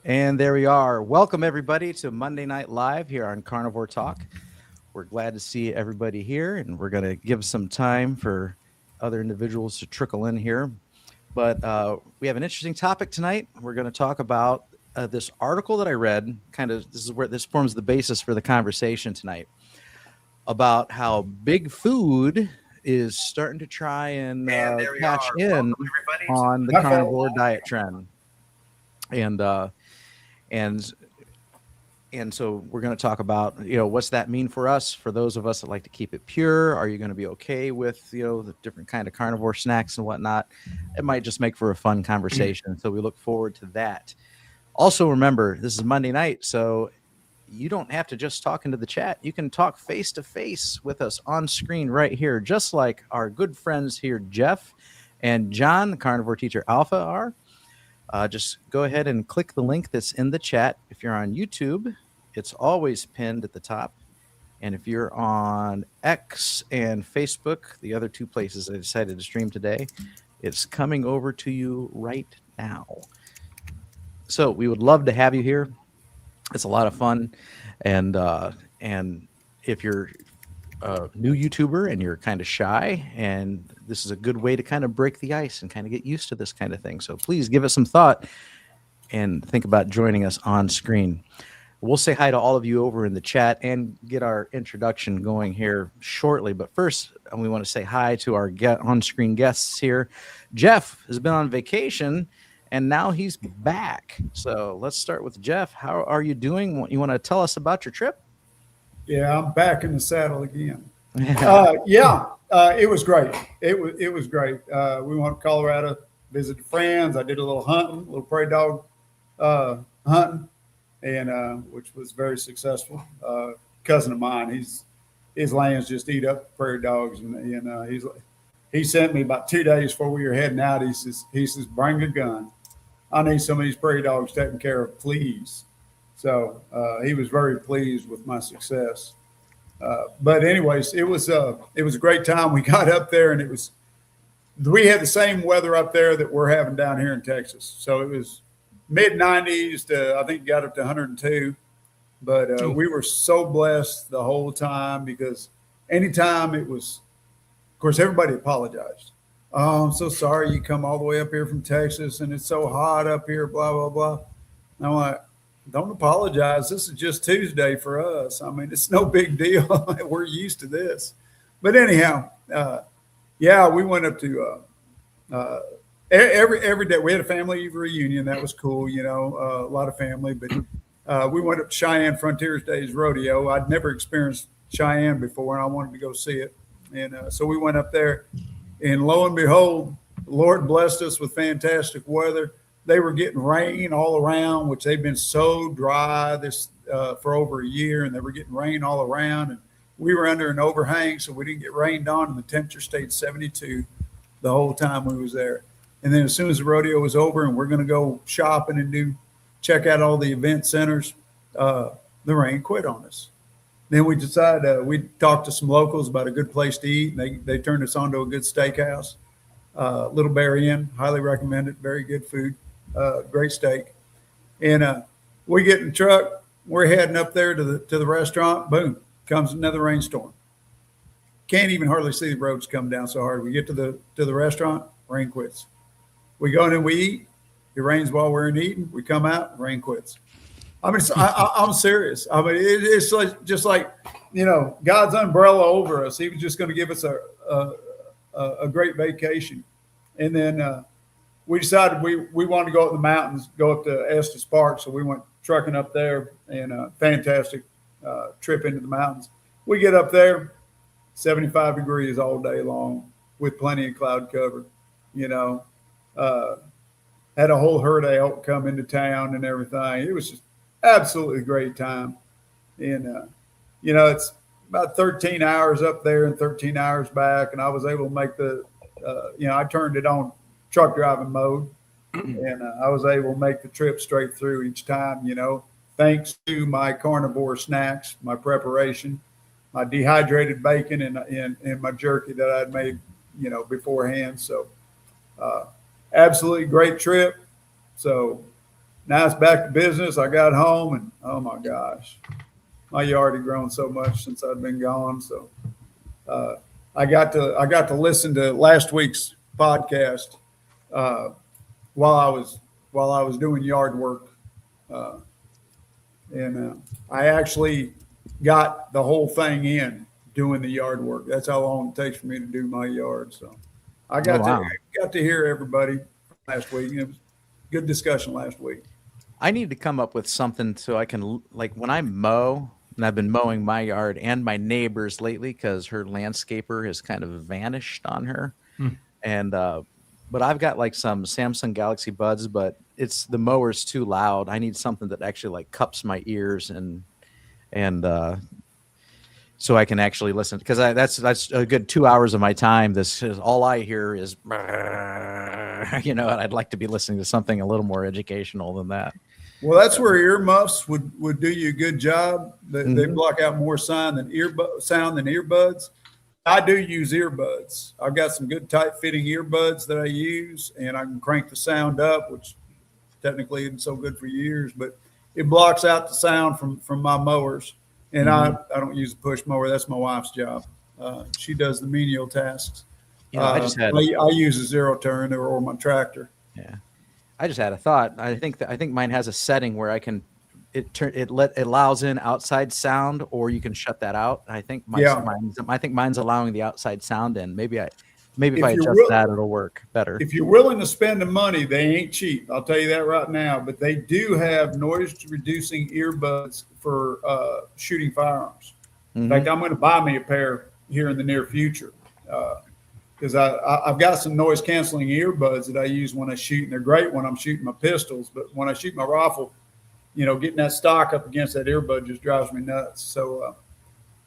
And there we are. Welcome, everybody, to Monday Night Live here on Carnivore Talk. We're glad to see everybody here, and we're going to give some time for other individuals to trickle in here. But we have an interesting topic tonight. We're going to talk about this article that I read. This is where this forms the basis for the conversation tonight about how big food is starting to try and catch in on the carnivore diet trend. And and and so we're going to talk about, what's that mean for us, for those of us that like to keep it pure. Are you going to be okay with, the different kind of carnivore snacks and whatnot? It might just make for a fun conversation. So we look forward to that. Also, remember, this is Monday night, so you don't have to just talk into the chat. You can talk face to face with us on screen right here, just like our good friends here, Jeff and John, the Carnivore Teacher Alpha, are. Just go ahead and click the link that's in the chat. If you're on YouTube, it's always pinned at the top. And if you're on X and Facebook, the other two places I decided to stream today, it's coming over to you right now. So we would love to have you here. It's a lot of fun. And if you're a new YouTuber and you're kind of shy, and this is a good way to kind of break the ice and kind of get used to this kind of thing. So please give it some thought and think about joining us on screen. We'll say hi to all of you over in the chat and get our introduction going here shortly. But first, we want to say hi to our on-screen guests here. Jeff has been on vacation, and now he's back. So let's start with Jeff. How are you doing? You want to tell us about your trip? Yeah, I'm back in the saddle again. It was great. It was great. We went to Colorado, visited friends. I did a little hunting, a little prairie dog hunting, and which was very successful. Cousin of mine, his lands just eat up prairie dogs, and he sent me about 2 days before we were heading out. He says, bring a gun. I need some of these prairie dogs taken care of, please. So he was very pleased with my success. But anyways, it was a great time. We got up there, and we had the same weather up there that we're having down here in Texas. So it was mid 90s to, I think, got up to 102. But we were so blessed the whole time, because anytime it was, of course, everybody apologized. Oh, I'm so sorry you come all the way up here from Texas and it's so hot up here, blah, blah, blah. And I'm like, don't apologize. This is just Tuesday for us. I mean, it's no big deal. We're used to this. But anyhow, we went up to every day. We had a family reunion. That was cool, a lot of family. But we went up to Cheyenne Frontiers Days Rodeo. I'd never experienced Cheyenne before, and I wanted to go see it. And so we went up there, and lo and behold, the Lord blessed us with fantastic weather. They were getting rain all around, which they've been so dry for over a year, and they were getting rain all around. And we were under an overhang, so we didn't get rained on, and the temperature stayed 72 the whole time we was there. And then as soon as the rodeo was over and we're going to go shopping and check out all the event centers, the rain quit on us. Then we decided we talked to some locals about a good place to eat, and they turned us on to a good steakhouse, Little Bear Inn. Highly recommend it. Very good food. Great steak. And we get in the truck. We're heading up there to the restaurant. Boom, comes another rainstorm. Can't even hardly see the roads come down so hard. We get to the restaurant, rain quits. We go in and we eat. It rains while we're in eating. We come out, rain quits. I mean, I'm serious. I mean, it's just like God's umbrella over us. He was just going to give us a great vacation, and then we decided we wanted to go up the mountains, go up to Estes Park. So we went trucking up there, and a fantastic trip into the mountains. We get up there, 75 degrees all day long with plenty of cloud cover. Had a whole herd of elk come into town and everything. It was just absolutely great time. And, it's about 13 hours up there and 13 hours back. And I was able to make I turned it on truck driving mode, and I was able to make the trip straight through each time, thanks to my carnivore snacks, my preparation, my dehydrated bacon and my jerky that I'd made, beforehand. So absolutely great trip. So now it's back to business. I got home and oh my gosh, my yard had grown so much since I'd been gone. So uh, I got to listen to last week's podcast uh, while I was doing yard work, uh, and I actually got the whole thing in doing the yard work. That's how long it takes for me to do my yard. So I Oh got to wow. got to hear everybody last week. It was good discussion last week. I need to come up with something so I can like when I mow, and I've been mowing my yard and my neighbors lately because her landscaper has kind of vanished on her. Hmm. And but I've got like some Samsung Galaxy Buds, but it's the mower's too loud. I need something that actually like cups my ears and so I can actually listen because that's a good 2 hours of my time. This is all I hear is and I'd like to be listening to something a little more educational than that. Well, that's where earmuffs would do you a good job. They Mhm. block out more sound than earbuds. I do use earbuds. I've got some good tight fitting earbuds that I use, and I can crank the sound up, which technically isn't so good for ears, but it blocks out the sound from my mowers. And Mhm. I don't use a push mower. That's my wife's job. She does the menial tasks. I just had I use a zero turn or my tractor. yeah. I just had a thought. I think mine has a setting where I can it allows in outside sound, or you can shut that out. Yeah. I think mine's allowing the outside sound in. Maybe if I If you're adjust real, that, it'll work better. if you're willing to spend the money, they ain't cheap. I'll tell you that right now. But they do have noise reducing earbuds for shooting firearms. In Hmm. fact, I'm going to buy me a pair here in the near future because I've got some noise canceling earbuds that I use when I shoot, and they're great when I'm shooting my pistols. But when I shoot my rifle, getting that stock up against that earbud just drives me nuts. So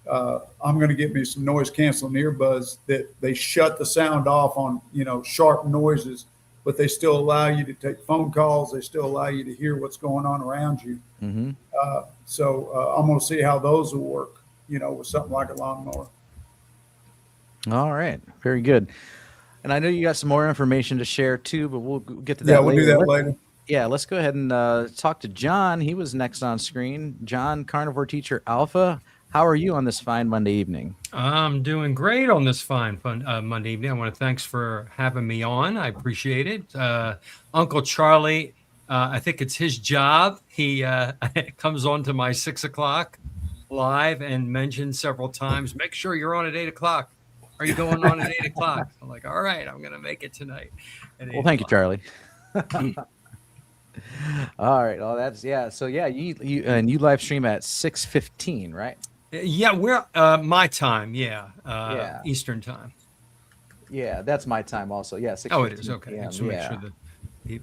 I'm going to get me some noise canceling earbuds that they shut the sound off on, sharp noises, but they still allow you to take phone calls. They still allow you to hear what's going on around you. Hmm. So I'm going to see how those will work, with something like a lawnmower. All right, very good. And I know you got some more information to share too, but we'll get to Yeah, that we'll do later. that later. Yeah, let's go ahead and talk to John. He was next on screen. John, Carnivore Teacher Alpha. How are you on this fine Monday evening? I'm doing great on this fine fun Monday evening. I want to thanks for having me on. I appreciate it. Uncle Charlie, I think it's his job. He comes on to my 6 o'clock live and mentions several times, make sure you're on at 8 o'clock. Are you going on at 8 o'clock? I'm like, all right, I'm going to make it tonight. At Well, 8 thank you, o'clock. Charlie. All right. Oh, that's yeah. So yeah, you live stream at 6:15, right? Yeah, we're my time. Yeah, Yeah. Eastern time. Yeah, that's my time also. Yeah, Oh, it is 6:15 okay. p.m. Just to make Yeah. sure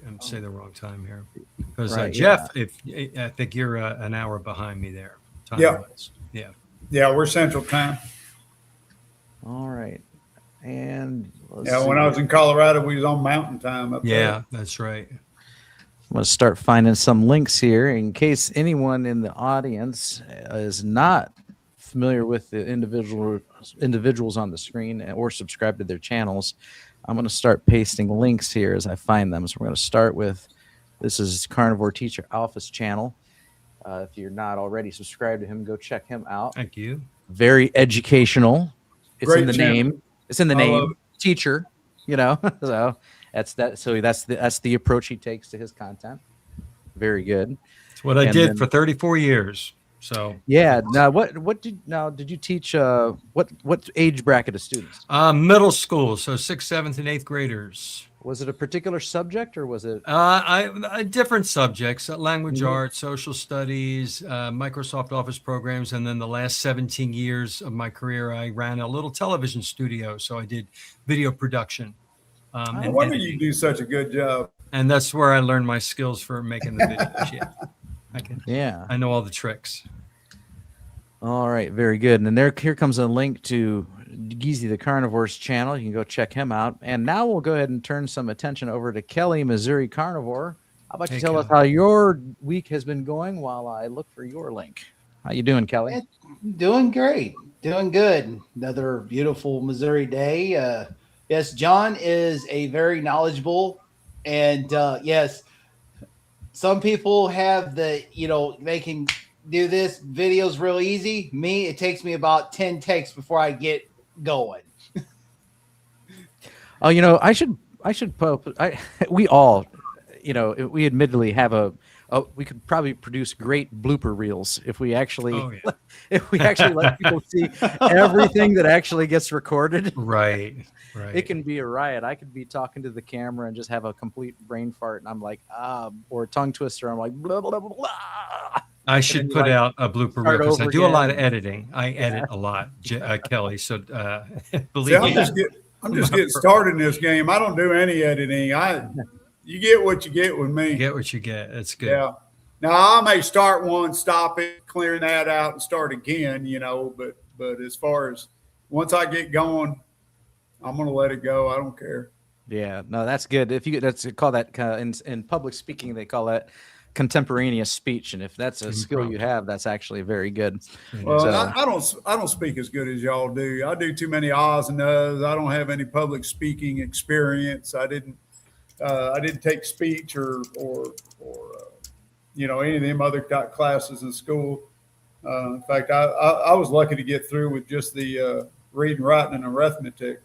that say the wrong time here, because Right. Yeah. Jeff, if I think you're an hour behind me there, time Yeah. wise. Yeah. Yeah, we're Central Time. All right. And let's Yeah, see. when I was in Colorado, we was on Mountain Time up there. Yeah, that's right. I'm going to start finding some links here in case anyone in the audience is not familiar with the individuals on the screen or subscribe to their channels. I'm going to start pasting links here as I find them. So we're going to start with this is Carnivore Teacher Alpha's channel. If you're not already subscribed to him, go check him out. Thank you. Very educational. It's Great in the channel. name. It's in the I love name. Teacher, so that's that. So that's the approach he takes to his content. Very good. It's what I And did then- for 34 years. So Yeah. Now, did you teach? What age bracket of students? middle school, so 6th, 7th, and 8th graders. Was it a particular subject or was it? Different subjects: language Mhm. arts, social studies, Microsoft Office programs, and then the last 17 years of my career, I ran a little television studio. So I did video production. No And wonder editing. you do such a good job. And that's where I learned my skills for making the videos. Yeah, Yeah. I know all the tricks. All right. Very good. And then here comes a link to Geezy the Carnivore's channel. You can go check him out. And now we'll go ahead and turn some attention over to Kelly, Missouri Carnivore. How about you Hey, tell us Kelly. how your week has been going while I look for your link? How you doing, Kelly? Doing great. Doing good. Another beautiful Missouri day. Yes, John is a very knowledgeable and yes, some people have they can do this videos real easy. Me, it takes me about 10 takes before I get going. Oh, I should we all, we admittedly have we could probably produce great blooper reels if we actually, Oh, yeah. if we actually let people see everything that actually gets recorded. Right. It can be a riot. I could be talking to the camera and just have a complete brain fart, and I'm like, or a tongue twister. I'm like, blah, blah, blah, blah. I should put out a blooper reel start because I over do a lot of again. editing. I edit a lot, Kelly. So See, believe I'm me. just getting started in this game. I don't do any editing. You get what you get with me. You get what you get. It's good. Yeah. Now I may start one, stop it, clearing that out, and start again. But as far as once I get going, I'm gonna let it go. I don't care. Yeah, no, that's good. If you that's call that in public speaking, they call that contemporaneous speech, and if that's a skill you have, that's actually very good. Well, So- I don't speak as good as y'all do. I do too many ahs and uhs. I don't have any public speaking experience. I didn't take speech or any of them other classes in school. In fact, I was lucky to get through with just the reading, writing, and arithmetic.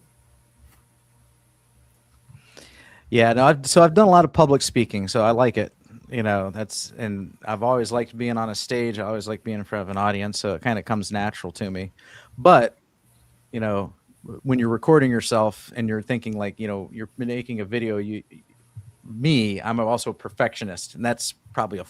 Yeah, no, I've done a lot of public speaking, so I like it. And I've always liked being on a stage. I always like being in front of an audience, so it kind of comes natural to me. But, when you're recording yourself and you're thinking like, you're making a video, I'm also a perfectionist, and that's probably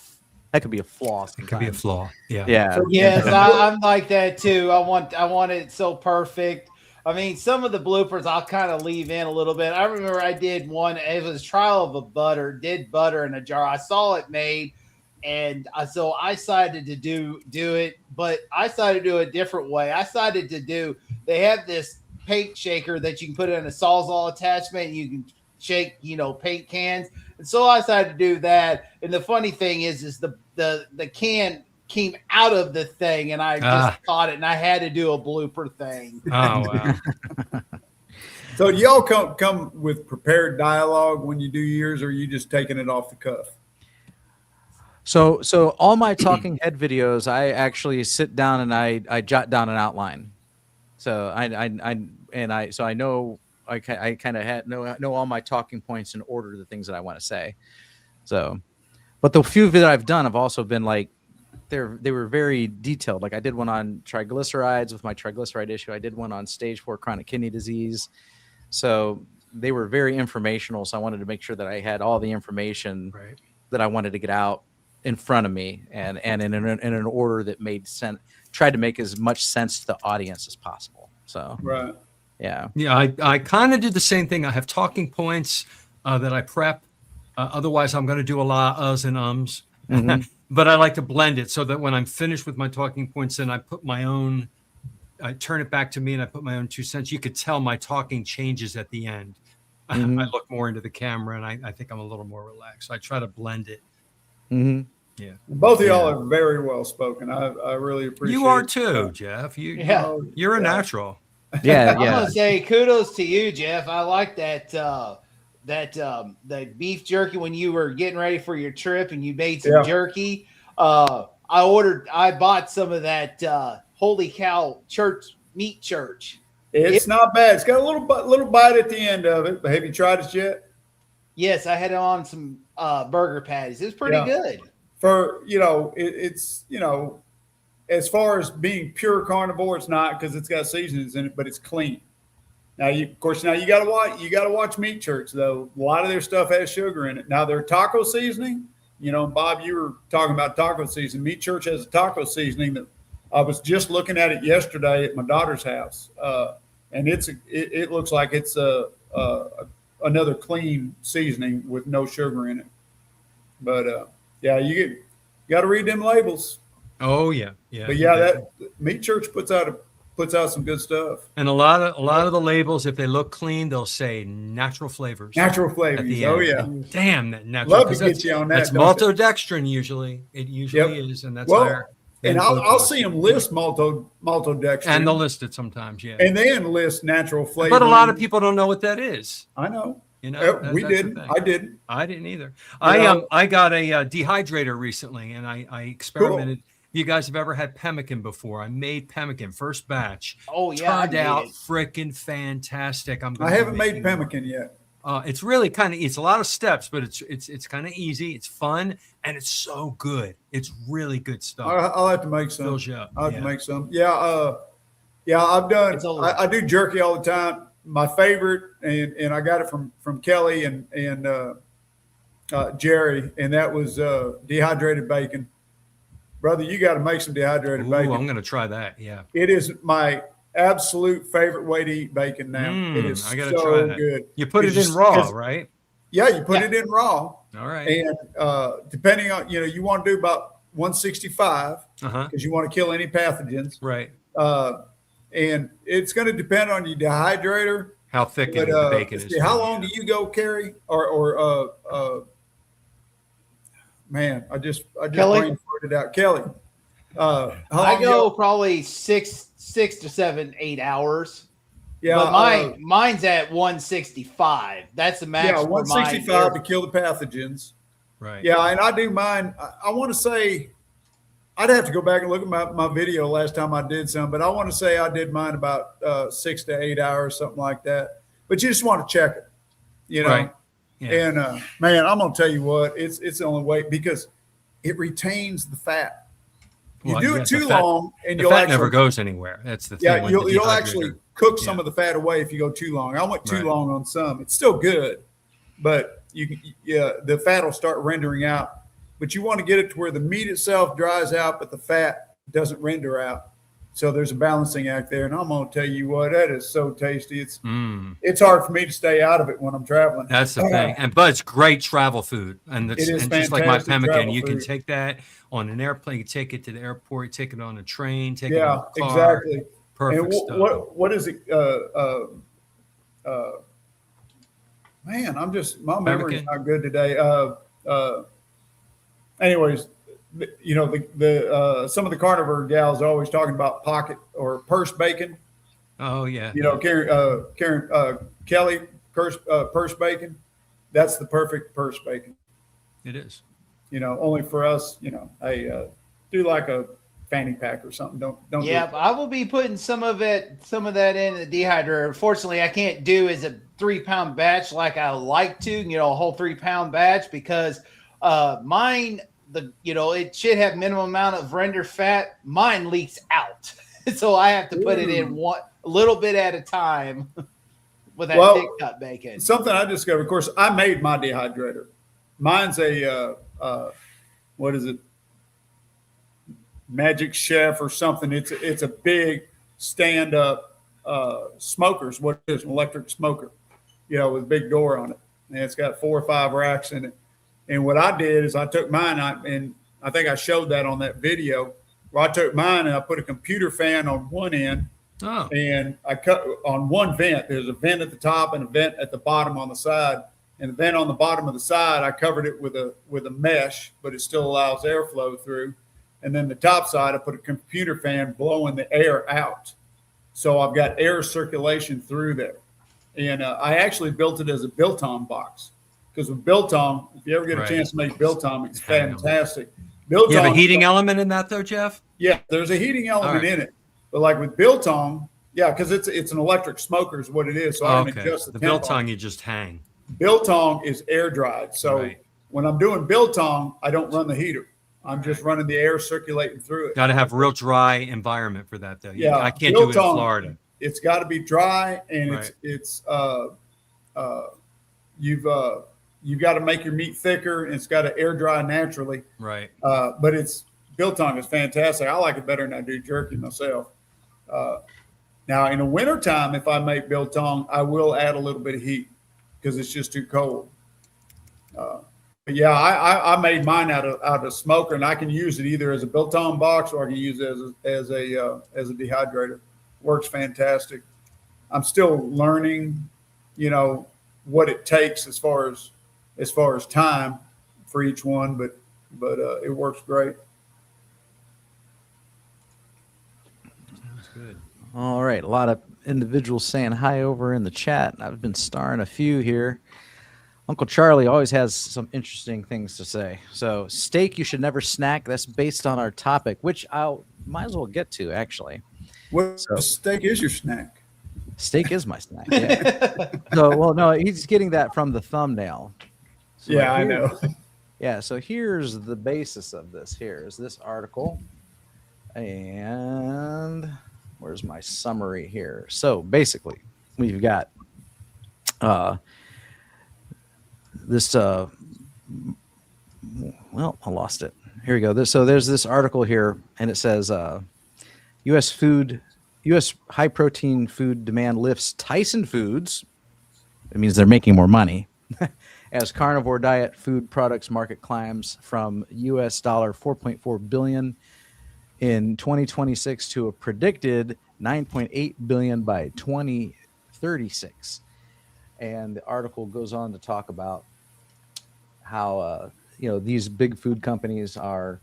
that could be a flaw. It could be a sometimes. flaw. Yeah. Yeah. Yes, I'm like that too. I want it so perfect. I mean, some of the bloopers I'll kind of leave in a little bit. I remember I did one. It was trial of did butter in a jar. I saw it made, and so I decided to do it, but I decided to do it a different way. They have this paint shaker that you can put in a Sawzall attachment, and you can shake, paint cans. And so I decided to do that. And the funny thing is the can came out of the thing, and I just caught it, and I had to do a blooper thing. Oh, wow. So do y'all come with prepared dialogue when you do yours, or are you just taking it off the cuff? So all my talking head videos, I actually sit down and I jot down an outline. So I know I kind of know all my talking points in order, the things that I want to say. So, but the few that I've done have also been like they were very detailed. Like I did one on triglycerides with my triglyceride issue. I did one on stage 4 chronic kidney disease. So they were very informational. So I wanted to make sure that I had all the information that I wanted to get out in front of me, and in an order that made sense. Tried to make as much sense to the audience as possible. So Right. yeah. I kind of do the same thing. I have talking points that I prep. Otherwise, I'm going to do a lot of uhs and ums. Mhm. But I like to blend it so that when I'm finished with my talking points, then I turn it back to me and I put my own 2 cents. You could tell my talking changes at the end. Mhm. I look more into the camera, and I think I'm a little more relaxed. So I try to blend it. Mm-hmm. Yeah. Both of y'all are very well spoken. I really appreciate. You are too, Jeff. You're a natural. Yeah, I'm gonna say kudos to you, Jeff. I like that the beef jerky when you were getting ready for your trip and you made some jerky. I bought some of that Holy Cow meat church. It's not bad. It's got a little bite at the end of it. But have you tried it yet? Yes, I had it on some burger patties. It was pretty good. For it's as far as being pure carnivore, it's not, because it's got seasonings in it, but it's clean. Now you gotta watch Meat Church though. A lot of their stuff has sugar in it. Now their taco seasoning, Bob, you were talking about taco seasoning. Meat Church has a taco seasoning that I was just looking at it yesterday at my daughter's house, and it looks like it's another clean seasoning with no sugar in it. But you got to read them labels. Oh yeah. But that Meat Church puts out some good stuff. And a lot of the labels, if they look clean, they'll say natural flavors. Natural flavors. Oh yeah. Damn, that natural. Love to get you on that. That's maltodextrin usually. It usually is, and that's higher. And I'll see them list maltodextrin. And they'll list it sometimes, yeah. And then list natural flavors. But a lot of people don't know what that is. I know. You know, We that's the didn't. thing. I didn't. I didn't either. know- I got a dehydrator recently, and I experimented. Cool. If you guys have ever had pemmican before, I made pemmican first batch. Oh yeah, I Turned made out it. freaking fantastic. I'm going I to be haven't made making more. pemmican yet. It's really it's a lot of steps, but it's kind of easy. It's fun, and it's so good. It's really good stuff. I'll have to make some. Fills you up. I'll have to Yeah. make some. Yeah. Yeah. I've done. It's a- I do jerky all the time. My favorite, and I got it from Kelly and Jerry, and that was dehydrated bacon. Brother, you got to make some dehydrated Ooh, bacon. I'm going to try that. Yeah. It is my absolute favorite way to eat bacon now. It is I gotta so try that. good. You put It's it in just- raw, it's- right? Yeah, you put Yeah. it in raw, All right. and depending on you want to do about 165 Uh-huh. because you want to kill any pathogens. Right. And it's going to depend on your dehydrator. How thick But the bacon let's is. see, how long do you go, Carrie? Man, I just Kelly? brain farted out. Kelly, how long I you go probably 6 to 7, 8 hours. Yeah, But mine's at 165. That's the max. yeah, for mine. 165 to kill the pathogens. Right. Yeah, and I do mine. I want to say, I'd have to go back and look at my video last time I did some, but I want to say I did mine about 6 to 8 hours, something like that. But you just want to check it, Right. Yeah. And man, I'm gonna tell you what, it's the only way because it retains the fat. You Well, do yeah, it too the fat- long, and The you'll fat actually never goes anywhere. That's the thing. yeah, with you'll the actually dehydrator. cook some Yeah. of the fat away if you go too long. I went too Right. long on some. It's still good, but the fat will start rendering out. But you want to get it to where the meat itself dries out, but the fat doesn't render out. So there's a balancing act there. And I'm gonna tell you what, that is so tasty. It's hard for me to stay out of it when I'm traveling. That's the thing. But it's great travel food. And It is and just like my fantastic pemmican, travel you can food. take that on an airplane, you take it to the airport, you take it on a train, take it Yeah, on a car. exactly. Perfect And stuff. what is it? Man, my memory's Pemmican? not good today. Anyways, the some of the carnivore gals are always talking about pocket or purse bacon. Oh yeah. Kelly, purse bacon. That's the perfect purse bacon. It is. Only for us. Do like a fanny pack or something. Don't. Yeah, I will be putting some of that in the dehydrator. Unfortunately, I can't do as a 3-pound batch like I like to. A whole 3-pound batch because mine. It should have minimum amount of render fat. Mine leaks out, so I have to put it in a little bit at a time with that thick cut bacon. Something I discovered. Of course, I made my dehydrator. Mine's a what is it? Magic Chef or something. It's a big stand up smokers. What is an electric smoker? With a big door on it, and it's got 4 or 5 racks in it. And what I did is I took mine, and I think I showed that on that video, where I took mine and I put a computer fan on one end, Oh. and I cut on one vent. There's a vent at the top and a vent at the bottom on the side. And the vent on the bottom of the side, I covered it with a mesh, but it still allows airflow through. And then the top side, I put a computer fan blowing the air out. So I've got air circulation through there. And I actually built it as a biltong box. Because with biltong, if you ever get a Right. chance to make biltong, it's Hang on. fantastic. You have a Biltong, heating element in that though, Jeff? yeah, there's a heating element All right. in it. But like with biltong, yeah, because it's an electric smoker is what it is. So I can Okay. adjust The temp on it. biltong you just hang. Biltong is air dried. So Right. when I'm doing biltong, I don't run the heater. I'm just running the air circulating through it. Got to have real dry environment for that though. Yeah, I can't do it in biltong, Florida. It's got to be dry, and Right. you've got to make your meat thicker, and it's got to air dry naturally. Right. But biltong is fantastic. I like it better than I do jerky myself. Now in the wintertime, if I make biltong, I will add a little bit of heat because it's just too cold. But yeah, I made mine out of smoker, and I can use it either as a biltong box or I can use it as a dehydrator. Works fantastic. I'm still learning, what it takes as far as time for each one, but it works great. That's good. All right. A lot of individuals saying hi over in the chat. I've been starring a few here. Uncle Charlie always has some interesting things to say. So, steak you should never snack. That's based on our topic, which I'll might as well get to actually. What So, steak is your snack? steak is my snack. Yeah. So, well, no, he's getting that from the thumbnail. So Yeah, I know. Yeah. So here's the basis of this. Here's this article, and where's my summary here? So basically, we've got this. Well, I lost it. Here we go. There's this article here, and it says U.S. food, U.S. high protein food demand lifts Tyson Foods. It means they're making more money as carnivore diet food products market climbs from U.S. dollar 4.4 billion in 2026 to a predicted 9.8 billion by 2036. And the article goes on to talk about how these big food companies are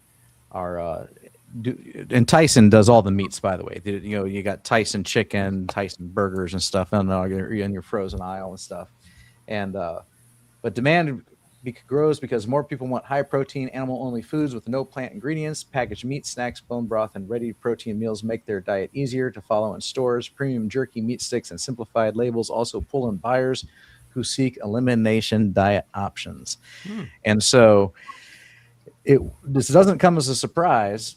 and Tyson does all the meats, by the way. You got Tyson chicken, Tyson burgers and stuff in your frozen aisle and stuff. And but demand grows because more people want high protein animal only foods with no plant ingredients. Packaged meat, snacks, bone broth, and ready protein meals make their diet easier to follow in stores. Premium jerky, meat sticks, and simplified labels also pull in buyers who seek elimination diet options. And so this doesn't come as a surprise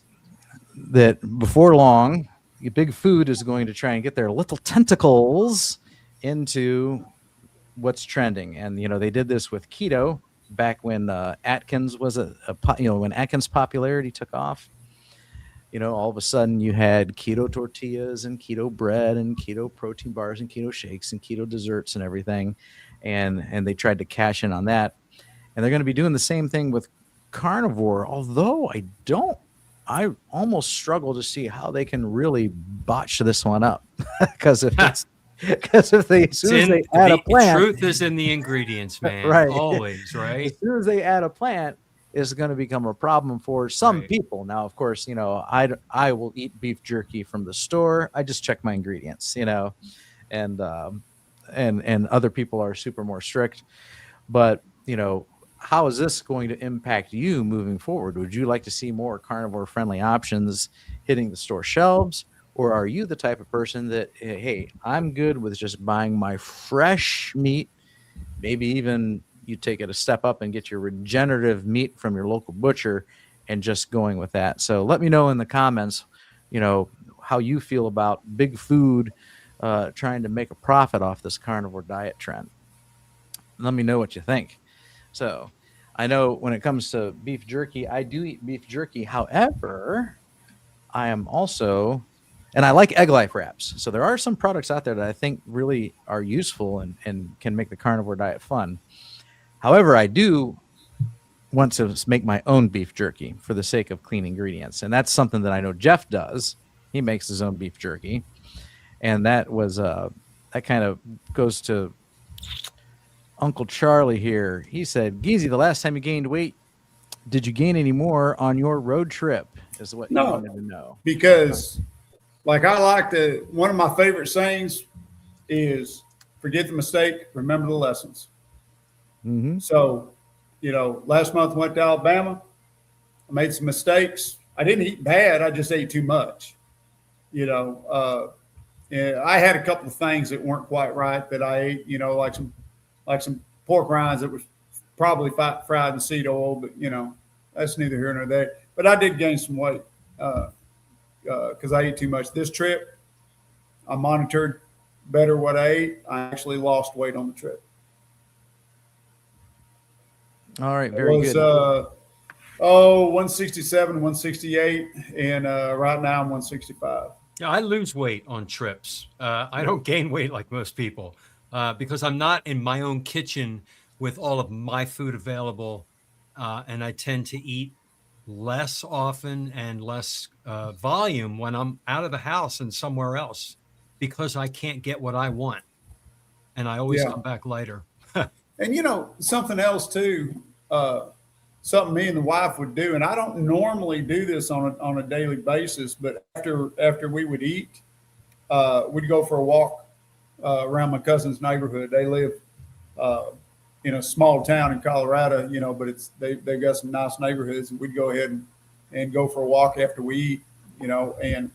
that before long, big food is going to try and get their little tentacles into what's trending. And, they did this with keto back when Atkins was when Atkins popularity took off. All of a sudden you had keto tortillas and keto bread and keto protein bars and keto shakes and keto desserts and everything. And they tried to cash in on that. And they're going to be doing the same thing with carnivore, although I almost struggle to see how they can really botch this one up. Because if they as soon as they add a plant, truth is in the ingredients, man. Right. Always, right? As soon as they add a plant, it's going to become a problem for some people. Now, of course, I will eat beef jerky from the store. I just check my ingredients, and other people are super more strict. But how is this going to impact you moving forward? Would you like to see more carnivore friendly options hitting the store shelves? Or are you the type of person that, hey, I'm good with just buying my fresh meat? Maybe even you take it a step up and get your regenerative meat from your local butcher and just going with that. So let me know in the comments, how you feel about big food trying to make a profit off this carnivore diet trend. Let me know what you think. So I know when it comes to beef jerky, I do eat beef jerky. However, I am also, and I like egg life wraps. So there are some products out there that I think really are useful and can make the carnivore diet fun. However, I do want to make my own beef jerky for the sake of clean ingredients. And that's something that I know Jeff does. He makes his own beef jerky. And that was, that kind of goes to Uncle Charlie here. He said, Geezy, the last time you gained weight, did you gain any more on your road trip? Is what you wanted to know. Because one of my favorite sayings is forget the mistake, remember the lessons. Mm-hmm. So, last month I went to Alabama. I made some mistakes. I didn't eat bad. I just ate too much. I had a couple of things that weren't quite right that I ate, like some pork rinds that was probably fried in seed oil, but that's neither here nor there. But I did gain some weight because I ate too much. This trip, I monitored better what I ate. I actually lost weight on the trip. All right, very good. 167, 168, and right now I'm 165. Yeah, I lose weight on trips. I don't gain weight like most people because I'm not in my own kitchen with all of my food available, and I tend to eat less often and less volume when I'm out of the house and somewhere else because I can't get what I want, and I always come back lighter. And something else too, something me and the wife would do, and I don't normally do this on a daily basis, but after we would eat, we'd go for a walk around my cousin's neighborhood. They live in a small town in Colorado, you know, but they've got some nice neighborhoods, and we'd go ahead and go for a walk after we eat, you know, and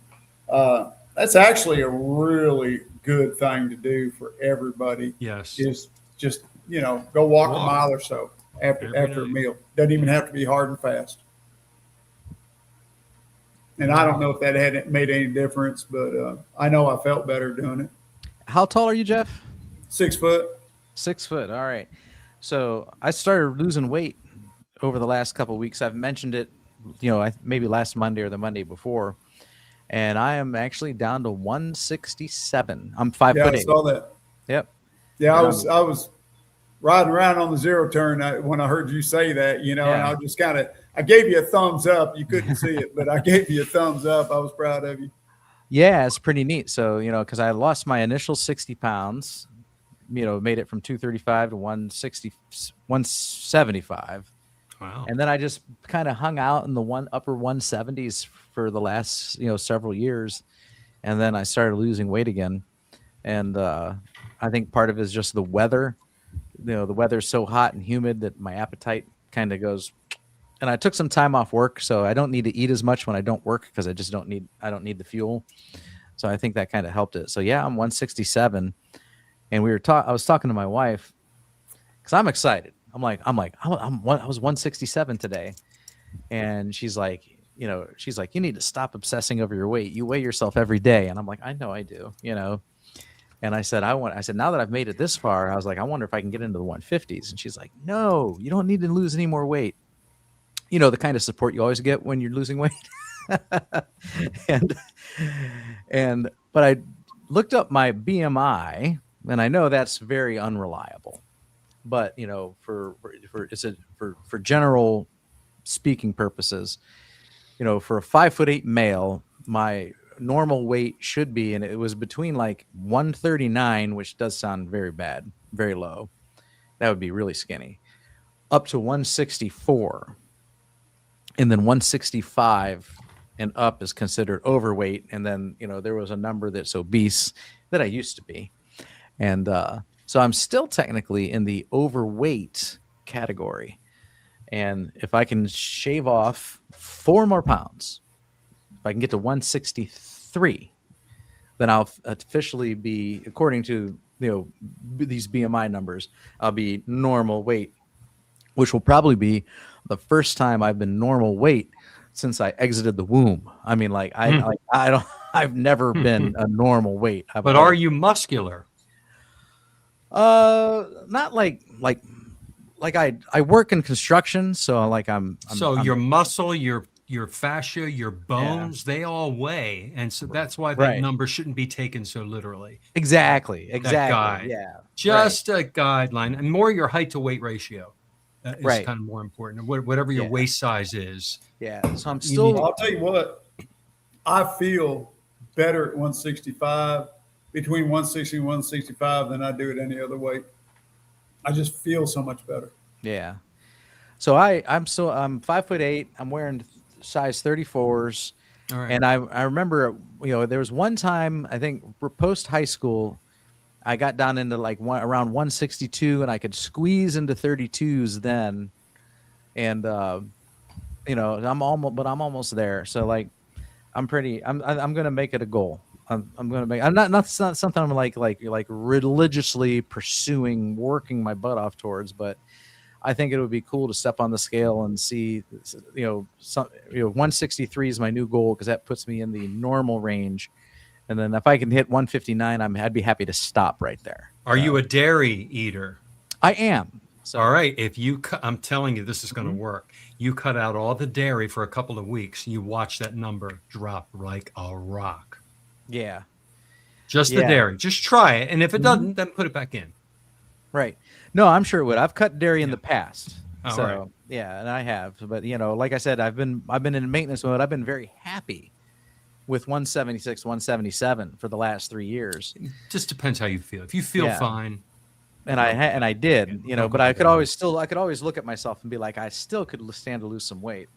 that's actually a really good thing to do for everybody. Yes. Is just, you know, go walk a Walk. mile or so Every after a night. meal. Doesn't even have to be hard and fast. And I don't know if that had made any difference, but I know I felt better doing it. How tall are you, Jeff? 6 foot. 6 foot. All right. So I started losing weight over the last couple of weeks. I've mentioned it, maybe last Monday or the Monday before, and I am actually down to 167. I'm 5 Yeah, foot I 8. saw that. Yep. Yeah, And I was riding around on the zero turn when I heard you say that, you know, and Yeah. I just I gave you a thumbs up. You couldn't see it, but I gave you a thumbs up. I was proud of you. Yeah, it's pretty neat. So, because I lost my initial 60 pounds, made it from 235 to 175. Wow. And then I just kind of hung out in the upper 170s for the last, several years. And then I started losing weight again. And I think part of it is just the weather. The weather's so hot and humid that my appetite kind of goes. And I took some time off work, so I don't need to eat as much when I don't work because I don't need the fuel. So I think that kind of helped it. So yeah, I'm 167, and I was talking to my wife because I'm excited. I was 167 today, and she's like, you need to stop obsessing over your weight. You weigh yourself every day, and I'm like, I know I do, And I said, now that I've made it this far, I was like, I wonder if I can get into the 150s. And she's like, no, you don't need to lose any more weight. The kind of support you always get when you're losing weight. But I looked up my BMI, and I know that's very unreliable. But for general speaking purposes, for a 5'8" male, my normal weight should be, and it was between like 139, which does sound very bad, very low. That would be really skinny, up to 164. And then 165 and up is considered overweight. And then, there was a number that's obese that I used to be. And so I'm still technically in the overweight category. And if I can shave off 4 more pounds, if I can get to 163, then I'll officially be, according to, these BMI numbers, I'll be normal weight, which will probably be the first time I've been normal weight since I exited the womb. I mean, I've never been a normal weight. But are you muscular? Not like I work in construction, so I'm your muscle, your fascia, your bones, they all weigh, and so that's why that Right. number shouldn't be taken so literally. exactly. guide. Yeah. Just a guideline, and more your height to weight ratio is Right. kind of more important. Whatever your Yeah. waist size is. Yeah. So I'm You still need- I'll tell you what, I feel better at 165, between 160 and 165 than I do at any other weight. I just feel so much better. Yeah. So I'm 5'8". I'm wearing size 34s. All right. And I remember, there was one time, I think post high school, I got down into around 162, and I could squeeze into 32s then. And, I'm almost there. So I'm going to make it a goal. I'm going to make, I'm not something I'm like religiously pursuing, working my butt off towards, but I think it would be cool to step on the scale and see, 163 is my new goal because that puts me in the normal range. And then if I can hit 159, I'd be happy to stop right there. Are you a dairy eater? I am. So All right. If I'm telling you, this is going to work. You cut out all the dairy for a couple of weeks. You watch that number drop like a rock. yeah, Just the Yeah. dairy. Just try it. And if it doesn't, then put it back in. right. No, I'm sure it would. I've cut dairy in the past. Oh, So right. yeah, and I have. But like I said, I've been in maintenance mode. I've been very happy with 176, 177 for the last 3 years. Just depends how you feel. If you feel Yeah. fine, And I did, Don't but go I back could on. always look at myself and be like, I still could stand to lose some weight.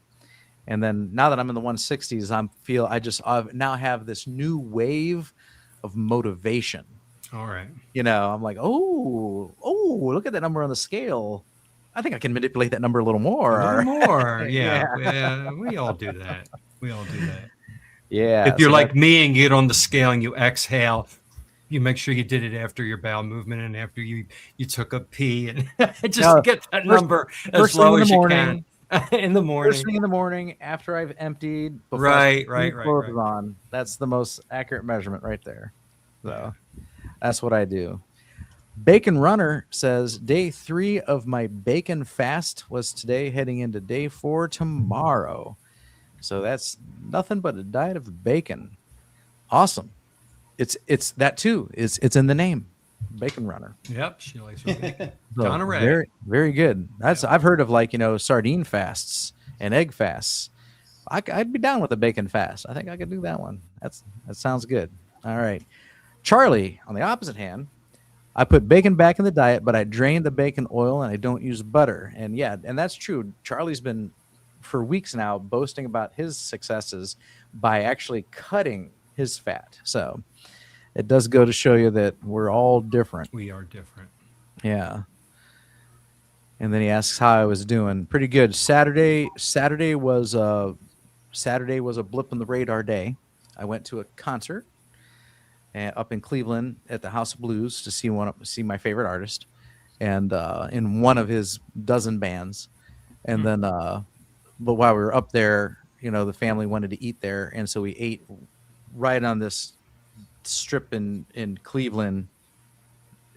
And then now that I'm in the 160s, I now have this new wave of motivation. All right. I'm like, oh, look at that number on the scale. I think I can manipulate that number a little A more. little more. Yeah. Yeah. We all do that. We all do that. Yeah. If you're So that, like me and you get on the scale and you exhale, you make sure you did it after your bowel movement and after you took a pee, and just no, get that first, number as first thing low in the as you can morning, in the first morning. thing in the morning after I've emptied, before I put Right, any right, right, clothes right. on. That's the most accurate measurement right there. Yeah. So that's what I do. Bacon Runner says day 3 of my bacon fast was today, heading into day 4 tomorrow. So that's nothing but a diet of bacon. Awesome. It's that too. It's in the name, Bacon Runner. Yep. She likes her bacon. So Donna Ray. very very good. That's Yeah. I've heard of sardine fasts and egg fasts. I'd be down with a bacon fast. I think I could do that one. That sounds good. All right, Charlie. On the opposite hand, I put bacon back in the diet, but I drain the bacon oil and I don't use butter. And yeah, and that's true. Charlie's been for weeks now boasting about his successes by actually cutting his fat. So it does go to show you that we're all different. We are different. Yeah. And then he asks how I was doing. Pretty good. Saturday was a blip on the radar day. I went to a concert up in Cleveland at the House of Blues to see my favorite artist, and in one of his dozen bands. And then, but while we were up there, the family wanted to eat there, and so we ate right on this strip in Cleveland,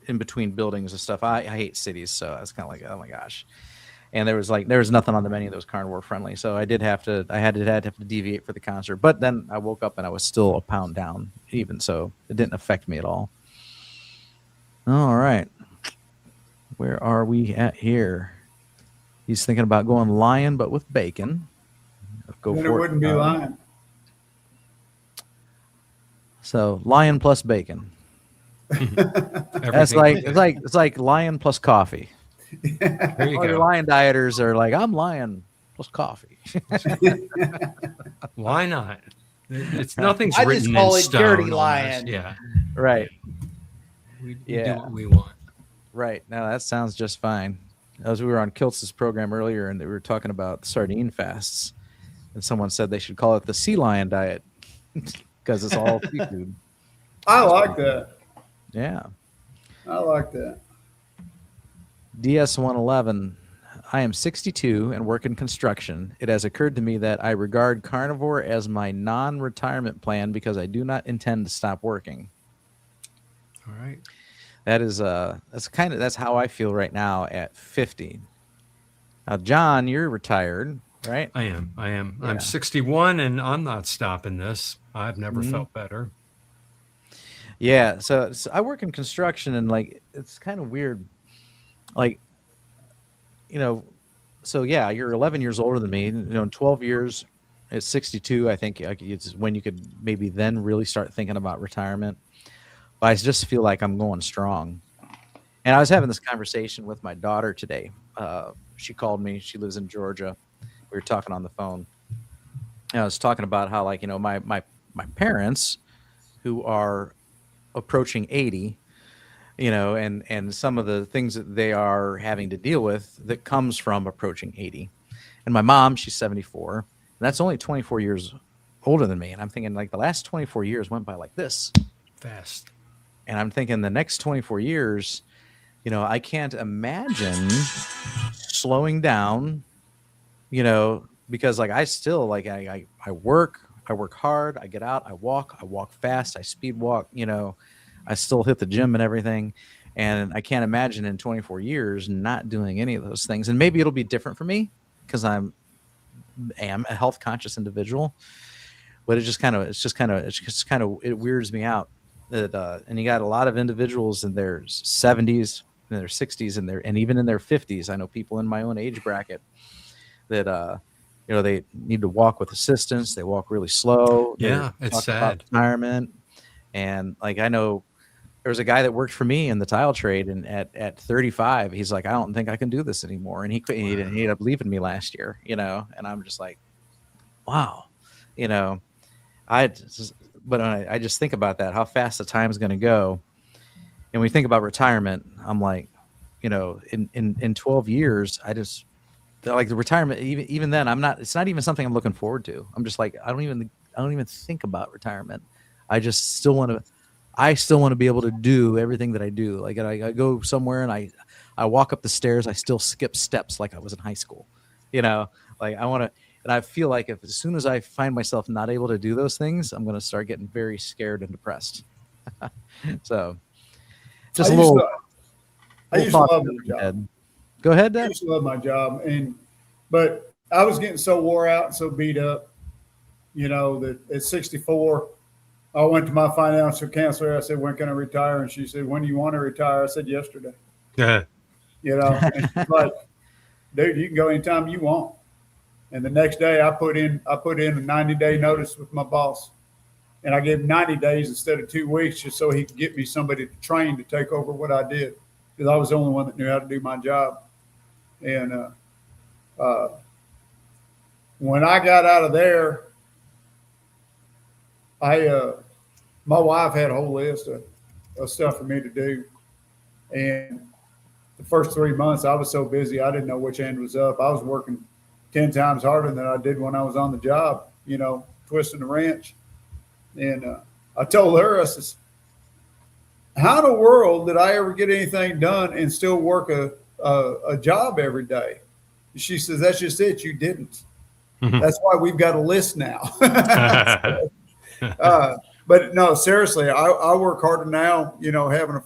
in between buildings and stuff. I hate cities, so I was kind of like, oh my gosh. And there was nothing on the menu that was carnivore friendly, so I had to deviate for the concert. But then I woke up and I was still a pound down, even so it didn't affect me at all. All right, where are we at here? He's thinking about going lion, but with bacon. Go Then it for wouldn't be lying. So lion plus bacon. That's Everything. it's like lion plus coffee. There you All your go. lion dieters are like, I'm lion plus coffee. Why not? It's nothing's I just written call in it stone dirty on this. lion. Yeah. Right. We do Yeah. what we want. Right. No, that sounds just fine. As we were on Kiltz's program earlier and we were talking about sardine fasts, and someone said they should call it the sea lion diet because it's all seafood. I like that. Yeah. I like that. DS111. I am 62 and work in construction. It has occurred to me that I regard carnivore as my non-retirement plan because I do not intend to stop working. All right. That's how I feel right now at 50. Now, John, you're retired, right? I am. Yeah. I'm 61 and I'm not stopping this. I've never Mhm. felt better. Yeah. So I work in construction and it's kind of weird. So yeah, you're 11 years older than me. In 12 years, at 62, I think it's when you could maybe then really start thinking about retirement. But I just feel like I'm going strong. And I was having this conversation with my daughter today. She called me. She lives in Georgia. We were talking on the phone. And I was talking about how my parents, who are approaching 80, and some of the things that they are having to deal with that comes from approaching 80. And my mom, she's 74, and that's only 24 years older than me. And I'm thinking the last 24 years went by like this. Fast. And I'm thinking the next 24 years, I can't imagine slowing down, because I still I work hard, I get out, I walk fast, I speed walk, I still hit the gym and everything. And I can't imagine in 24 years not doing any of those things. And maybe it'll be different for me because I am a health conscious individual, but it weirds me out that, and you got a lot of individuals in their 70s, in their 60s, and even in their 50s. I know people in my own age bracket that, they need to walk with assistance. They walk really slow. Yeah, They're it's talking about sad. retirement. And I know there was a guy that worked for me in the tile trade, and at 35, he's like, I don't think I can do this anymore. And he quit. He ended up leaving me last year, and I'm just like, wow, but I just think about that, how fast the time's going to go. And when we think about retirement, I'm like, in 12 years, I just like the retirement. Even then, I'm not. It's not even something I'm looking forward to. I'm just like, I don't even think about retirement. I just still want to. I still want to be able to do everything that I do. Like I go somewhere and I walk up the stairs. I still skip steps like I was in high school. Like I want to. And I feel like if as soon as I find myself not able to do those things, I'm going to start getting very scared and depressed. So, just I a used little. to, I used to love my job. Ed. Go ahead, I Dad. used to love my job, but I was getting so wore out and so beat up, that at 64, I went to my financial counselor. I said, "When can I retire?" And she said, "When do you want to retire?" I said, "Yesterday." Yeah. And she's like, "Dude, you can go anytime you want." And the next day, I put in a 90-day notice with my boss, and I gave him 90 days instead of 2 weeks, just so he could get me somebody to train to take over what I did, because I was the only one that knew how to do my job. And when I got out of there, my wife had a whole list of stuff for me to do, and the first 3 months I was so busy I didn't know which end was up. I was working 10 times harder than I did when I was on the job, twisting the wrench. And I told her, I says, "How in the world did I ever get anything done and still work a job every day?" She says, "That's just it. You didn't. Mhm. That's why we've got a list now." But no, seriously, I work harder now, having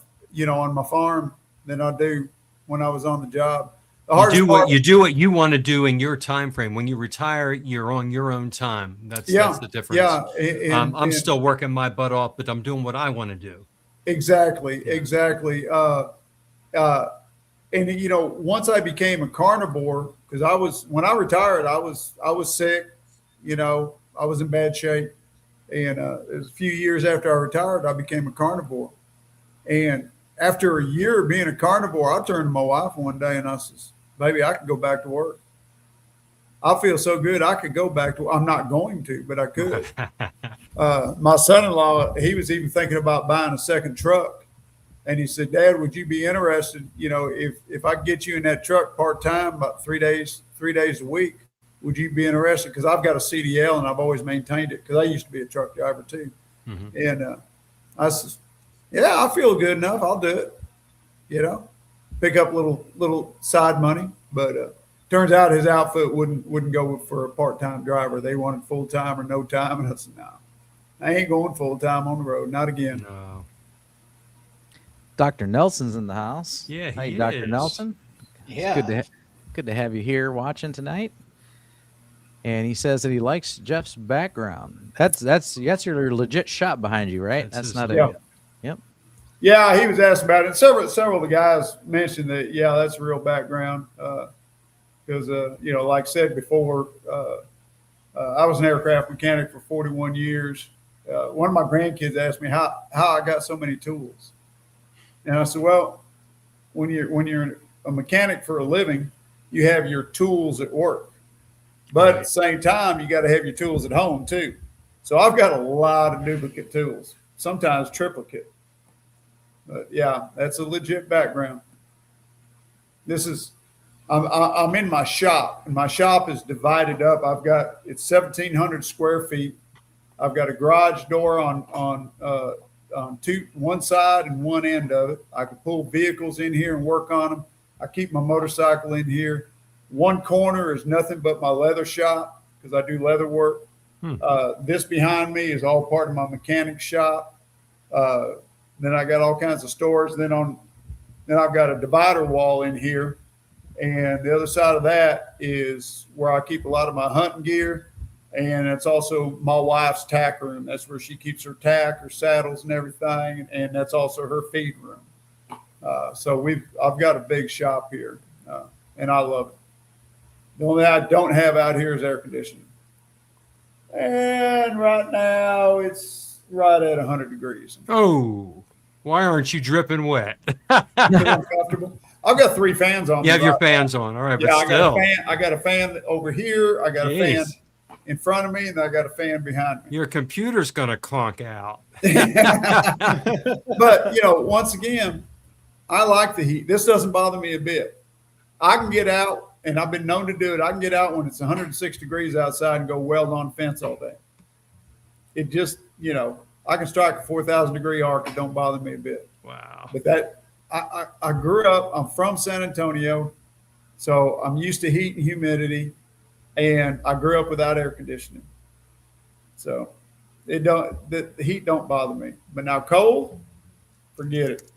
on my farm than I do when I was on the job. The You hardest do part, what you want to do in your time frame. When you retire, you're on your own time. That's the difference. yeah, I'm still working my butt off, but I'm doing what I want to do. exactly. And once I became a carnivore, because when I retired, I was sick, I was in bad shape, and it was a few years after I retired, I became a carnivore. And after a year of being a carnivore, I turned to my wife one day and I says, "Baby, I could go back to work. I feel so good. I could go back to. I'm not going to, but I could." My son-in-law, he was even thinking about buying a second truck. And he said, "Dad, would you be interested, if I could get you in that truck part-time, about 3 days a week, would you be interested? Because I've got a CDL and I've always maintained it, because I used to be a truck driver too." Mhm. And I said, "Yeah, I feel good enough. I'll do it, pick up little side money." But turns out his outfit wouldn't go for a part-time driver. They wanted full-time or no time. And I said, "No, I ain't going full-time on the road. Not again." No. Dr. Nelson's in the house. Yeah, Hi, he Dr. is. Nelson. Yeah. Good to have you here watching tonight. And he says that he likes Jeff's background. That's your legit shop behind you, right? That's his not Yeah. Yep. Yeah, he was asking about it. Several of the guys mentioned that. Yeah, that's a real background. Because like I said before, I was an aircraft mechanic for 41 years. One of my grandkids asked me how I got so many tools, and I said, "Well, when you're a mechanic for a living, you have your tools at work, but at the same time, you got to have your tools at home too. So I've got a lot of duplicate tools, sometimes triplicate. But yeah, that's a legit background. I'm in my shop, and my shop is divided up. It's 1,700 square feet. I've got a garage door on one side and one end of it. I can pull vehicles in here and work on them. I keep my motorcycle in here. One corner is nothing but my leather shop, because I do leather work. This behind me is all part of my mechanic shop. Then I got all kinds of stores. Then I've got a divider wall in here, and the other side of that is where I keep a lot of my hunting gear. And it's also my wife's tack room. That's where she keeps her tack, her saddles, and everything. And that's also her feed room. So I've got a big shop here, and I love it. The only thing I don't have out here is air conditioning. And right now it's right at 100 degrees. Oh, why aren't you dripping wet? Uncomfortable. I've got 3 fans on. You have your fans on. All right, Yeah, but still. I got a fan over here. I got a fan in front of me, and I got a fan behind me. Your computer's gonna clonk out. But once again, I like the heat. This doesn't bother me a bit. I can get out, and I've been known to do it. I can get out when it's 106 degrees outside and go weld on fence all day. It just, I can strike a 4,000-degree arc. It don't bother me a bit. Wow. But I grew up. I'm from San Antonio, so I'm used to heat and humidity, and I grew up without air conditioning. So the heat don't bother me. But now cold, forget it.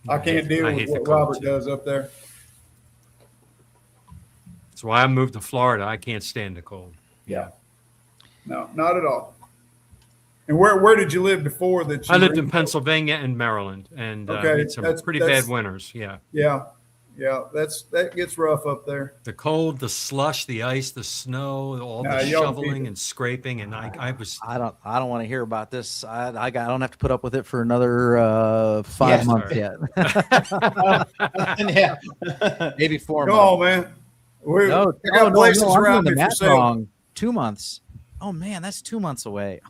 I can't deal with what Robert does up there. That's why I moved to Florida. I can't stand the cold. Yeah. No, not at all. And where did you live before that? I lived in Pennsylvania and Maryland, and had some pretty bad winters. Yeah. Yeah. Yeah. That gets rough up there. The cold, the slush, the ice, the snow, all the shoveling and scraping, and I don't want to hear about this. I don't have to put up with it for another 5 months yet. Maybe 4 months. No, man. I got places around me for sale. Wrong. 2 months. Oh man, that's 2 months away.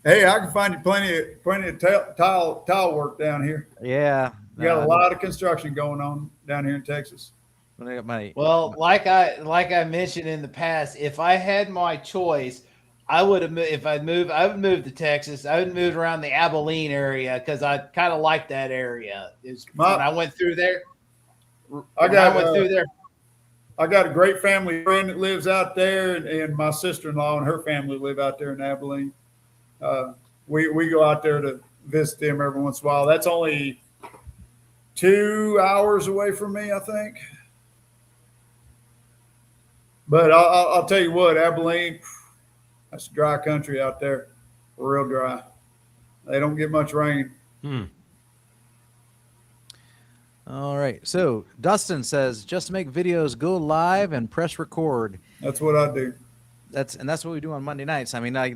Hey, I can find you plenty of tile work down here. Yeah. We got a lot of construction going on down here in Texas. Well, like I mentioned in the past, if I had my choice, I would have moved. If I would move to Texas. I would move around the Abilene area because I kind of like that area. When I went through there, I got a great family friend that lives out there, and my sister-in-law and her family live out there in Abilene. We go out there to visit them every once in a while. That's only 2 hours away from me, I think. But I'll tell you what, Abilene, that's dry country out there, real dry. They don't get much rain. All right. So Dustin says, just make videos, go live, and press record. That's what I do. That's what we do on Monday nights. I mean, do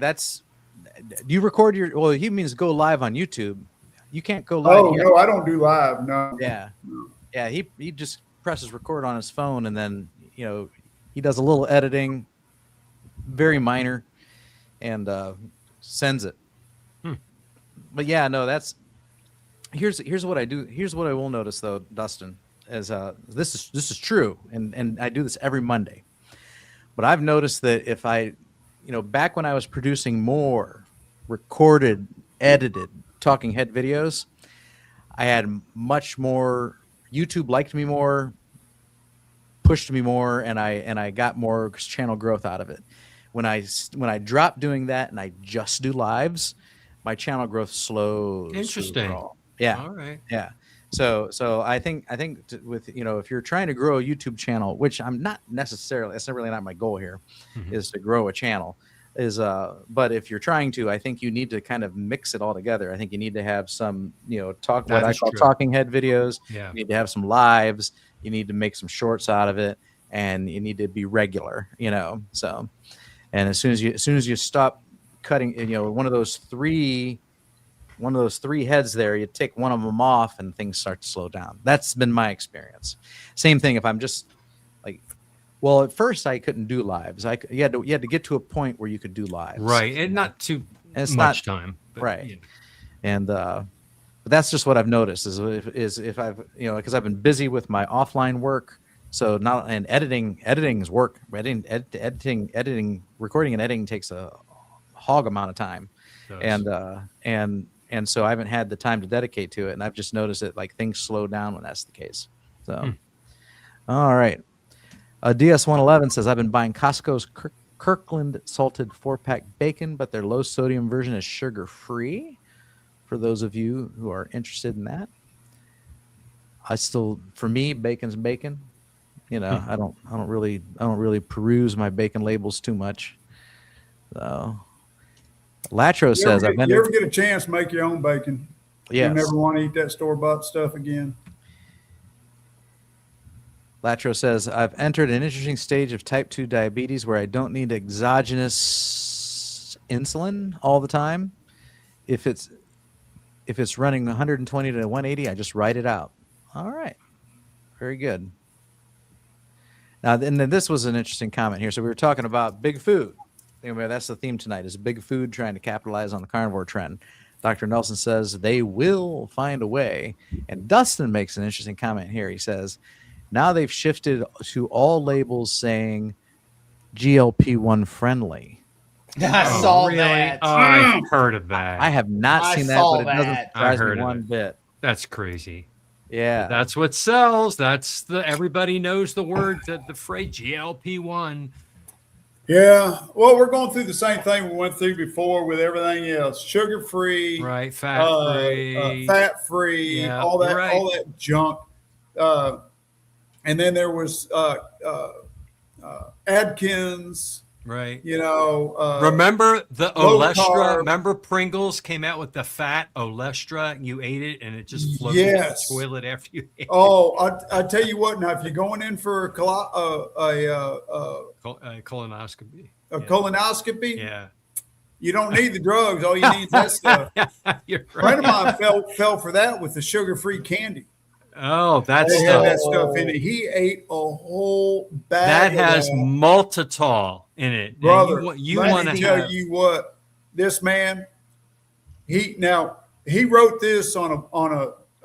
you record he means go live on YouTube. You can't go live. Oh, no, I don't do live. No. Yeah. Yeah. He just presses record on his phone, and then, he does a little editing, very minor, and sends it. But yeah, no, here's what I do. Here's what I will notice though, Dustin, is this is true, and I do this every Monday. But I've noticed that if I, back when I was producing more recorded, edited talking head videos, I had much more. YouTube liked me more, pushed me more, and I got more channel growth out of it. When I drop doing that and I just do lives, my channel growth slows. Interesting. Yeah. All right. Yeah. So I think with, if you're trying to grow a YouTube channel, which I'm not necessarily, that's really not my goal here, is to grow a channel, but if you're trying to, I think you need to kind of mix it all together. I think you need to have some, what I call talking head videos. Yeah. You need to have some lives. You need to make some shorts out of it, and you need to be regular, so, and as soon as you stop cutting, one of those three heads there, you take one of them off and things start to slow down. That's been my experience. Same thing if I'm just at first I couldn't do lives. You had to get to a point where you could do lives. Right. And not too much time. But, right. Yeah. And but that's just what I've noticed is if I've, because I've been busy with my offline work. So now, and editing is work. Editing, recording and editing takes a hog amount of time. And so I haven't had the time to dedicate to it, and I've just noticed that things slow down when that's the case. So, all right. DS111 says, I've been buying Costco's Kirkland salted 4-pack bacon, but their low sodium version is sugar free. For those of you who are interested in that, for me, bacon's bacon. I don't really peruse my bacon labels too much. So. Latro says, you ever get a chance to make your own bacon? Yes. You never want to eat that store-bought stuff again. Latro says, I've entered an interesting stage of type 2 diabetes where I don't need exogenous insulin all the time. If it's running 120 to 180, I just write it out. All right. Very good. Now, and then this was an interesting comment here. So we were talking about big food. Anyway, that's the theme tonight: is big food trying to capitalize on the carnivore trend. Dr. Nelson says they will find a way. And Dustin makes an interesting comment here. He says, now they've shifted to all labels saying GLP-1 friendly. I Oh, saw really? that. Oh, I've heard of that. I have not I seen that, saw but it doesn't that. surprise I heard me of one it. bit. That's crazy. Yeah. That's what sells. That's the everybody knows the word, the phrase GLP-1. Yeah. Well, we're going through the same thing we went through before with everything else: sugar-free, Right, fat-free. fat-free, Yeah, all you're right. all that junk. And then there was Adkins. Right. You know, Remember the low Olestra? carb. Remember Pringles came out with the fat Olestra, and you ate it, and it just floated Yes. in the toilet after you ate Oh, I tell you what. Now, if you're going in for a colonoscopy. colonoscopy, Yeah. you don't need the drugs. All you need is that stuff. You're A friend of right. mine fell for that with the sugar-free candy. Oh, that's They had that stuff. stuff in it. He ate a whole That bag. has of that. maltitol in it. And Brother, you let want me to tell have you what, this man, he wrote this on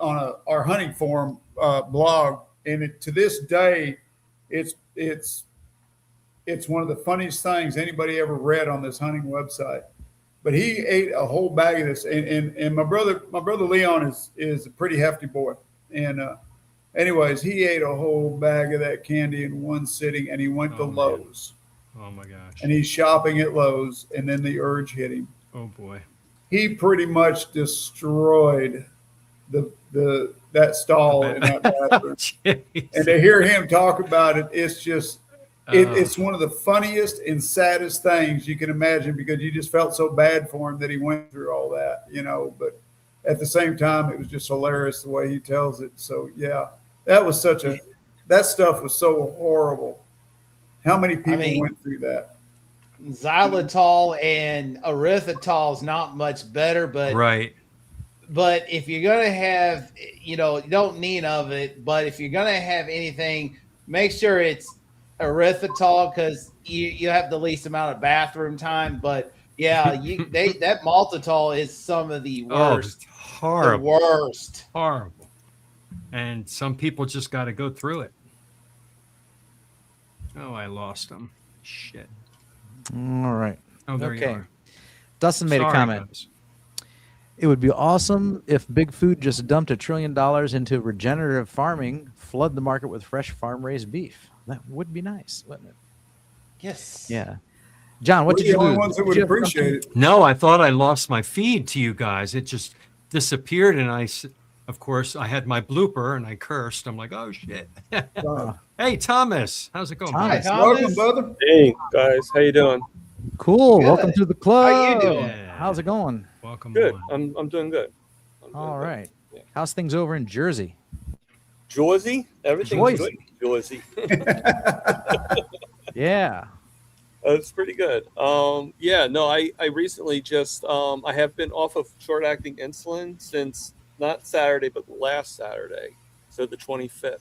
our hunting forum blog, and to this day, it's one of the funniest things anybody ever read on this hunting website. But he ate a whole bag of this, and my brother Leon is a pretty hefty boy, and anyways, he ate a whole bag of that candy in one sitting, and he went to Oh, man. Lowe's. Oh my gosh. And he's shopping at Lowe's, and then the urge hit him. Oh boy. He pretty much destroyed that stall in that bathroom. Jeez. And to hear him talk about it, it's just Oh. it's one of the funniest and saddest things you can imagine, because you just felt so bad for him that he went through all that, you know. But at the same time, it was just hilarious the way he tells it. So yeah, that stuff was so horrible. How many people went through that? Xylitol and erythritol is not much better, but Right. But if you're gonna have, you don't need of it. But if you're gonna have anything, make sure it's erythritol, because you have the least amount of bathroom time. But yeah, that maltitol is some of the worst. Oh, horrible. The worst. Horrible. And some people just got to go through it. Oh, I lost them. Shit. All right. Oh, there you Okay. are. Dustin made a Sorry, comment. guys. It would be awesome if Big Food just dumped $1 trillion into regenerative farming, flood the market with fresh farm-raised beef. That would be nice, wouldn't it? Yes. Yeah. John, what We're did the you only lose? ones that Did would you have appreciate something? it. No, I thought I lost my feed to you guys. It just disappeared, and of course, I had my blooper, and I cursed. I'm like, oh shit. Hey, Thomas, how's it going? Thomas. buddy? Welcome, brother. Hey guys, how you doing? Cool. Good. Welcome to the club. How you doing? Yeah. How's it going? Welcome. Good. on. I'm doing good. All right. Yeah. How's things over in Jersey? Jersey, everything's Jersey. good. Jersey, Yeah. it's pretty good. Yeah, no, I recently just I have been off of short acting insulin since not Saturday, but last Saturday. So the 25th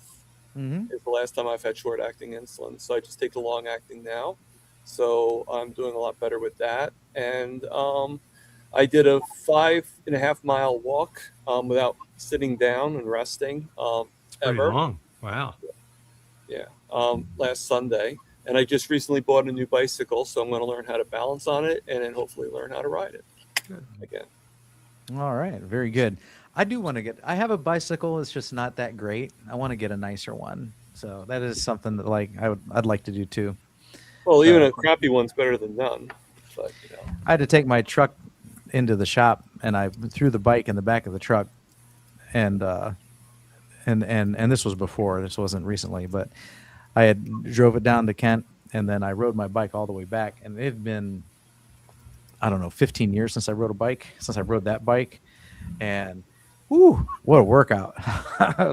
Mm-hmm. is the last time I've had short acting insulin. So I just take the long acting now. So I'm doing a lot better with that. And I did a 5.5 mile walk without sitting down and resting Pretty ever. long. Wow. Yeah, last Sunday. And I just recently bought a new bicycle, so I'm going to learn how to balance on it and then hopefully learn how to ride it again. All right. Very good. I do want to I have a bicycle. It's just not that great. I want to get a nicer one. So that is something that I'd like to do too. Well, even a crappy one's better than none. But, you know. I had to take my truck into the shop, and I threw the bike in the back of the truck, and this was before. This wasn't recently, but I had drove it down to Kent, and then I rode my bike all the way back, and it had been, I don't know, 15 years since I rode that bike, and whoo, what a workout!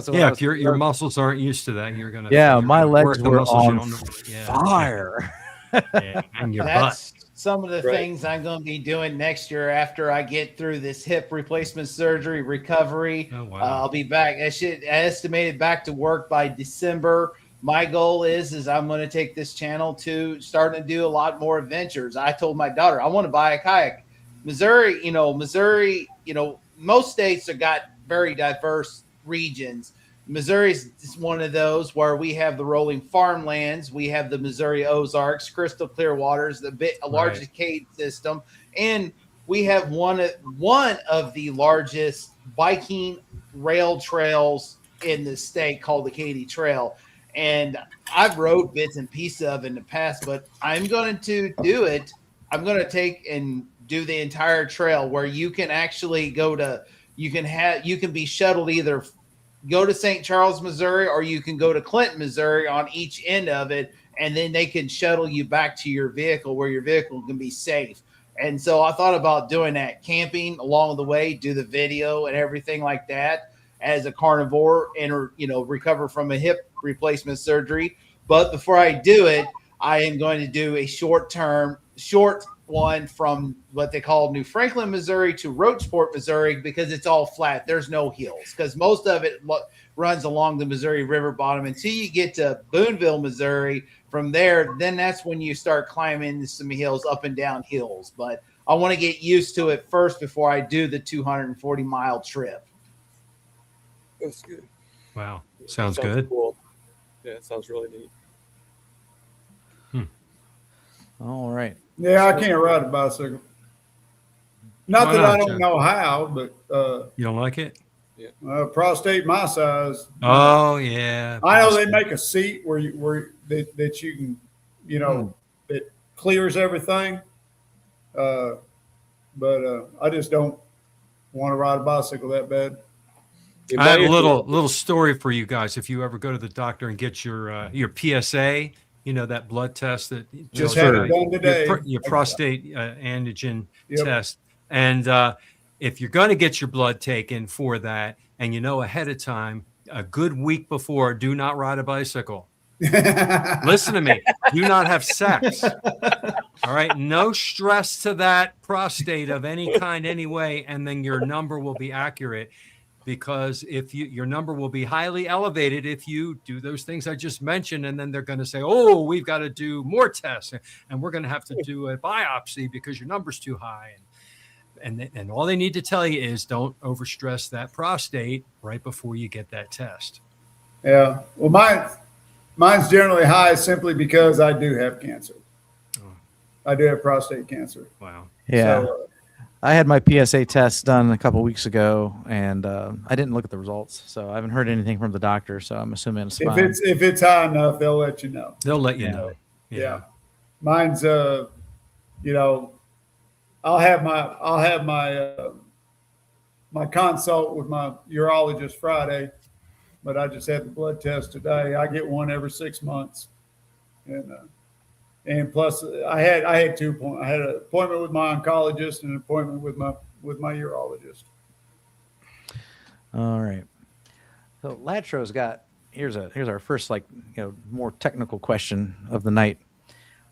So Yeah, if your muscles aren't used to that, you're gonna. yeah, you're my gonna legs work the were muscles you on don't know. Yeah. fire. Yeah, and your butt. That's some of the Right. things I'm going to be doing next year after I get through this hip replacement surgery recovery. Oh, wow. I'll be back. I estimated back to work by December. my goal is I'm going to take this channel to starting to do a lot more adventures. I told my daughter I want to buy a kayak. Missouri, most states have got very diverse regions. Missouri is one of those where we have the rolling farmlands, we have the Missouri Ozarks, crystal clear waters, largest cave system, and we have one of the largest biking rail trails in the state called the Katy Trail. And I've rode bits and pieces of it in the past, but I'm going to do it. I'm going to take and do the entire trail where you can actually you can be shuttled either go to St. Charles, Missouri, or you can go to Clinton, Missouri on each end of it. And then they can shuttle you back to your vehicle where your vehicle can be safe. And so I thought about doing that, camping along the way, do the video and everything like that as a carnivore and, recover from a hip replacement surgery. But before I do it, I am going to do a short one from what they call New Franklin, Missouri to Rocheport, Missouri, because it's all flat. There's no hills because most of it runs along the Missouri River bottom until you get to Boonville, Missouri. From there, then that's when you start climbing some hills, up and down hills. But I want to get used to it first before I do the 240-mile trip. That's good. Wow. Sounds good. Cool. Yeah, it sounds really neat. All right. Yeah, I can't ride a bicycle. Not Why that not, I don't Jeff? know how, but You don't like it? prostate my size. Oh yeah. I know they make a seat where you can, that clears everything. But I just don't want to ride a bicycle that bad. I have a little story for you guys. If you ever go to the doctor and get your PSA, that blood test that Just tells had it done today. your prostate antigen Yep. test. And if you're going to get your blood taken for that, and ahead of time, a good week before, do not ride a bicycle. Listen to me. Do not have sex. All right. No stress to that prostate of any kind, anyway, and then your number will be accurate. Because if your number will be highly elevated if you do those things I just mentioned, and then they're going to say, "Oh, we've got to do more tests, and we're going to have to do a biopsy because your number's too high." And all they need to tell you is don't overstress that prostate right before you get that test. Yeah. Well, mine's generally high simply because I do have cancer. I do have prostate cancer. Wow. Yeah. So, I had my PSA test done a couple weeks ago, and I didn't look at the results, so I haven't heard anything from the doctor. So I'm assuming it's fine. if it's high enough, they'll let you know. They'll let you know. Yeah. Mine's I'll have my consult with my urologist Friday, but I just had the blood test today. I get one every 6 months, and plus I had 2 appointments. I had an appointment with my oncologist and an appointment with my urologist. All right. So Latro's got here's our first more technical question of the night.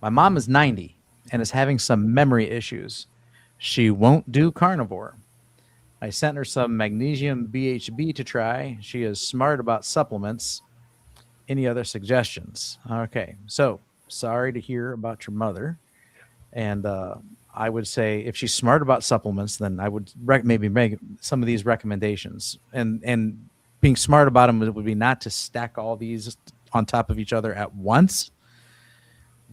My mom is 90 and is having some memory issues. She won't do carnivore. I sent her some magnesium BHB to try. She is smart about supplements. Any other suggestions? Okay. So sorry to hear about your mother. And I would say if she's smart about supplements, then I would maybe make some of these recommendations. And being smart about them would be not to stack all these on top of each other at once,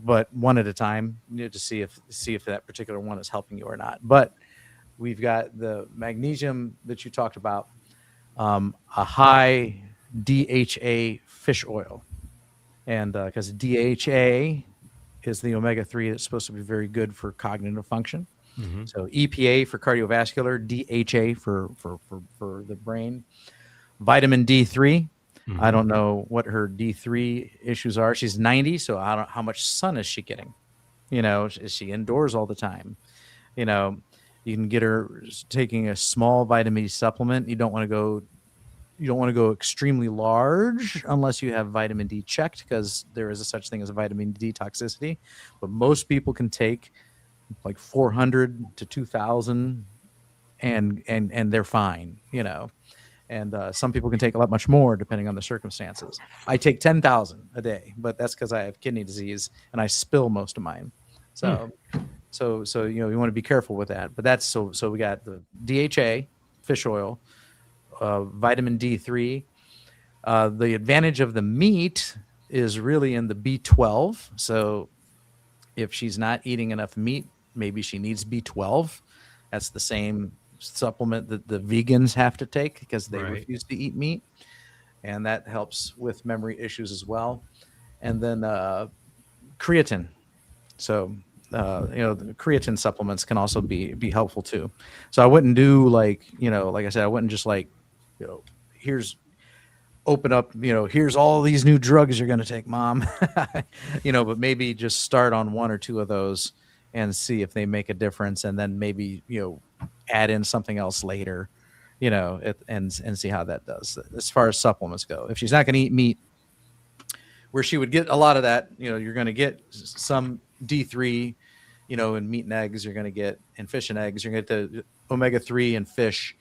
but one at a time, to see if that particular one is helping you or not. But we've got the magnesium that you talked about, a high DHA fish oil, and because DHA is the omega-3 that's supposed to be very good for cognitive function. Mm-hmm. So EPA for cardiovascular, DHA for the brain, vitamin D3. Mm-hmm. I don't know what her D3 issues are. She's 90, so I don't know how much sun is she getting. Is she indoors all the time? You can get her taking a small vitamin D supplement. You don't want to go extremely large unless you have vitamin D checked, because there is a such thing as a vitamin D toxicity. But most people can take like 400 to 2,000 and they're fine, And some people can take a lot much more depending on the circumstances. I take 10,000 a day, but that's because I have kidney disease and I spill most of mine. So, so you know, you want to be careful with that. But that's so we got the DHA, fish oil, vitamin D3. The advantage of the meat is really in the B12. So if she's not eating enough meat, maybe she needs B12. That's the same supplement that the vegans have to take because they refuse to eat meat, and that helps with memory issues as well. And then creatine. So you know, the creatine supplements can also be helpful too. So I wouldn't do like, you know, like I said, I wouldn't just like, you know, open up, you know, here's all these new drugs you're going to take, mom. You know, but maybe just start on one or two of those and see if they make a difference, and then maybe, you know, add in something else later, you know, and see how that does as far as supplements go. If she's not going to eat meat, where she would get a lot of that, you know, you're going to get some D3, you know, in meat and eggs, you're going to get in fish and eggs, you're going to get the omega-3 in fish,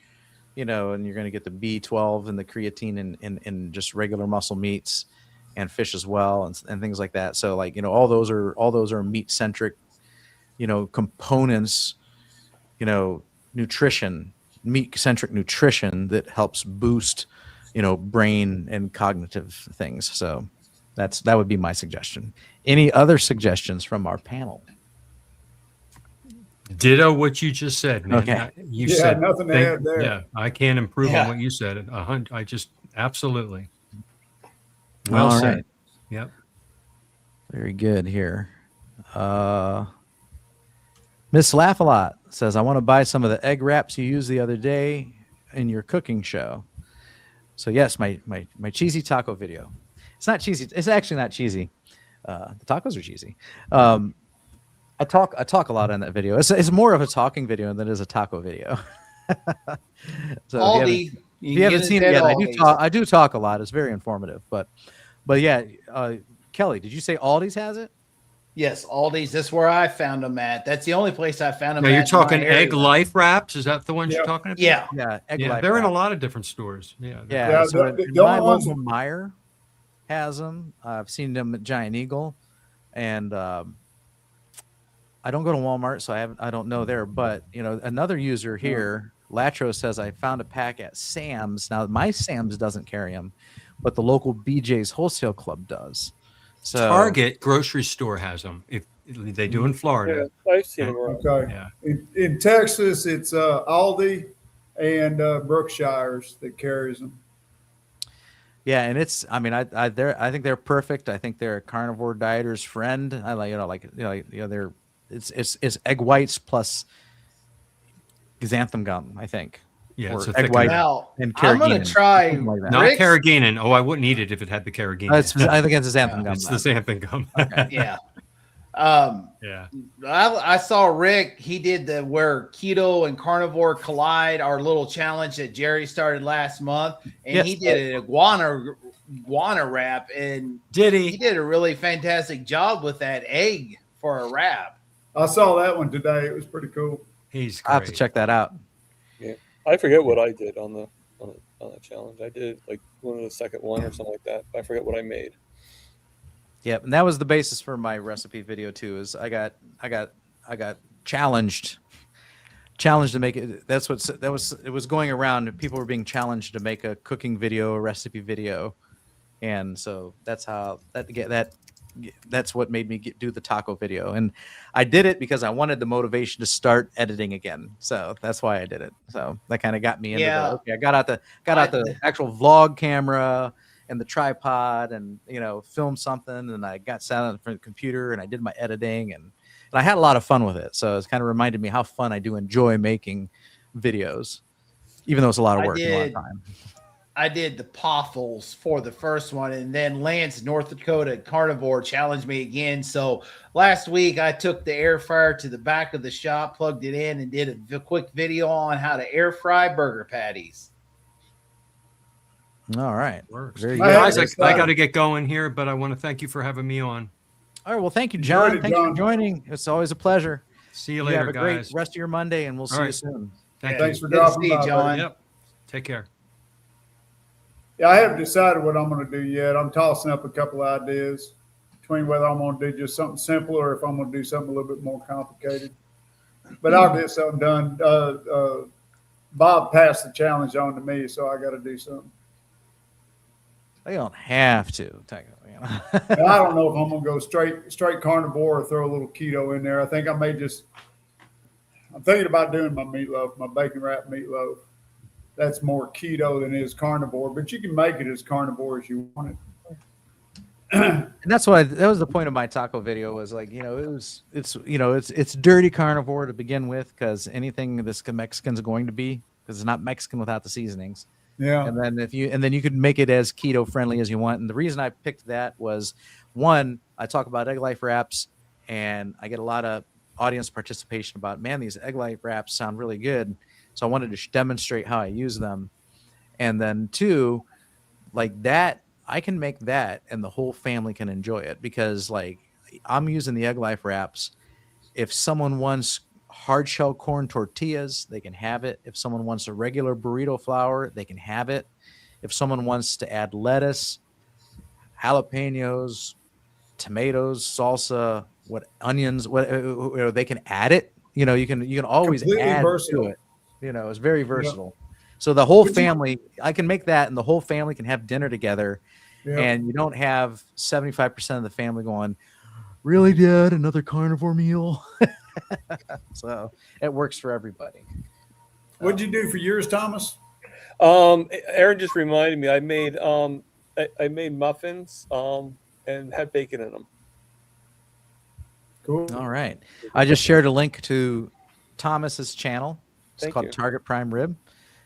you know, and you're going to get the B12 and the creatine in just regular muscle meats and fish as well, and things like that. So like, you know, all those are meat centric, you know, components, you know, nutrition, meat centric nutrition that helps boost, you know, brain and cognitive things. So that would be my suggestion. Any other suggestions from our panel? Ditto what you just said, man. Okay. You Yeah, said nothing to add there. Yeah, I can't improve on what you said. I just absolutely. Well All said. right. Yep. Very good here. Miss Laugh-A-Lot says, I want to buy some of the egg wraps you used the other day in your cooking show. So yes, my cheesy taco video. It's not cheesy. It's actually not cheesy. The tacos are cheesy. I talk a lot in that video. It's more of a talking video than it is a taco video. So Aldi. if you haven't seen it yet, I do talk a lot. It's very informative. But yeah, Kelly, did you say Aldi's has it? Yes, Aldi's. That's where I found them at. That's the only place I found them Now at. you're in talking my egg area. life wraps. Is that the ones Yeah. you're talking about? Yeah. Yeah, egg Yeah, life they're in a wrap. lot of different stores. Yeah. Yeah, Yeah, so the in my only ones- local Meijer has them. I've seen them at Giant Eagle, and I don't go to Walmart, so I don't know there. But you know, another user here, Latro, says I found a pack at Sam's. Now my Sam's doesn't carry them, but the local BJ's Wholesale Club does. So Target grocery store has them. If they do in Florida. Yeah, I've seen them around. Okay. Yeah. In Texas, it's Aldi and Brookshire's that carries them. yeah, and it's, I mean, I think they're perfect. I think they're a carnivore dieter's friend. I like, they're it's egg whites plus xanthan gum, I think. Yeah, Or it's a egg thick white Now, and I'm going to carrageenan, try. something like that. Not Rick's- carrageenan. Oh, I wouldn't eat it if it had the carrageenan. I think it's a xanthan gum. It's the xanthan gum. Yeah. Yeah. I saw Rick. He did the where keto and carnivore collide, our little challenge that Jerry started last month, and Yes. he did an iguana wrap, and Did he he? did a really fantastic job with that egg for a wrap. I saw that one today. It was pretty cool. He's I have to great. check that out. I forget what I did on the challenge. I did like one of the second one or something like that. I forget what I made. Yep, and that was the basis for my recipe video too. Is I got challenged to make it. It was going around. People were being challenged to make a cooking video, a recipe video, and so that's what made me do the taco video. And I did it because I wanted the motivation to start editing again. So that's why I did it. So that kind of got me into Yeah. okay, I got out the actual vlog camera and the tripod, and filmed something, and I got sat on the computer and I did my editing, and I had a lot of fun with it. So it's kind of reminded me how fun I do enjoy making videos, even though it's a lot of work and a lot of time. I did the poffles for the first one, and then Lance, North Dakota Carnivore, challenged me again. So last week I took the air fryer to the back of the shop, plugged it in, and did a quick video on how to air fry burger patties. All right. Works. Very Guys, good. I got to get going here, but I want to thank you for having me on. All right. Well, thank you, John. Enjoyed it, Thanks for John. joining. It's always a pleasure. See you You later, have a guys. great rest of your Monday, and we'll see you right. soon. Thank Thanks you. for Good to dropping see you, by, John. buddy. Yep. Take care. Yeah, I haven't decided what I'm going to do yet. I'm tossing up a couple of ideas between whether I'm going to do just something simple or if I'm going to do something a little bit more complicated. But I'll get something done. Bob passed the challenge on to me, so I got to do something. They don't have to, technically. And I don't know if I'm going to go straight carnivore or throw a little keto in there. I think I may just. I'm thinking about doing my meatloaf, my bacon wrapped meatloaf. That's more keto than it is carnivore, but you can make it as carnivore as you want it. And that's why that was the point of my taco video was like, it's dirty carnivore to begin with because anything this Mexican's going to be because it's not Mexican without the seasonings. Yeah. And then you could make it as keto friendly as you want. And the reason I picked that was one, I talk about egg life wraps and I get a lot of audience participation about, man, these egg life wraps sound really good. So I wanted to demonstrate how I use them. And then two, like that, I can make that and the whole family can enjoy it because like I'm using the egg life wraps. If someone wants hard shell corn tortillas, they can have it. If someone wants a regular burrito flour, they can have it. If someone wants to add lettuce, jalapenos, tomatoes, salsa, onions, they can add it. You can always Completely add versatile. to it. It's very versatile. Yeah. So the whole family, I can make that, and the whole family can have dinner together, and you don't have 75% of the family going, "Really, Dad, another carnivore meal?" So it works for everybody. What'd you do for yours, Thomas? Aaron just reminded me. I made muffins and had bacon in them. Cool. All right. I just shared a link to Thomas's channel. It's called Target Prime Rib.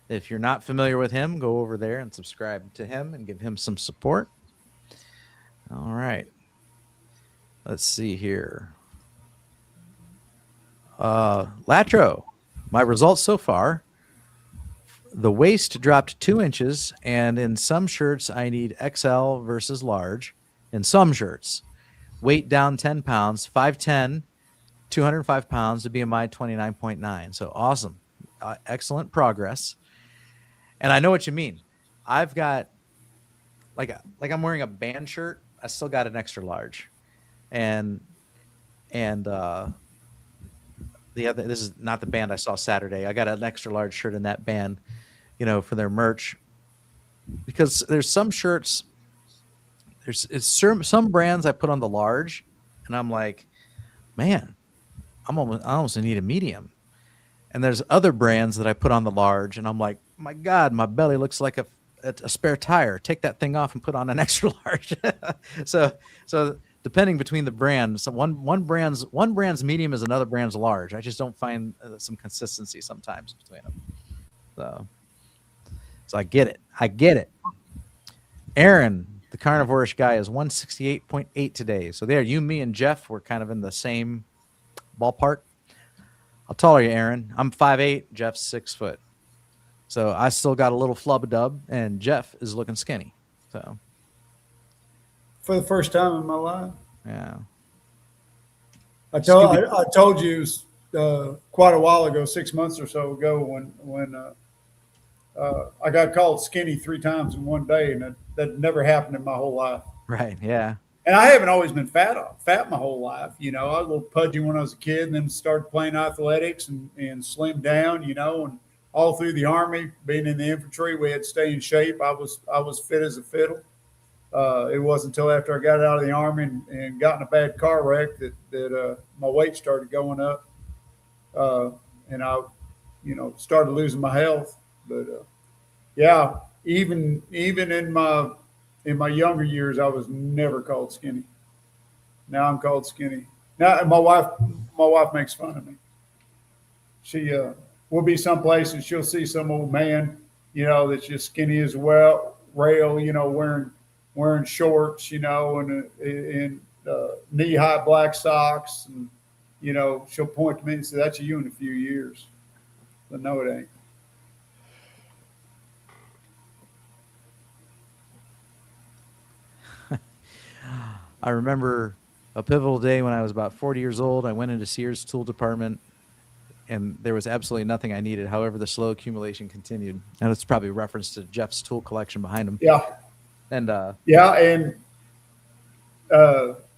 If you're not familiar with him, go over there and subscribe to him and give him some support. All right. Let's see here. Latro, my results so far. The waist dropped 2 inches, and in some shirts, I need XL versus large. In some shirts, weight down 10 pounds, 5'10", 205 pounds, to BMI 29.9. So awesome. Excellent progress. And I know what you mean. I've got like I'm wearing a band shirt. I still got an extra large, and the other, this is not the band I saw Saturday. I got an extra large shirt in that band, for their merch, because there's some shirts. It's some brands I put on the large, and I'm like, man, I almost need a medium. And there's other brands that I put on the large, and I'm like, my God, my belly looks like a spare tire. Take that thing off and put on an extra large. so depending between the brands, so one brand's medium is another brand's large. I just don't find some consistency sometimes between them. So I get it. Aaron, the carnivore-ish guy, is 168.8 today. So there, you, me, and Jeff were kind of in the same ballpark. How tall are you, Aaron? I'm 5'8", Jeff's 6 foot. So I still got a little flub-a-dub, and Jeff is looking skinny. So For the first time in my life. yeah. I told you quite a while ago, 6 months or so ago, when I got called skinny 3 times in one day, and that never happened in my whole life. Right. Yeah. And I haven't always been fat my whole life. I was a little pudgy when I was a kid, and then started playing athletics and slimmed down. And all through the Army, being in the infantry, we had to stay in shape. I was fit as a fiddle. It wasn't until after I got out of the Army and got in a bad car wreck that my weight started going up, and I, started losing my health. But yeah, even in my younger years, I was never called skinny. Now I'm called skinny. Now my wife makes fun of me. She will be someplace and she'll see some old man, that's just skinny as well, rail, wearing shorts, and knee high black socks, and she'll point to me and say, "That's you in a few years." But no, it ain't. I remember a pivotal day when I was about 40 years old. I went into Sears tool department and there was absolutely nothing I needed. However, the slow accumulation continued, and it's probably a reference to Jeff's tool collection behind him. Yeah. And Yeah. And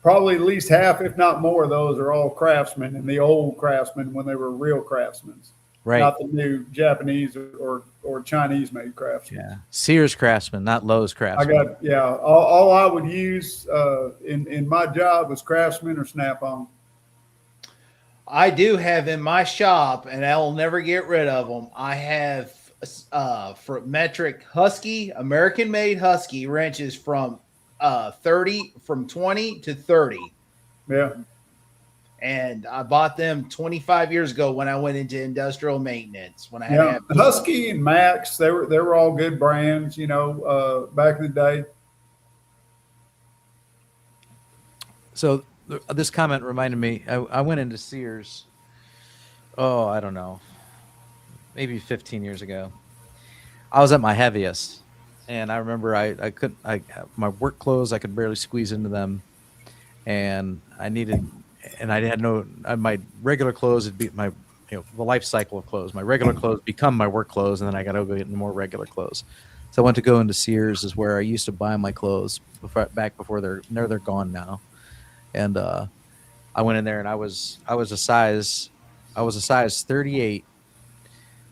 probably at least half, if not more, of those are all craftsmen, and the old craftsmen when they were real craftsmen, right, not the new Japanese or Chinese made craftsmen. yeah, Sears Craftsman, not Lowe's I Craftsman. got, yeah, all I would use in my job was Craftsman or Snap-on. I do have in my shop, and I'll never get rid of them. I have for metric Husky, American made Husky wrenches from 20 to 30. Yeah. And I bought them 25 years ago when I went into industrial maintenance. When I had to Yeah, have Husky and Max, they were all good brands, back in the day. So this comment reminded me. I went into Sears. Oh, I don't know, maybe 15 years ago. I was at my heaviest, and I remember I couldn't. My work clothes, I could barely squeeze into them, and I had no. My regular clothes would be my, the life cycle of clothes. My regular clothes become my work clothes, and then I got to go get more regular clothes. So I went to go into Sears, is where I used to buy my clothes back before they're gone now. And I went in there, and I was a size 38,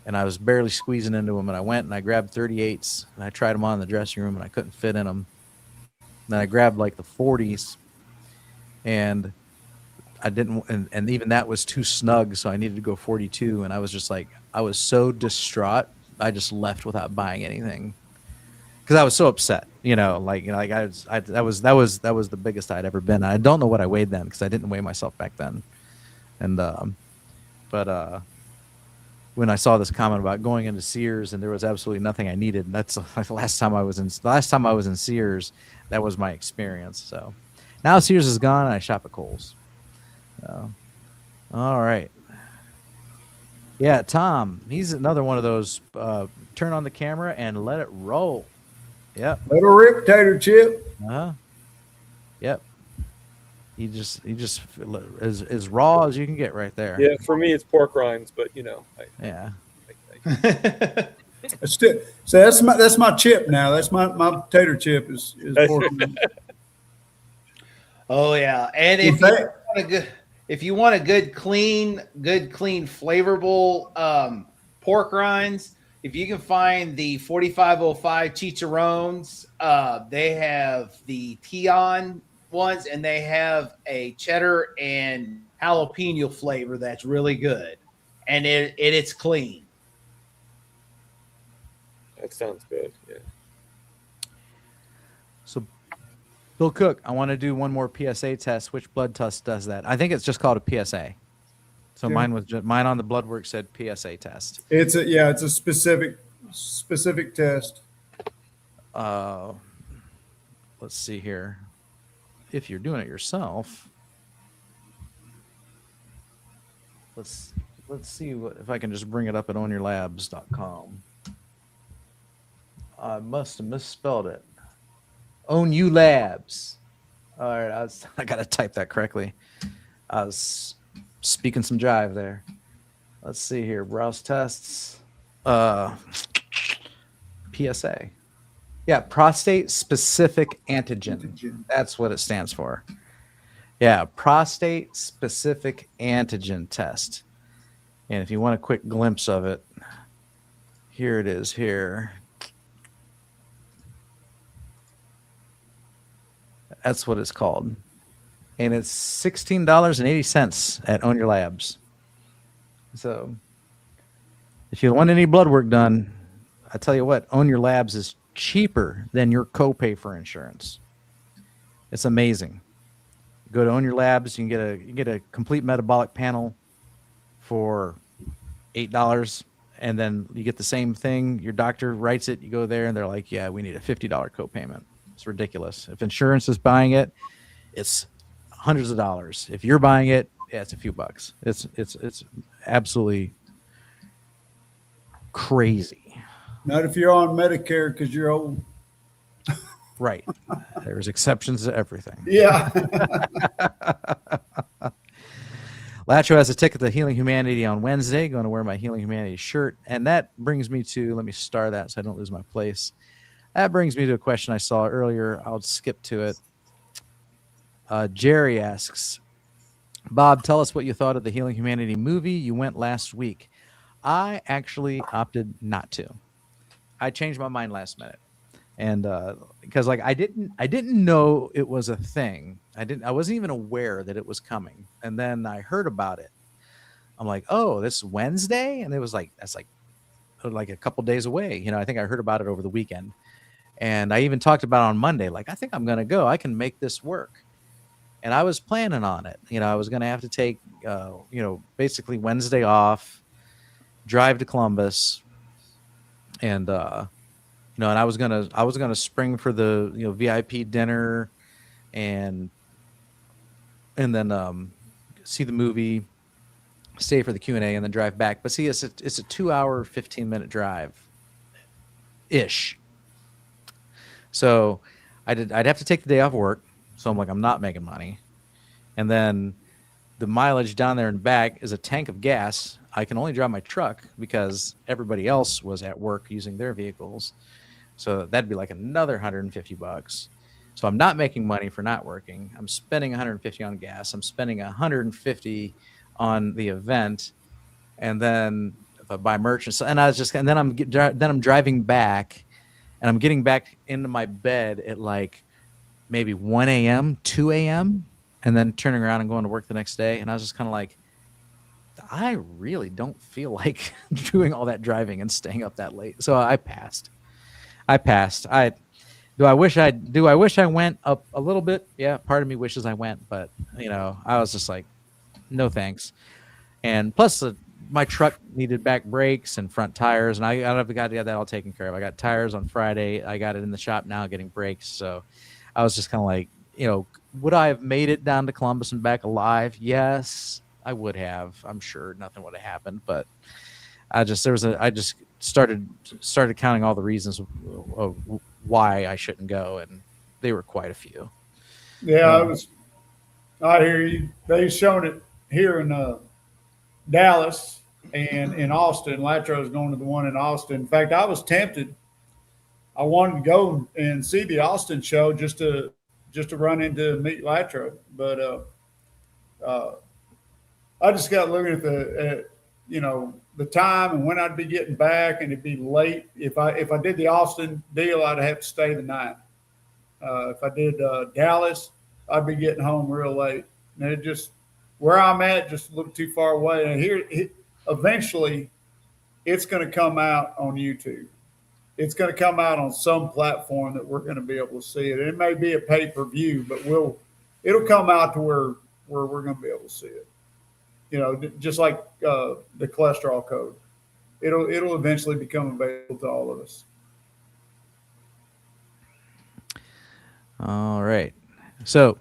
and I was barely squeezing into them. And I went and I grabbed 38s, and I tried them on in the dressing room, and I couldn't fit in them. Then I grabbed like the 40s, and I didn't, and even that was too snug, so I needed to go 42. And I was just like, I was so distraught, I just left without buying anything. Because I was so upset, that was the biggest I'd ever been. I don't know what I weighed then, because I didn't weigh myself back then. And but when I saw this comment about going into Sears and there was absolutely nothing I needed, that's the last time I was in Sears. That was my experience. So now Sears is gone, and I shop at Kohl's. So, all right. Yeah, Tom, he's another one of those. Turn on the camera and let it roll. Yep. Little rip, tater chip. Yep. He just as raw as you can get right there. Yeah, for me it's pork rinds, but Yeah. So that's my chip now. That's my tater chip is pork. Oh yeah, and if you want a good clean, flavorful pork rinds, if you can find the 4505 chicharrones, they have the Tion ones, and they have a cheddar and jalapeno flavor that's really good, and it's clean. That sounds good. Yeah. So, Bill Cook, I want to do one more PSA test. Which blood test does that? I think it's just called a PSA. So Yeah. mine on the blood work said PSA test. It's a specific test. Let's see here. If you're doing it yourself, let's see if I can just bring it up at ownyourlabs.com. I must have misspelled it. Own You Labs. All right, I gotta type that correctly. I was speaking some jive there. Let's see here. Browse tests. PSA. Yeah, prostate specific antigen. That's what it stands for. Yeah, prostate specific antigen test. And if you want a quick glimpse of it, here it is here. That's what it's called. And it's $16.80 at Own Your Labs. So if you want any blood work done, I tell you what, Own Your Labs is cheaper than your copay for insurance. It's amazing. Go to Own Your Labs, you can get a complete metabolic panel for $8, and then you get the same thing. Your doctor writes it, you go there, and they're like, yeah, we need a $50 copayment. It's ridiculous. If insurance is buying it, it's hundreds of dollars. If you're buying it, yeah, it's a few bucks. It's absolutely crazy. Not if you're on Medicare because you're old. Right. There's exceptions to everything. Yeah. Lacho has a ticket to Healing Humanity on Wednesday. Going to wear my Healing Humanity shirt. And that brings me to, let me star that so I don't lose my place. That brings me to a question I saw earlier. I'll skip to it. Jerry asks, Bob, tell us what you thought of the Healing Humanity movie. You went last week. I actually opted not to. I changed my mind last minute. And because like I didn't know it was a thing. I wasn't even aware that it was coming. And then I heard about it. I'm like, oh, this Wednesday? And it was like, that's like a couple days away. You know, I think I heard about it over the weekend. And I even talked about it on Monday, like, I think I'm gonna go. I can make this work. And I was planning on it. You know, I was gonna have to take basically Wednesday off, drive to Columbus, and and I was gonna spring for the VIP dinner, and then see the movie, stay for the Q&A, and then drive back. But see, it's a 2-hour 15-minute drive ish. So I'd have to take the day off work. So I'm like, I'm not making money. And then the mileage down there and back is a tank of gas. I can only drive my truck because everybody else was at work using their vehicles. So that'd be like another $150. So I'm not making money for not working. I'm spending 150 on gas. I'm spending 150 on the event, and then if I buy merch, and then I'm driving back, and I'm getting back into my bed at like maybe 1 a.m., 2 a.m., and then turning around and going to work the next day. And I was just kind of like, I really don't feel like doing all that driving and staying up that late. So I passed. Do I wish I went up a little bit? Yeah, part of me wishes I went, but I was just like, no thanks. And plus, my truck needed back brakes and front tires, and I've got to get that all taken care of. I got tires on Friday. I got it in the shop now, getting brakes. So I was just kind of like, would I have made it down to Columbus and back alive? Yes, I would have. I'm sure nothing would have happened, but I just started counting all the reasons of why I shouldn't go, and they were quite a few. Yeah, I hear you. They've shown it here in Dallas and in Austin. Latro's going to the one in Austin. In fact, I was tempted. I wanted to go and see the Austin show just to run into meet Latro, but I just got looking at the time and when I'd be getting back, and it'd be late. If I did the Austin deal, I'd have to stay the night. If I did Dallas, I'd be getting home real late. And it just where I'm at just looked too far away. And eventually, it's going to come out on YouTube. It's going to come out on some platform that we're going to be able to see it. And it may be a pay-per-view, but it'll come out to where we're going to be able to see it. Just like the cholesterol code, it'll eventually become available to all of us. All right. So,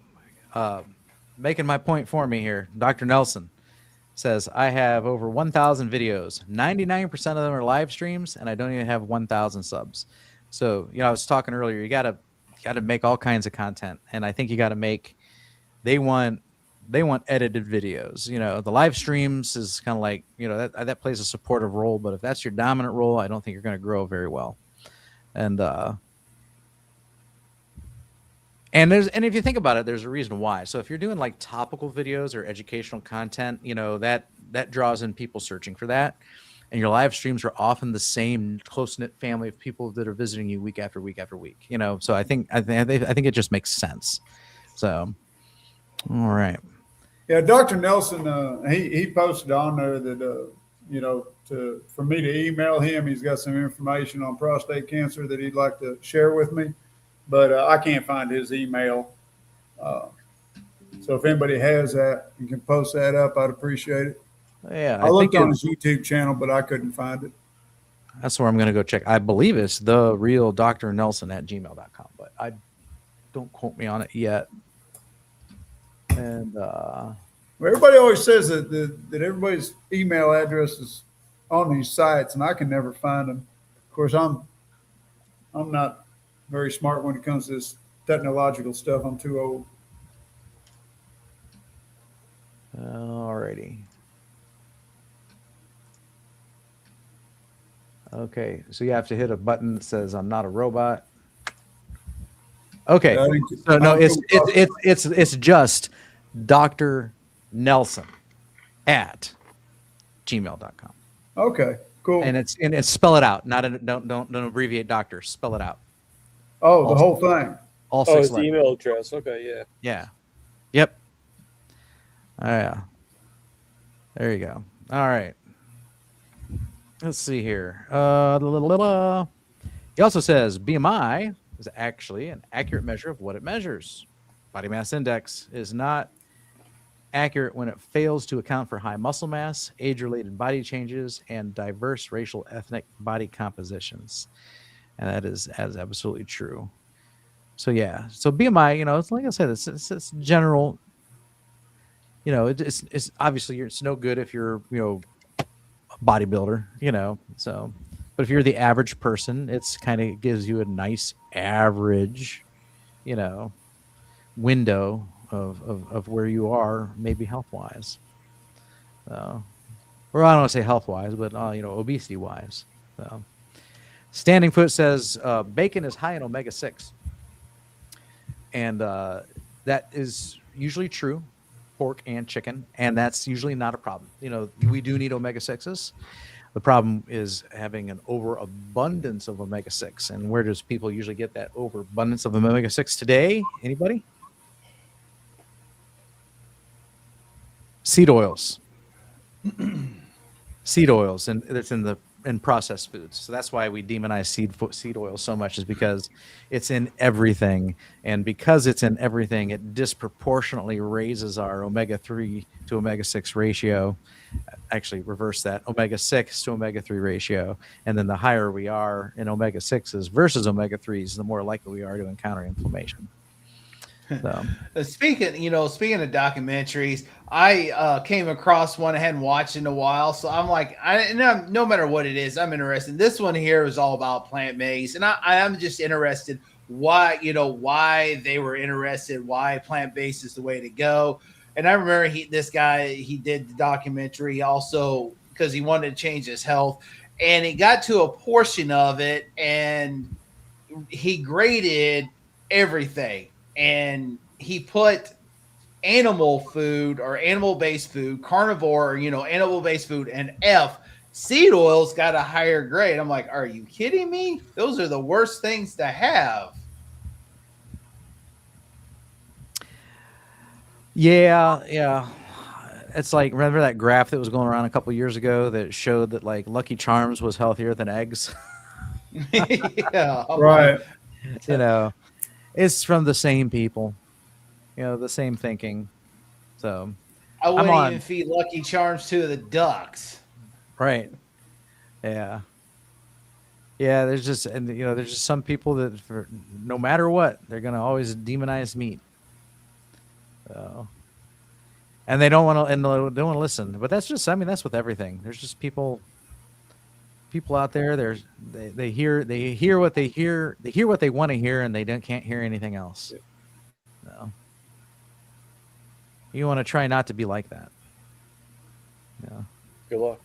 making my point for me here, Dr. Nelson says, I have over 1,000 videos. 99% of them are live streams, and I don't even have 1,000 subs. So, I was talking earlier, you got to make all kinds of content, and I think you got to make. They want edited videos. The live streams is kind of like that plays a supportive role, but if that's your dominant role, I don't think you're going to grow very well. And if you think about it, there's a reason why. So if you're doing like topical videos or educational content, that draws in people searching for that. And your live streams are often the same close-knit family of people that are visiting you week after week after week. So I think it just makes sense. So, all right. Yeah, Dr. Nelson, he posted on there that for me to email him. He's got some information on prostate cancer that he'd like to share with me. But I can't find his email. So if anybody has that and can post that up, I'd appreciate it. Yeah, I looked on his YouTube channel, but I couldn't find it. That's where I'm going to go check. I believe it's the real Dr. Nelson at gmail.com, but I don't quote me on it yet. And everybody always says that everybody's email address is on these sites, and I can never find them. Of course, I'm not very smart when it comes to this technological stuff. I'm too old. Alrighty. Okay, so you have to hit a button that says "I'm not a robot." Okay, I think so no, I'll come across- it's just Dr. Nelson at gmail.com. Okay, cool. And it's spell it out, not don't abbreviate doctor, spell it out. Oh, the all- whole thing. All Oh, six it's the letters. email address. Okay, yeah. Yeah. Yep. Oh, yeah. There you go. All right. Let's see here. He also says BMI is actually an accurate measure of what it measures. Body mass index is not accurate when it fails to account for high muscle mass, age-related body changes, and diverse racial ethnic body compositions. And that is absolutely true. So yeah, so BMI, it's like I said, it's general. It's obviously it's no good if you're a bodybuilder, So, but if you're the average person, it's kind of gives you a nice average, window of where you are, maybe health wise. So, or I don't want to say health wise, but obesity wise. So, Standing Foot says bacon is high in omega-6. And that is usually true, pork and chicken, and that's usually not a problem. We do need omega-6s. The problem is having an overabundance of omega-6. And where does people usually get that overabundance of omega-6 today? Anybody? Seed oils. Seed oils, and it's in processed foods. So that's why we demonize seed oil so much, is because it's in everything, and because it's in everything, it disproportionately raises our omega-3 to omega-6 ratio. Actually, reverse that, omega-6 to omega-3 ratio, and then the higher we are in omega-6s versus omega-3s, the more likely we are to encounter inflammation. So. Speaking of documentaries, I came across one I hadn't watched in a while, so I'm like, no matter what it is, I'm interested. This one here is all about plant-based, and I'm just interested why they were interested, why plant-based is the way to go. And I remember this guy did the documentary also because he wanted to change his health, and he got to a portion of it, and he graded everything. And he put animal food or animal-based food, carnivore, animal-based food, and F. Seed oils got a higher grade. I'm like, are you kidding me? Those are the worst things to have. Yeah. It's like, remember that graph that was going around a couple years ago that showed that like Lucky Charms was healthier than eggs? Yeah. Right. It's from the same people, the same thinking. So I wouldn't even feed Lucky Charms to the ducks. Right. Yeah. Yeah. There's just some people that no matter what, they're going to always demonize meat. So, and they don't want to, and they don't want to listen, but that's with everything. There's just people out there, they hear what they want to hear, and they can't hear anything else. No. You want to try not to be like that. Yeah. Good luck.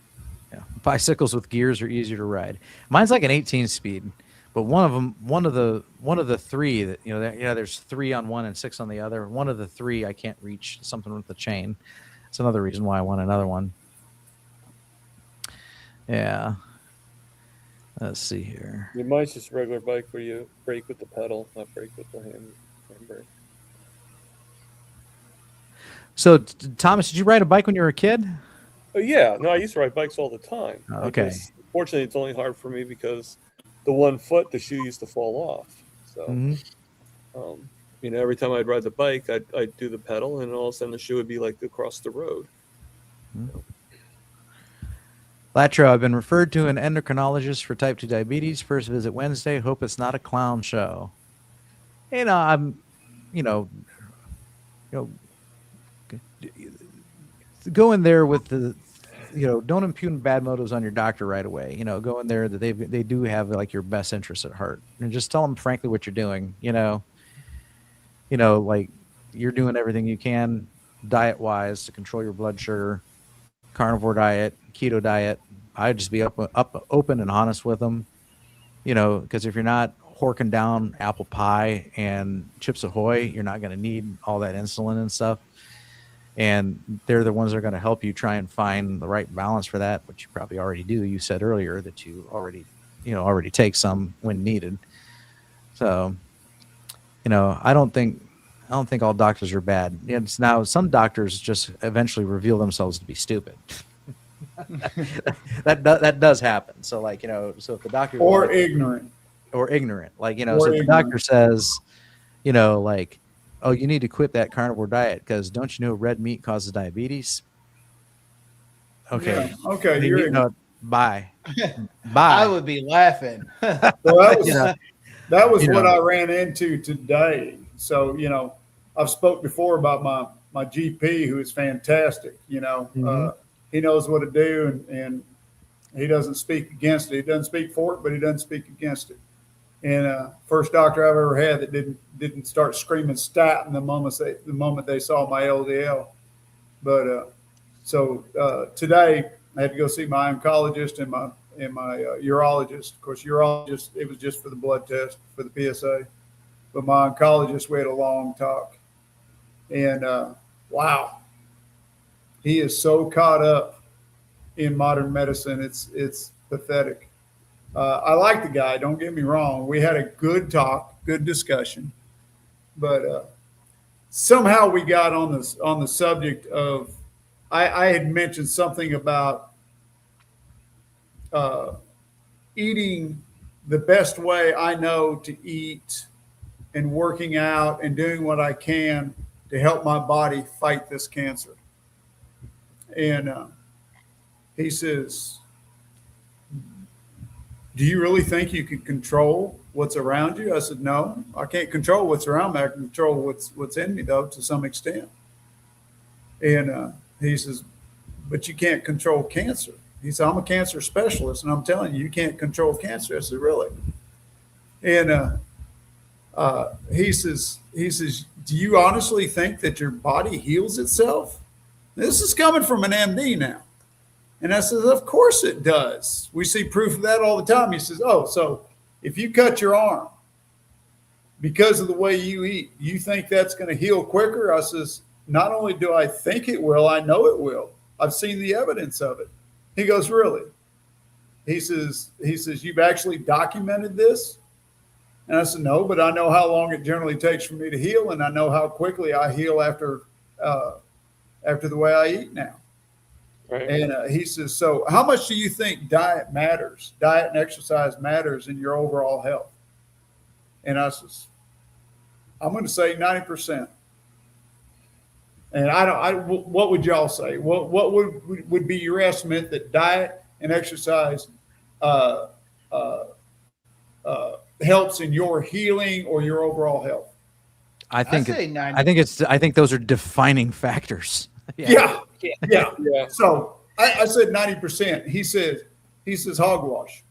Yeah. Bicycles with gears are easier to ride. Mine's like an 18-speed, but one of the three that there's 3 on one and 6 on the other. One of the 3 I can't reach, something with the chain. It's another reason why I want another one. Yeah. Let's see here. Mine's just a regular bike where you brake with the pedal, not brake with the handbrake. So, Thomas, did you ride a bike when you were a kid? Oh yeah, no, I used to ride bikes all the time. Oh, okay. Fortunately, it's only hard for me because the one foot, the shoe used to fall off. So, every time I'd ride the bike, I'd do the pedal, and all of a sudden the shoe would be like across the road. Latro, I've been referred to an endocrinologist for type 2 diabetes. First visit Wednesday. Hope it's not a clown show. I'm, go in there with the, don't impugn bad motives on your doctor right away. Go in there that they do have like your best interests at heart, and just tell them frankly what you're doing. Like you're doing everything you can, diet wise to control your blood sugar, carnivore diet, keto diet. I'd just be open and honest with them, because if you're not horking down apple pie and Chips Ahoy, you're not going to need all that insulin and stuff. And they're the ones that are going to help you try and find the right balance for that, which you probably already do. You said earlier that you already take some when needed. So, I don't think all doctors are bad. It's now some doctors just eventually reveal themselves to be stupid. that does happen. So so if the doctor Or ignorant. so if ignorant. the doctor says, oh, you need to quit that carnivore diet because don't you know red meat causes diabetes? Okay. Yeah. Okay. You're ignorant. Bye. I would be laughing. Well, that was You what know. I ran into today. So, I've spoke before about my GP, who is fantastic. Mhm. He knows what to do, and he doesn't speak against it. He doesn't speak for it, but he doesn't speak against it. And first doctor I've ever had that didn't start screaming statin the moment they saw my LDL. But so today I had to go see my oncologist and my urologist. Of course, urologist, it was just for the blood test for the PSA. But my oncologist, we had a long talk, and wow, he is so caught up in modern medicine. It's pathetic. I like the guy. Don't get me wrong. We had a good talk, good discussion, but somehow we got on the subject of. I had mentioned something about eating the best way I know to eat, and working out and doing what I can to help my body fight this cancer. And he says, do you really think you can control what's around you? I said, no, I can't control what's around me. I can control what's in me, though, to some extent. And he says, but you can't control cancer. He said, I'm a cancer specialist, and I'm telling you, you can't control cancer. I said, really? And he says, do you honestly think that your body heals itself? This is coming from an MD now. And I said, of course it does. We see proof of that all the time. He says, oh, so if you cut your arm because of the way you eat, you think that's going to heal quicker? I says, not only do I think it will, I know it will. I've seen the evidence of it. He goes, really? He says, you've actually documented this? And I said, no, but I know how long it generally takes for me to heal, and I know how quickly I heal after the way I eat now. Right. And he says, so how much do you think diet matters? Diet and exercise matters in your overall health? And I says, I'm going to say 90%. And what would y'all say? What would be your estimate that diet and exercise helps in your healing or your overall health? I think say 90. I think those are defining factors. Yeah. Yeah. So I said 90%. He says hogwash.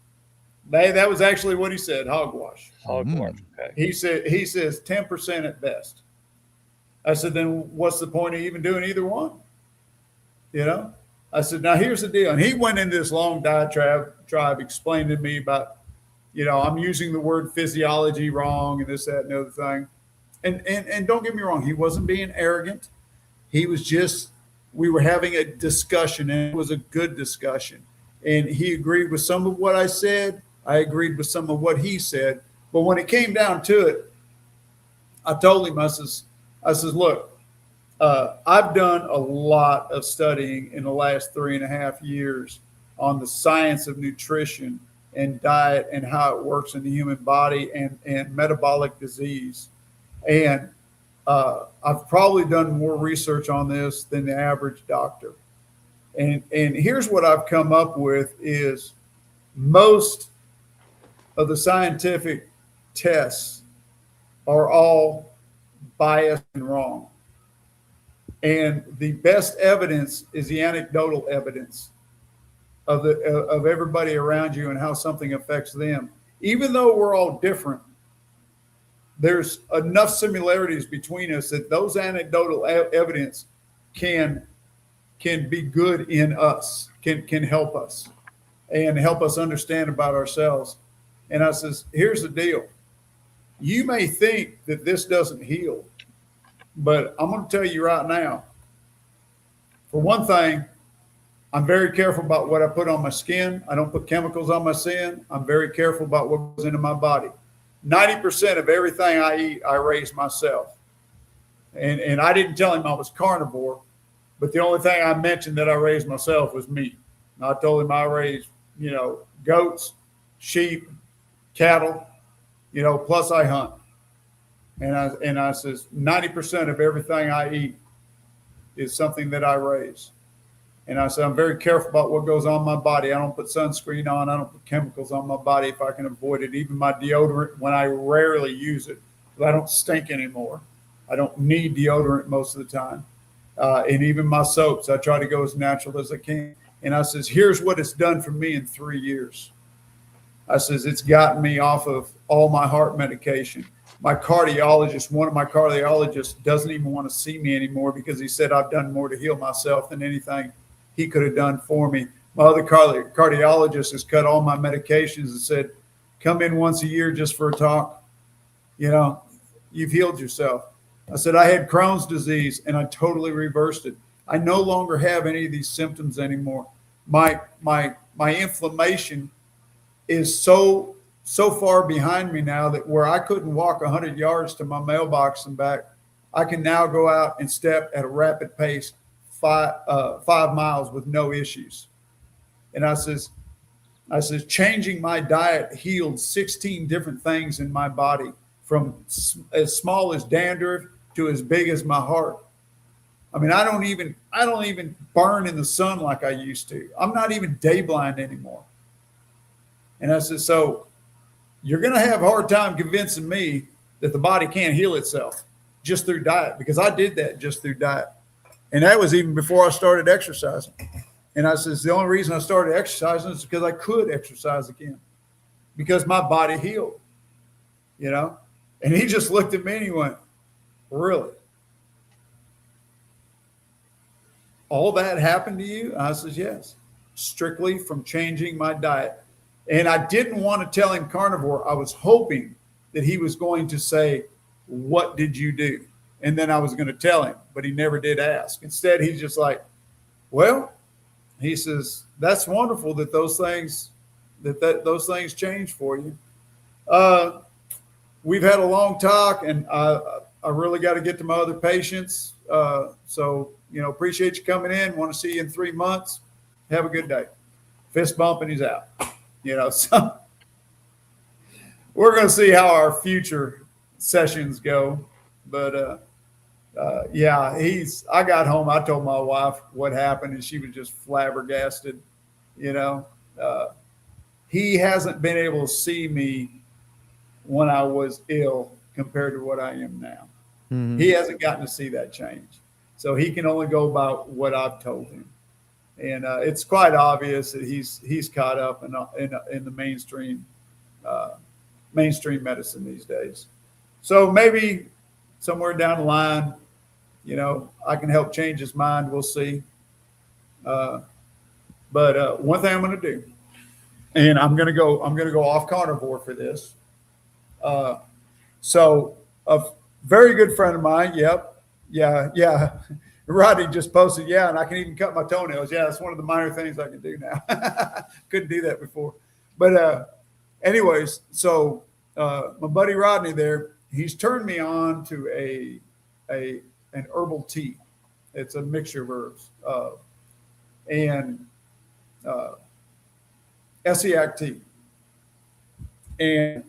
That was actually what he said, hogwash. Hogwash. Okay. He says 10% at best. I said, then what's the point of even doing either one? I said, now here's the deal. And he went into this long diatribe, explained to me about, I'm using the word physiology wrong and this, that, and the other thing. And don't get me wrong, he wasn't being arrogant. He was just, we were having a discussion, and it was a good discussion. And he agreed with some of what I said. I agreed with some of what he said. But when it came down to it, I told him, I says, look, I've done a lot of studying in the last 3.5 years on the science of nutrition and diet and how it works in the human body and metabolic disease. And I've probably done more research on this than the average doctor. And here's what I've come up with is most of the scientific tests are all biased and wrong. And the best evidence is the anecdotal evidence of everybody around you and how something affects them. Even though we're all different, there's enough similarities between us that those anecdotal evidence can be good in us, can help us and help us understand about ourselves. And I says, here's the deal. You may think that this doesn't heal, but I'm going to tell you right now, for one thing, I'm very careful about what I put on my skin. I don't put chemicals on my skin. I'm very careful about what goes into my body. 90% of everything I eat, I raise myself. And I didn't tell him I was carnivore, but the only thing I mentioned that I raised myself was meat. And I told him I raised, goats, sheep, cattle, plus I hunt. And I says 90% of everything I eat is something that I raise. And I said, I'm very careful about what goes on my body. I don't put sunscreen on. I don't put chemicals on my body if I can avoid it. Even my deodorant, when I rarely use it, because I don't stink anymore. I don't need deodorant most of the time. And even my soaps, I try to go as natural as I can. And I says, here's what it's done for me in 3 years. I says, it's gotten me off of all my heart medication. My cardiologist, one of my cardiologists, doesn't even want to see me anymore because he said I've done more to heal myself than anything he could have done for me. My other cardiologist has cut all my medications and said, come in once a year just for a talk. You've healed yourself. I said, I had Crohn's disease and I totally reversed it. I no longer have any of these symptoms anymore. My inflammation is so far behind me now that where I couldn't walk 100 yards to my mailbox and back, I can now go out and step at a rapid pace 5 miles with no issues. And I says, changing my diet healed 16 different things in my body, from as small as dandruff to as big as my heart. I mean, I don't even burn in the sun like I used to. I'm not even day blind anymore. And I said, so you're going to have a hard time convincing me that the body can't heal itself just through diet, because I did that just through diet. And that was even before I started exercising. And I says, the only reason I started exercising is because I could exercise again, because my body healed, And he just looked at me and he went, really? All that happened to you? I says, yes, strictly from changing my diet. And I didn't want to tell him carnivore. I was hoping that he was going to say, what did you do? And then I was going to tell him, but he never did ask. Instead, he's just like, well, he says, that's wonderful that those things change for you. We've had a long talk, and I really got to get to my other patients. So, appreciate you coming in. Want to see you in 3 months. Have a good day. Fist bump, and he's out. So we're going to see how our future sessions go. But I got home. I told my wife what happened, and she was just flabbergasted. He hasn't been able to see me when I was ill compared to what I am now. Mm-hmm. He hasn't gotten to see that change. So he can only go by what I've told him. And it's quite obvious that he's caught up in the mainstream medicine these days. So maybe somewhere down the line, I can help change his mind. We'll see. But one thing I'm going to do, and I'm going to go off carnivore for this. So a very good friend of mine. Yep. Yeah. Rodney just posted, and I can even cut my toenails. Yeah, that's one of the minor things I can do now. Couldn't do that before. But anyways, so my buddy Rodney there, he's turned me on to an herbal tea. It's a mixture of herbs and Essiac tea. And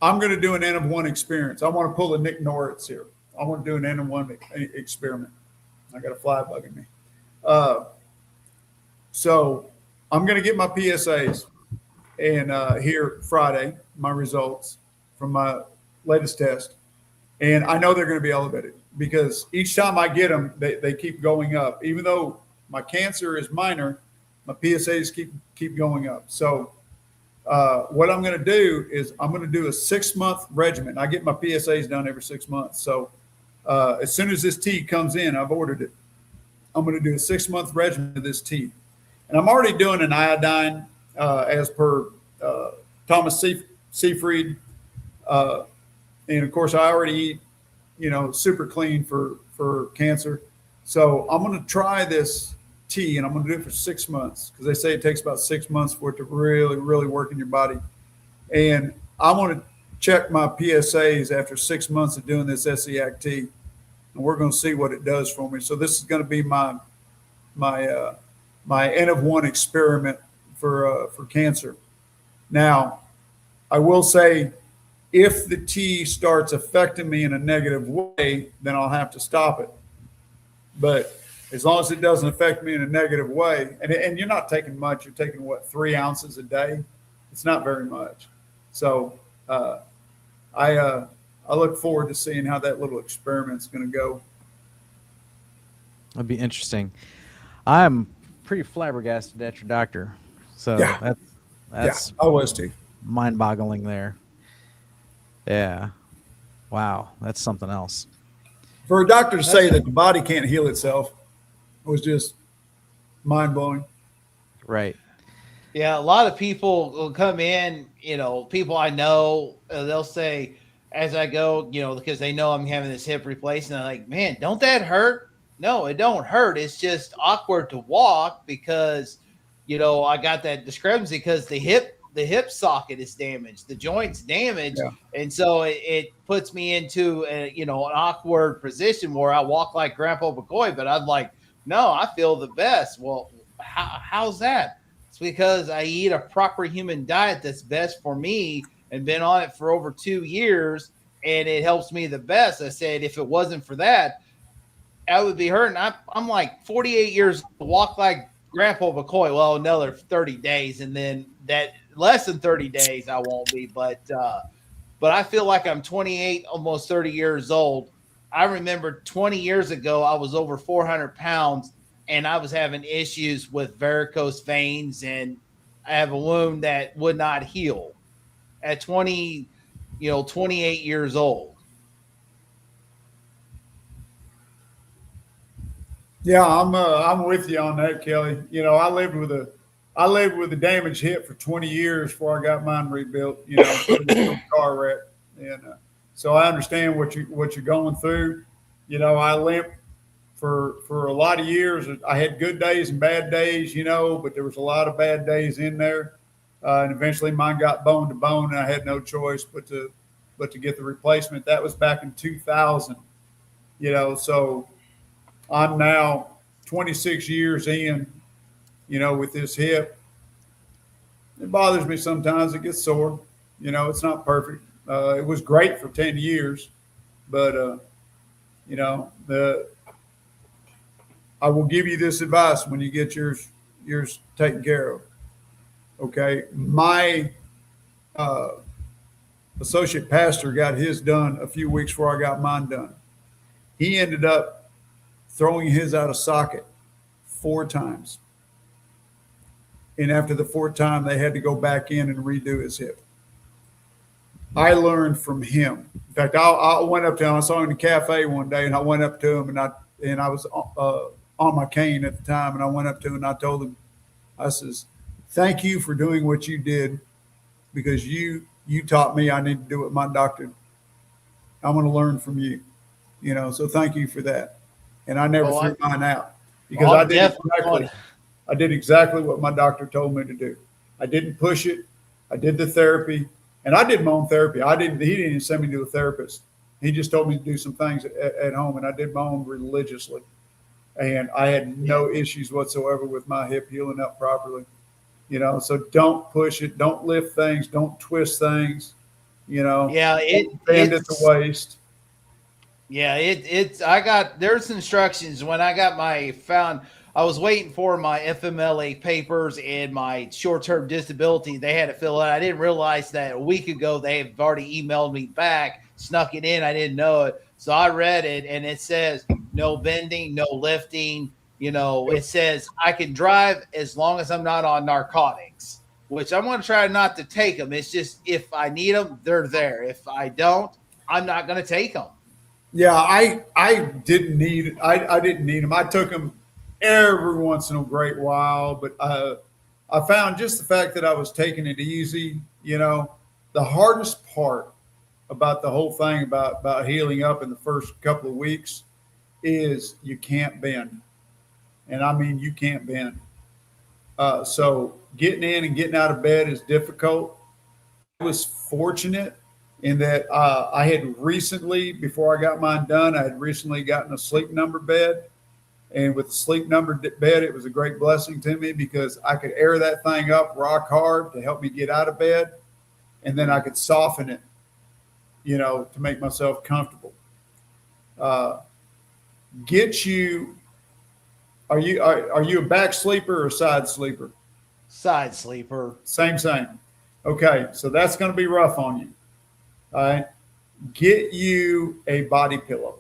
I'm going to do an N of 1 experience. I want to pull a Nick Norris here. I want to do an N of 1 experiment. I got a fly bugging me. So I'm going to get my PSAs and here Friday, my results from my latest test. And I know they're going to be elevated because each time I get them, they keep going up. Even though my cancer is minor, my PSAs keep going up. So what I'm going to do is I'm going to do a 6-month regimen. I get my PSAs done every 6 months. So As soon as this tea comes in, I've ordered it. I'm going to do a 6-month regimen of this tea. And I'm already doing an iodine as per Thomas Seyfried. And of course, I already eat, super clean for cancer. So I'm going to try this tea, and I'm going to do it for 6 months because they say it takes about 6 months for it to really, really work in your body. And I want to check my PSAs after 6 months of doing this SEAC tea, and we're going to see what it does for me. So this is going to be my N of 1 experiment for cancer. Now, I will say, if the tea starts affecting me in a negative way, then I'll have to stop it. But as long as it doesn't affect me in a negative way, and you're not taking much, you're taking 3 ounces a day. It's not very much. So I look forward to seeing how that little experiment's going to go. That'd be interesting. I'm pretty flabbergasted at your doctor. So Yeah. that's I was too. mind-boggling there. Yeah. Wow, that's something else. For a doctor to say that the body can't heal itself was just mind-blowing. Right. Yeah, a lot of people will come in, people I know, they'll say as I go, because they know I'm having this hip replacement, I'm like, man, don't that hurt? No, it don't hurt. It's just awkward to walk because, I got that discrepancy because the hip socket is damaged, the joint's damaged. Yeah. And so it puts me into an awkward position where I walk like Grandpa McCoy, but I'm like, no, I feel the best. Well, how's that? It's because I eat a proper human diet that's best for me and been on it for over 2 years, and it helps me the best. I said, if it wasn't for that, I would be hurting. I'm like 48 years old, walk like Grandpa McCoy. Well, another 30 days, and then that less than 30 days I won't be. But I feel like I'm 28, almost 30 years old. I remember 20 years ago, I was over 400 pounds, and I was having issues with varicose veins, and I have a wound that would not heal at 28 years old. Yeah, I'm with you on that, Kelly. I lived with a damaged hip for 20 years before I got mine rebuilt. Car wreck, and so I understand what you're going through. I limped for a lot of years. I had good days and bad days, but there was a lot of bad days in there, and eventually mine got bone to bone, and I had no choice but to get the replacement. That was back in 2000. So I'm now 26 years in, with this hip. It bothers me sometimes. It gets sore. It's not perfect. It was great for 10 years, but, I will give you this advice when you get yours taken care of. Okay. My associate pastor got his done a few weeks before I got mine done. He ended up throwing his out of socket 4 times. And after the 4th time, they had to go back in and redo his hip. I learned from him. In fact, I went up to him. I saw him in a cafe one day, and I went up to him, and I was on my cane at the time, and I went up to him and I told him, I says, "Thank you for doing what you did, because you taught me I need to do what my doctor. I'm going to learn from you, So thank you for that." And I never threw mine out because I did exactly what my doctor told me to do. I didn't push it. I did the therapy, and I did my own therapy. He didn't even send me to a therapist. He just told me to do some things at home, and I did my own religiously. And I had no issues whatsoever with my hip healing up properly. So don't push it. Don't lift things. Don't twist things. Yeah, bend at the waist. Yeah, there's instructions when I got I was waiting for my FMLA papers and my short-term disability. They had to fill it out. I didn't realize that a week ago they have already emailed me back, snuck it in. I didn't know it. So I read it, and it says no bending, no lifting. It says I can drive as long as I'm not on narcotics, which I'm going to try not to take them. It's just if I need them, they're there. If I don't, I'm not going to take them. Yeah, I didn't need I didn't need them. I took them every once in a great while, but I found just the fact that I was taking it easy. The hardest part about the whole thing about healing up in the first couple of weeks is you can't bend, and I mean you can't bend. So getting in and getting out of bed is difficult. I was fortunate in that I had recently, before I got mine done, I had recently gotten a sleep number bed. And with the sleep number bed, it was a great blessing to me because I could air that thing up rock hard to help me get out of bed. And then I could soften it, to make myself comfortable. Uh, get you, are you a back sleeper or a side sleeper? Side sleeper. Same. Okay, so that's going to be rough on you. All right. Get you a body pillow.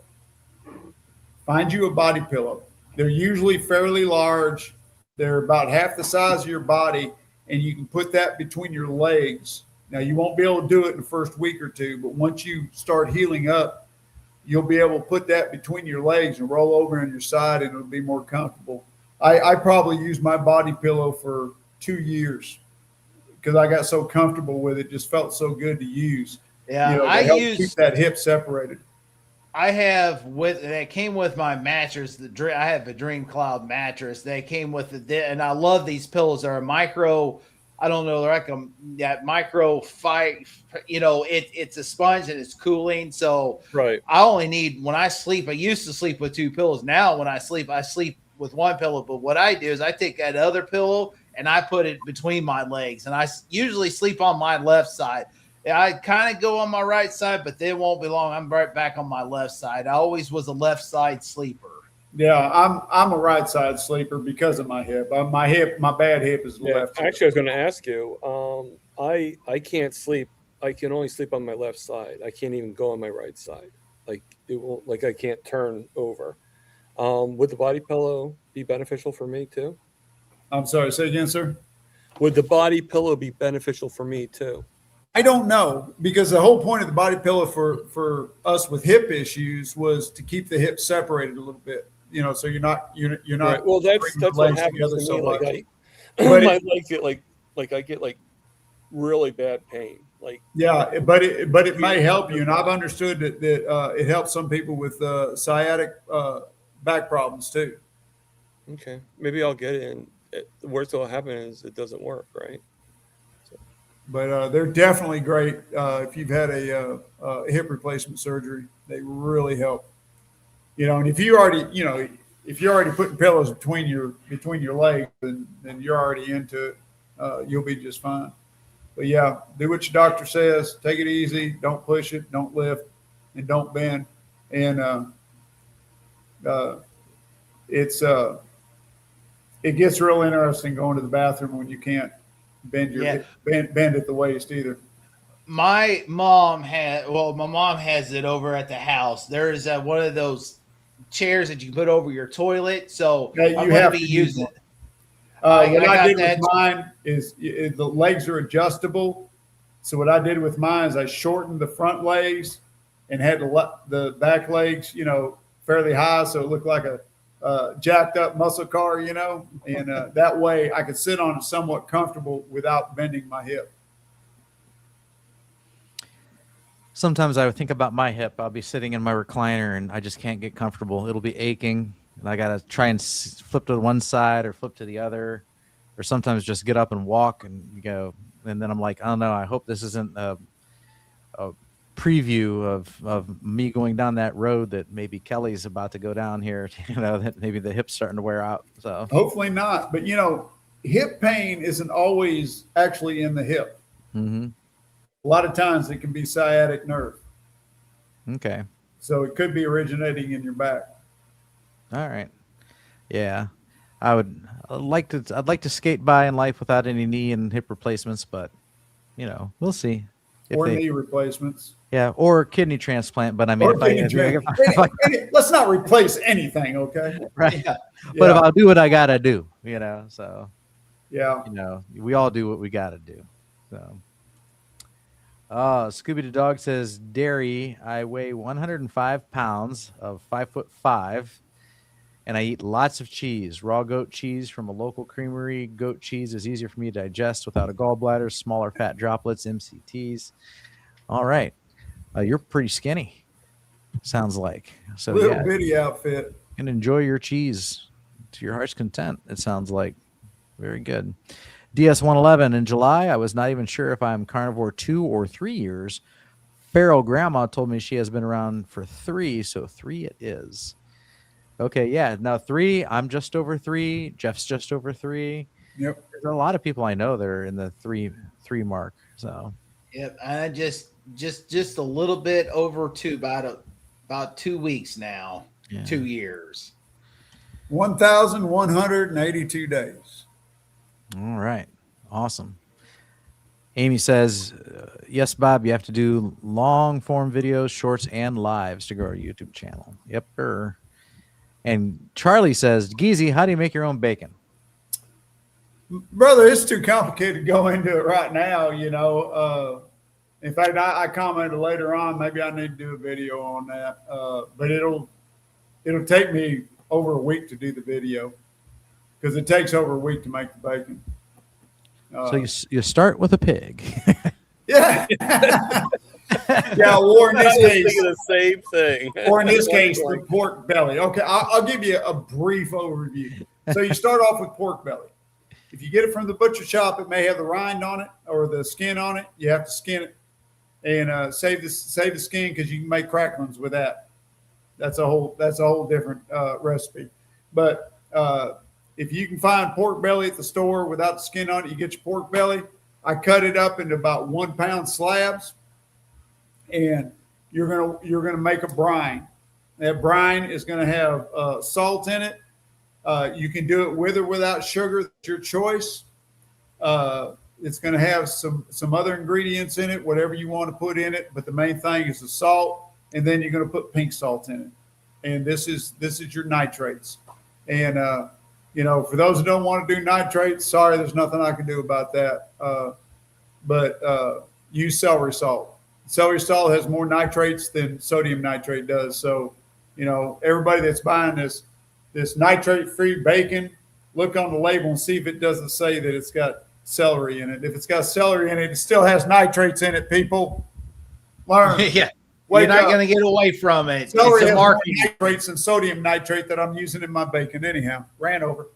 Find you a body pillow. They're usually fairly large. They're about half the size of your body, and you can put that between your legs. Now, you won't be able to do it in the first week or two, but once you start healing up, you'll be able to put that between your legs and roll over on your side, and it'll be more comfortable. I probably used my body pillow for 2 years because I got so comfortable with it. Just felt so good to use. Yeah, To help keep that hip separated. I have that came with my mattress. I have a Dream Cloud mattress. They came with and I love these pillows. They're a micro. I don't know. They're like that micro fight. It's a sponge and it's cooling. So Right. I only need when I sleep. I used to sleep with 2 pillows. Now when I sleep with 1 pillow. But what I do is I take that other pillow and I put it between my legs, and I usually sleep on my left side. I kind of go on my right side, but then won't be long. I'm right back on my left side. I always was a left side sleeper. Yeah, I'm a right side sleeper because of my hip. My bad hip is left. Actually, I was going to ask you. I can't sleep. I can only sleep on my left side. I can't even go on my right side. Like it won't. Like I can't turn over. Would the body pillow be beneficial for me too? I'm sorry. Say again, sir. Would the body pillow be beneficial for me too? I don't know, because the whole point of the body pillow for us with hip issues was to keep the hips separated a little bit. So you're not Right. Well, that's what happens to me. so Like much. my legs get I get really bad pain. Like Yeah, but it may help you, and I've understood that it helps some people with sciatic back problems too. okay, maybe I'll get it. And the worst that'll happen is it doesn't work, right? But they're definitely great if you've had a hip replacement surgery. They really help. And if you're already putting pillows between your legs, then you're already into it. You'll be just fine. But yeah, do what your doctor says. Take it easy. Don't push it. Don't lift, and don't bend. And it gets real interesting going to the bathroom when you can't bend at the waist either. My mom has it over at the house. There's one of those chairs that you put over your toilet. So Yeah, I'm going to be using it. What I did with mine is the legs are adjustable. So what I did with mine is I shortened the front legs and had the back legs, fairly high, so it looked like a jacked up muscle car, and that way I could sit on it somewhat comfortable without bending my hip. Sometimes I would think about my hip. I'll be sitting in my recliner and I just can't get comfortable. It'll be aching, and I got to try and flip to one side or flip to the other, or sometimes just get up and walk and go. And then I'm like, oh no, I hope this isn't a preview of me going down that road that maybe Kelly's about to go down here. That maybe the hip's starting to wear out. So hopefully not. But hip pain isn't always actually in the hip. Mm-hmm. A lot of times it can be sciatic nerve. Okay. So it could be originating in your back. All right. Yeah. I'd like to skate by in life without any knee and hip replacements, but we'll see. Or knee replacements. Yeah, or kidney transplant. But I mean, let's not replace anything, okay? Right. Yeah. But if I'll do what I gotta do, so yeah, we all do what we gotta do. So, Scooby the dog says dairy. I weigh 105 pounds of 5'5", and I eat lots of cheese. Raw goat cheese from a local creamery. Goat cheese is easier for me to digest without a gallbladder. Smaller fat droplets, MCTs. All right, you're pretty skinny. Sounds like so. Little Yeah, bitty outfit. you can enjoy your cheese to your heart's content. It sounds like very good. DS111 in July. I was not even sure if I'm carnivore 2 or 3 years. Feral grandma told me she has been around for 3, so 3 it is. Okay, yeah. Now 3, I'm just over 3. Jeff's just over 3. Yep. There's a lot of people I know that are in the 3 mark. So Yep, I just a little bit over 2, about 2 weeks now, yeah. 2 years. 1,182 days. All right, awesome. Amy says, yes, Bob, you have to do long form videos, shorts, and lives to grow our YouTube channel. Yep, sir. And Charlie says, Geezy, how do you make your own bacon? Brother, it's too complicated to go into it right now. In fact, I commented later on, maybe I need to do a video on that. But it'll take me over a week to do the video because it takes over a week to make the bacon. So you start with a pig. Yeah. Yeah, or in I this was case, thinking the same thing. or in this case, the pork belly. Okay, I'll give you a brief overview. So you start off with pork belly. If you get it from the butcher shop, it may have the rind on it or the skin on it. You have to skin it and save the skin because you can make cracklings with that. That's a whole different recipe. But if you can find pork belly at the store without the skin on it, you get your pork belly. I cut it up into about 1 pound slabs, and you're gonna make a brine. That brine is gonna have salt in it. You can do it with or without sugar. That's your choice. It's going to have some other ingredients in it, whatever you want to put in it. But the main thing is the salt, and then you're going to put pink salt in it. And this is your nitrates. And for those who don't want to do nitrates, sorry, there's nothing I can do about that. But use celery salt. Celery salt has more nitrates than sodium nitrate does. So, everybody that's buying this nitrate-free bacon, look on the label and see if it doesn't say that it's got celery in it. If it's got celery in it, it still has nitrates in it, people. Learn. Yeah. Wake You're not up. going to get away from it. Celery It's has a more marketing. nitrates than sodium nitrate that I'm using in my bacon anyhow. Ran over.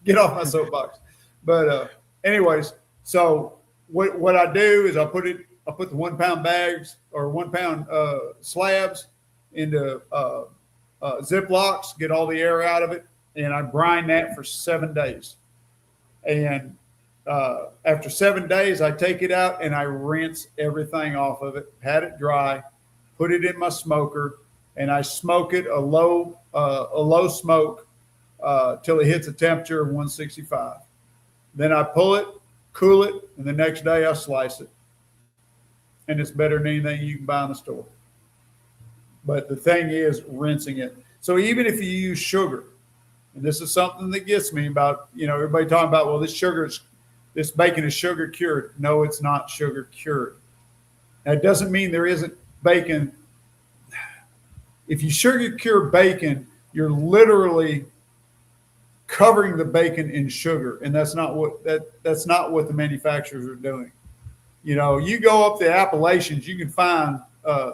Get off my soapbox. But anyways, so what I do is I put the 1 pound bags or 1 pound slabs into Ziplocs, get all the air out of it, and I brine that for 7 days. And after 7 days, I take it out and I rinse everything off of it, pat it dry, put it in my smoker, and I smoke it a low smoke till it hits a temperature of 165. Then I pull it, cool it, and the next day I slice it. And it's better than anything you can buy in the store. But the thing is rinsing it. So even if you use sugar, and this is something that gets me about, everybody talking about, well, this bacon is sugar cured. No, it's not sugar cured. That doesn't mean there isn't bacon. If you sugar cure bacon, you're literally covering the bacon in sugar, and that's not what the manufacturers are doing. You go up the Appalachians, you can find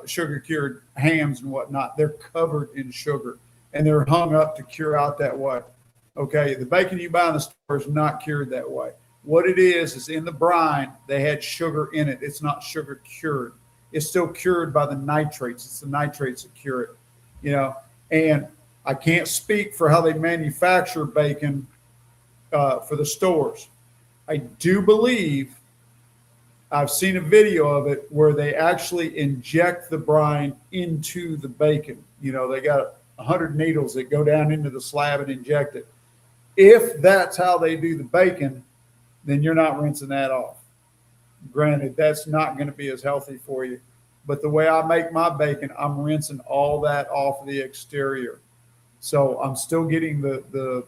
sugar cured hams and whatnot. They're covered in sugar and they're hung up to cure out that way. Okay, the bacon you buy in the store is not cured that way. What it is in the brine, they had sugar in it. It's not sugar cured. It's still cured by the nitrates. It's the nitrates that cure it. And I can't speak for how they manufacture bacon for the stores. I do believe I've seen a video of it where they actually inject the brine into the bacon. They got 100 needles that go down into the slab and inject it. If that's how they do the bacon, then you're not rinsing that off. Granted, that's not going to be as healthy for you. But the way I make my bacon, I'm rinsing all that off of the exterior. So I'm still getting the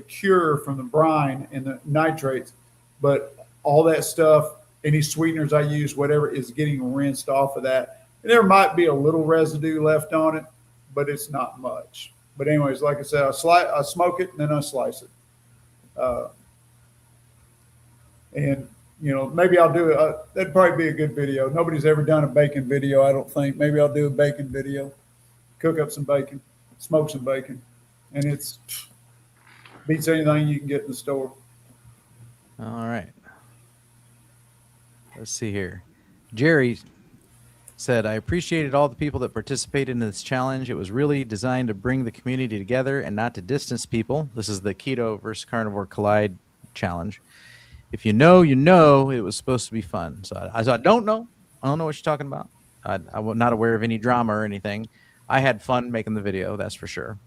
cure from the brine and the nitrates, but all that stuff any sweeteners I use, whatever, is getting rinsed off of that. And there might be a little residue left on it, but it's not much. But anyways, like I said, I smoke it and then I slice it. Uh, and maybe I'll do it. That'd probably be a good video. Nobody's ever done a bacon video, I don't think. Maybe I'll do a bacon video. Cook up some bacon, smoke some bacon, and it's beats anything you can get in the store. All right. Let's see here. Jerry said, I appreciated all the people that participated in this challenge. It was really designed to bring the community together and not to distance people. This is the Keto versus Carnivore Collide challenge. If you know, you know it was supposed to be fun. So I don't know. I don't know what you're talking about. I'm not aware of any drama or anything. I had fun making the video, that's for sure.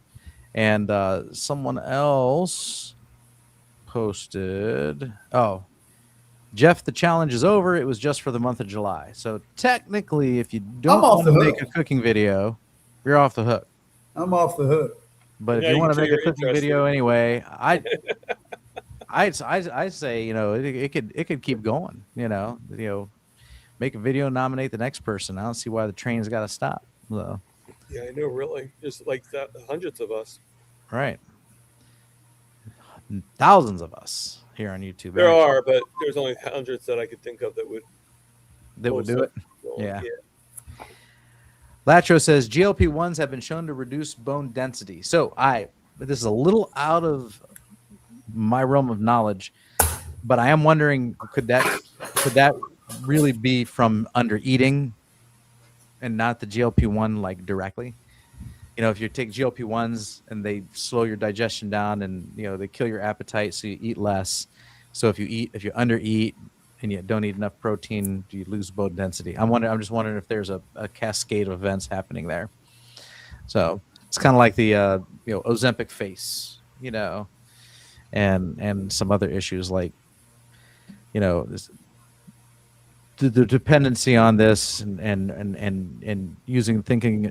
And someone else posted, oh, Jeff, the challenge is over. It was just for the month of July. So technically, if you don't want to make a cooking video, you're off the hook. I'm off the hook. But if you want to make a cooking video anyway, I'd say, it could keep going, make a video, nominate the next person. I don't see why the train's got to stop. So. Yeah, I know, really. There's like that, hundreds of us. Right. Thousands of us here on YouTube. There are, but there's only hundreds that I could think of that would do it. Yeah. Latro says GLP-1s have been shown to reduce bone density. So this is a little out of my realm of knowledge, but I am wondering, could that really be from under eating and not the GLP-1 like directly? If you take GLP-1s and they slow your digestion down and, they kill your appetite, so you eat less. So if you undereat and you don't eat enough protein, do you lose bone density? I'm just wondering if there's a cascade of events happening there. So it's kind of like the, Ozempic face, and some other issues like, the dependency on this and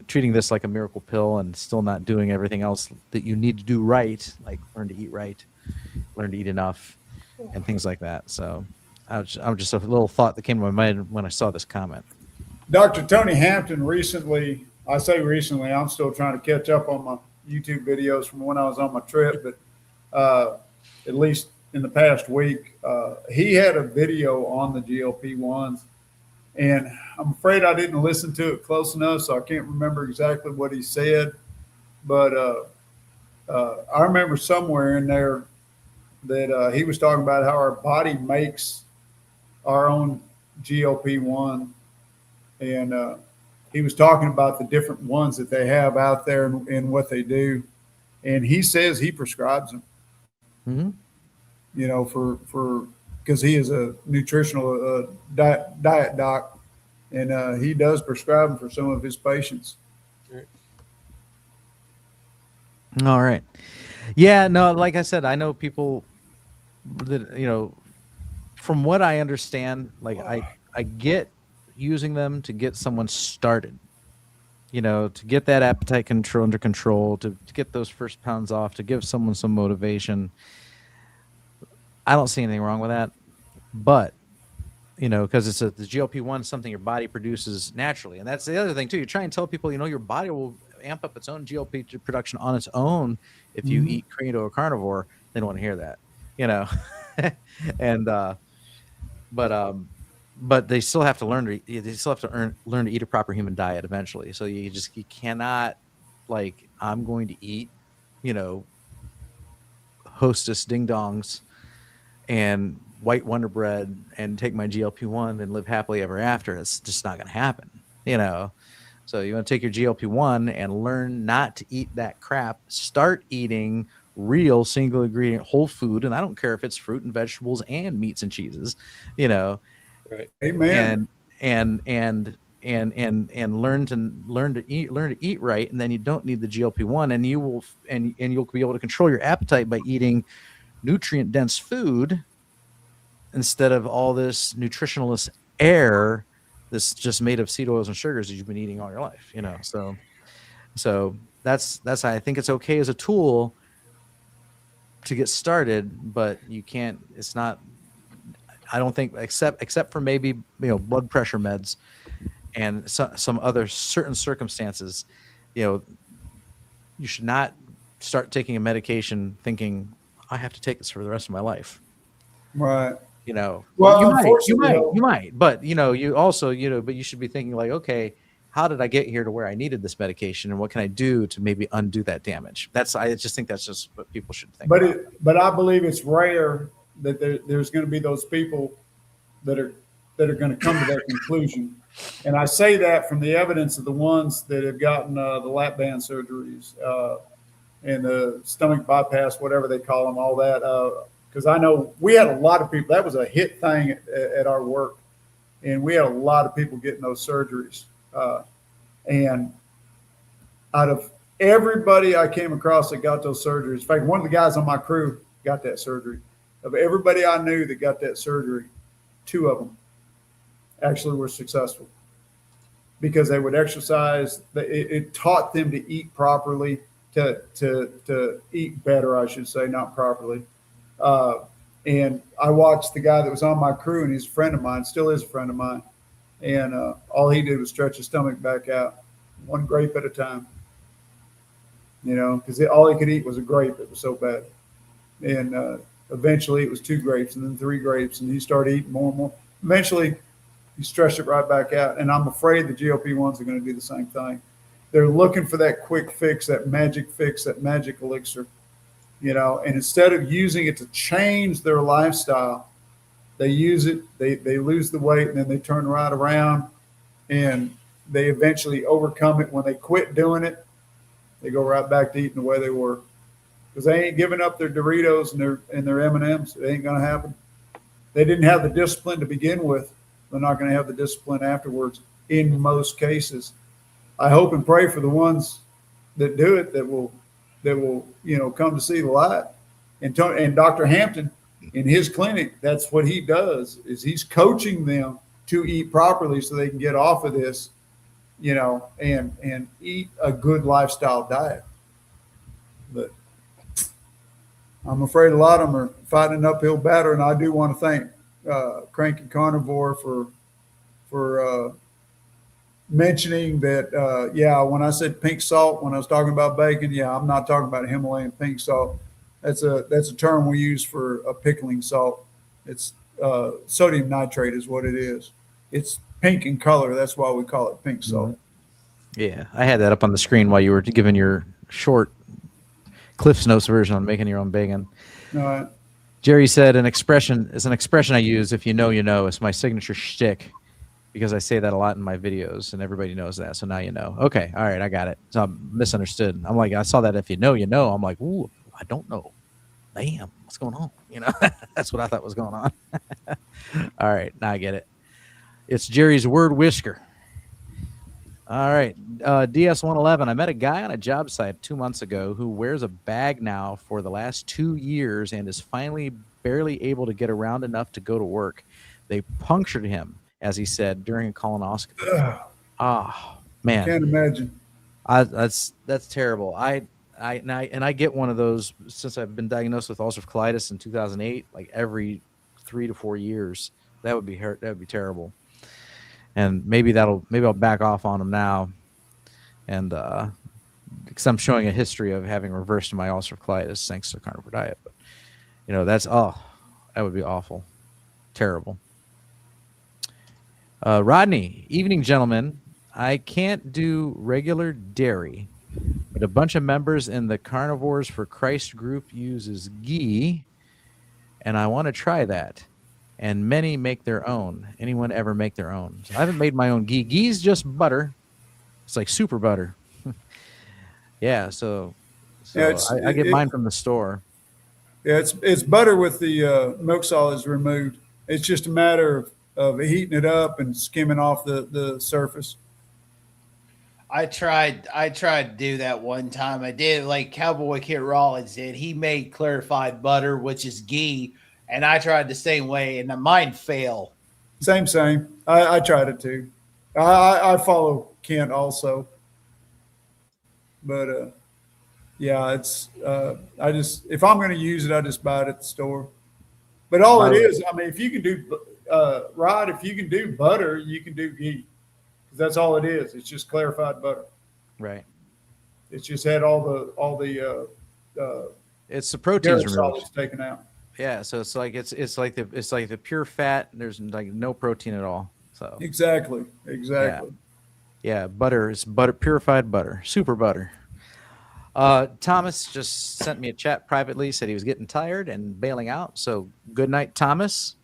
treating this like a miracle pill and still not doing everything else that you need to do right, like learn to eat right, learn to eat enough, and things like that. So I'm just a little thought that came to my mind when I saw this comment. Dr. Tony Hampton recently, I'm still trying to catch up on my YouTube videos from when I was on my trip, but at least in the past week, he had a video on the GLP-1s, and I'm afraid I didn't listen to it close enough, so I can't remember exactly what he said. But I remember somewhere in there that he was talking about how our body makes our own GLP-1, and he was talking about the different ones that they have out there and what they do, and he says he prescribes them. Mm-hmm. Because he is a nutritional diet doc, and he does prescribe them for some of his patients. All right. Yeah, no, like I said, I know people that, from what I understand, like I get using them to get someone started, to get that appetite under control, to get those first pounds off, to give someone some motivation. I don't see anything wrong with that, but because the GLP-1 is something your body produces naturally, and that's the other thing too. You try and tell people, your body will amp up its own GLP production on its own if you eat keto or carnivore. They don't want to hear that, and but they still have to learn to eat a proper human diet eventually. So you cannot, like, I'm going to eat, Hostess ding dongs and white Wonder Bread and take my GLP-1 and live happily ever after. It's just not going to happen, So you want to take your GLP-1 and learn not to eat that crap. Start eating real single ingredient whole food, and I don't care if it's fruit and vegetables and meats and cheeses, Right. Amen. And learn to eat right, and then you don't need the GLP-1, and you'll be able to control your appetite by eating nutrient dense food instead of all this nutritionalist air that's just made of seed oils and sugars that you've been eating all your life, so that's how I think it's okay as a tool to get started, but you can't, I don't think except for maybe blood pressure meds and some other certain circumstances, you should not start taking a medication thinking I have to take this for the rest of my life. Right. Well, you unfortunately, might, but you also, but you should be thinking like, okay, how did I get here to where I needed this medication, and what can I do to maybe undo that damage? I just think that's just what people should think about. but I believe it's rare that there's going to be those people that are going to come to that conclusion. And I say that from the evidence of the ones that have gotten the lap band surgeries and the stomach bypass, whatever they call them, all that. Because I know we had a lot of people. That was a hit thing at our work, and we had a lot of people getting those surgeries. And out of everybody I came across that got those surgeries, in fact, one of the guys on my crew got that surgery. Of everybody I knew that got that surgery, 2 of them actually were successful because they would exercise. It taught them to eat properly, to eat better, I should say, not properly. And I watched the guy that was on my crew, and he's a friend of mine, still is a friend of mine. And all he did was stretch his stomach back out, 1 grape at a time. Because all he could eat was a grape. It was so bad. And eventually it was 2 grapes and then 3 grapes, and he started eating more and more. Eventually he stretched it right back out. And I'm afraid the GLP-1s are going to do the same thing. They're looking for that quick fix, that magic elixir, and instead of using it to change their lifestyle, they use it, they lose the weight, and then they turn right around and they eventually overcome it. When they quit doing it, they go right back to eating the way they were. Because they ain't giving up their Doritos and their M&Ms. It ain't going to happen. They didn't have the discipline to begin with. They're not going to have the discipline afterwards in most cases. I hope and pray for the ones that do it that will come to see the light. And Dr. Hampton, in his clinic, that's what he does, is he's coaching them to eat properly so they can get off of this, and eat a good lifestyle diet. But I'm afraid a lot of them are fighting an uphill battle, and I do want to thank Cranky Carnivore for mentioning that. When I said pink salt, when I was talking about bacon, I'm not talking about Himalayan pink salt. That's a term we use for a pickling salt. It's sodium nitrate is what it is. It's pink in color. That's why we call it pink salt. Yeah, I had that up on the screen while you were giving your short Cliff's Notes version on making your own bacon. All right. Jerry said an expression I use. If you know, you know. It's my signature shtick because I say that a lot in my videos, and everybody knows that. So now you know. Okay, all right, I got it. So I'm misunderstood. I'm like, I saw that. If you know, you know. I'm like, ooh, I don't know. Damn, what's going on? That's what I thought was going on. All right, now I get it. It's Jerry's word whisker. All right, DS111. I met a guy on a job site 2 months ago who wears a bag now for the last 2 years and is finally barely able to get around enough to go to work. They punctured him, as he said, during a colonoscopy. Man, Can't imagine. That's terrible. I get one of those since I've been diagnosed with ulcerative colitis in 2008. Like every 3 to 4 years, that would be terrible. And maybe I'll back off on them now, and because I'm showing a history of having reversed my ulcerative colitis thanks to the carnivore diet. But that would be awful, terrible. Rodney, evening, gentlemen. I can't do regular dairy, but a bunch of members in the Carnivores for Christ group uses ghee, and I want to try that. And many make their own. Anyone ever make their own? So I haven't made my own ghee. Ghee's just butter. It's like super butter. Yeah, so I get mine from the store. Yeah, it's butter with the milk solids removed. It's just a matter of heating it up and skimming off the surface. I tried to do that one time. I did like Cowboy Kid Rollins did. He made clarified butter, which is ghee, and I tried the same way, and mine failed. Same. I tried it too. I follow Kent also, but it's I just, if I'm going to use it, I just buy it at the store. But all it Butter. is, I mean, if you can do, Rod, if you can do butter, you can do ghee. 'Cause that's all it is. It's just clarified butter. Right. It's just had all the It's the proteins dairy removed. solids taken out. Yeah, so it's like it's like the pure fat. There's like no protein at all. So Exactly. yeah, butter is purified butter, super butter. Thomas just sent me a chat privately, said he was getting tired and bailing out. So good night, Thomas.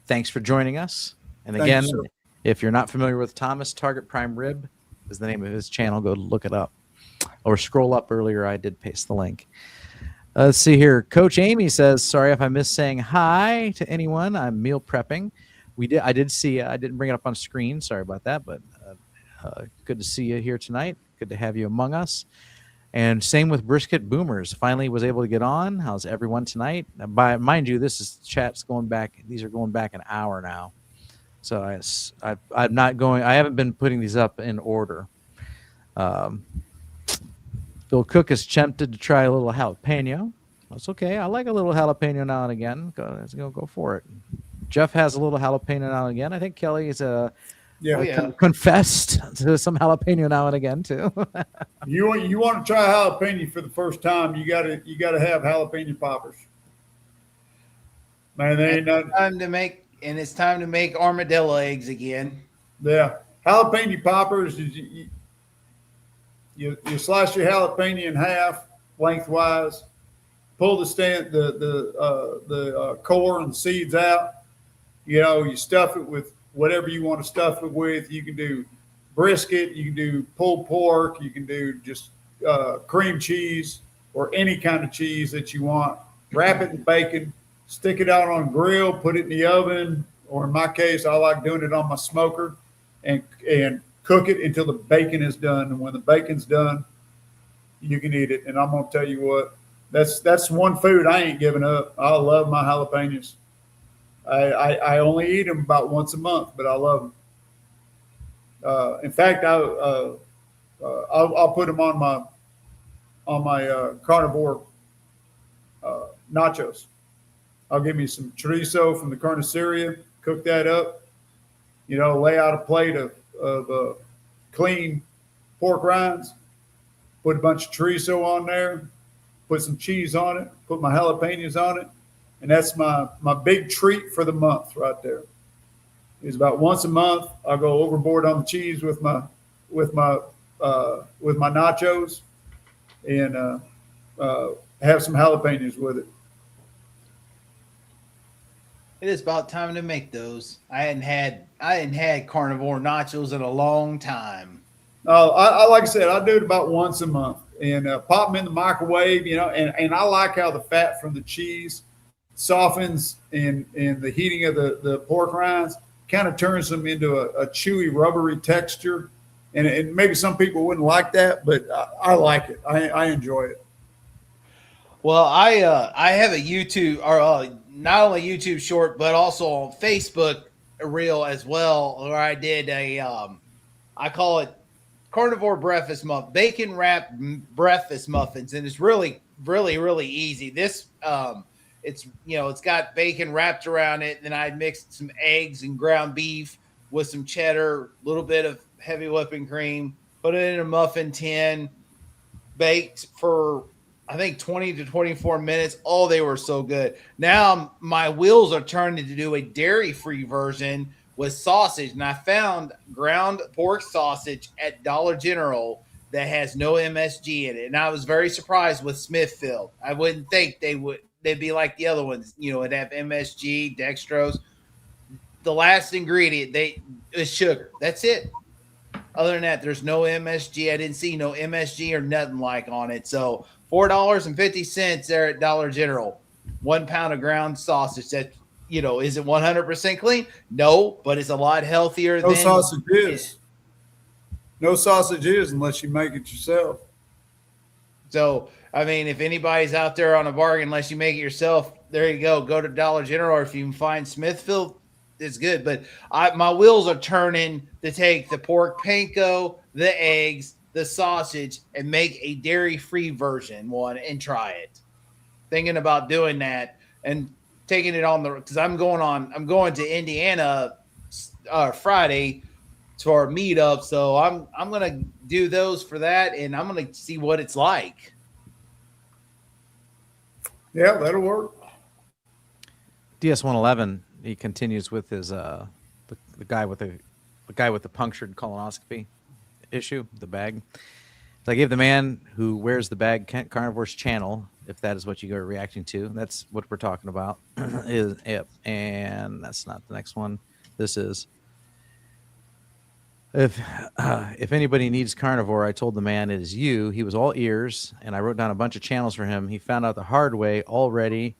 Thanks for joining us. And Thank again, you, sir. if you're not familiar with Thomas, Target Prime Rib is the name of his channel. Go look it up, or scroll up earlier. I did paste the link. Let's see here. Coach Amy says, "Sorry if I missed saying hi to anyone. I'm meal prepping. I did see. I didn't bring it up on screen. Sorry about that. But good to see you here tonight. Good to have you among us. And same with Brisket Boomers. Finally was able to get on. How's everyone tonight? Mind you, this is chat's going back. These are going back an hour now. So I'm not going. I haven't been putting these up in order. Bill Cook is tempted to try a little jalapeno. That's okay. I like a little jalapeno now and again. Let's go for it. Jeff has a little jalapeno now and again. I think Kelly is confessed to some jalapeno now and again too. You want to try jalapeno for the first time, you gotta have jalapeno poppers. Man, they ain't nothing. It's time to make armadillo eggs again. Yeah, jalapeno poppers is you slice your jalapeno in half lengthwise, pull the core and seeds out. You stuff it with whatever you want to stuff it with. You can do brisket, you can do pulled pork, you can do just cream cheese or any kind of cheese that you want. Wrap it in bacon, stick it out on a grill, put it in the oven, or in my case, I like doing it on my smoker, and cook it until the bacon is done. And when the bacon's done, you can eat it. And I'm gonna tell you what, that's one food I ain't giving up. I love my jalapenos. I only eat them about once a month, but I love them. In fact, I'll put them on my carnivore nachos. I'll give me some chorizo from the carniceria, cook that up. Lay out a plate of clean pork rinds, put a bunch of chorizo on there, put some cheese on it, put my jalapenos on it. And that's my big treat for the month right there. It's about once a month. I'll go overboard on the cheese with my nachos, and have some jalapenos with it. It is about time to make those. I hadn't had carnivore nachos in a long time. Like I said, I do it about once a month, and pop them in the microwave. And I like how the fat from the cheese softens in the heating of the pork rinds, kind of turns them into a chewy, rubbery texture. And maybe some people wouldn't like that, but I like it. I enjoy it. Well, I have a YouTube, or not only YouTube short, but also on Facebook reel as well, where I did I call it carnivore breakfast muffin, bacon wrapped breakfast muffins, and it's really, really, really easy. This it's got bacon wrapped around it, and then I mixed some eggs and ground beef with some cheddar, a little bit of heavy whipping cream, put it in a muffin tin, baked for I think 20 to 24 minutes. Oh, they were so good. Now my wheels are turning to do a dairy-free version with sausage, and I found ground pork sausage at Dollar General that has no MSG in it, and I was very surprised with Smithfield. I wouldn't think they'd be like the other ones, it'd have MSG, dextrose. The last ingredient is sugar. That's it. Other than that, there's no MSG. I didn't see no MSG or nothing like on it. So $4.50 there at Dollar General. 1 pound of ground sausage. That is it 100% clean? No, but it's a lot healthier No than sausage is. No sausage is unless you make it yourself. So, I mean, if anybody's out there on a bargain, unless you make it yourself, there you go. Go to Dollar General, or if you can find Smithfield, it's good. But my wheels are turning to take the pork panko, the eggs, the sausage, and make a dairy-free version and try it. Thinking about doing that. And taking it on the because I'm going to Indiana Friday to our meetup, so I'm gonna do those for that, and I'm gonna see what it's like. Yeah, that'll work. DS-111. He continues with his the guy with the punctured colonoscopy issue, the bag. So I gave the man who wears the bag Kent Carnivore's channel, if that is what you are reacting to. That's what we're talking about. And that's not the next one. This is. If anybody needs carnivore, I told the man it is you. He was all ears, and I wrote down a bunch of channels for him. He found out the hard way already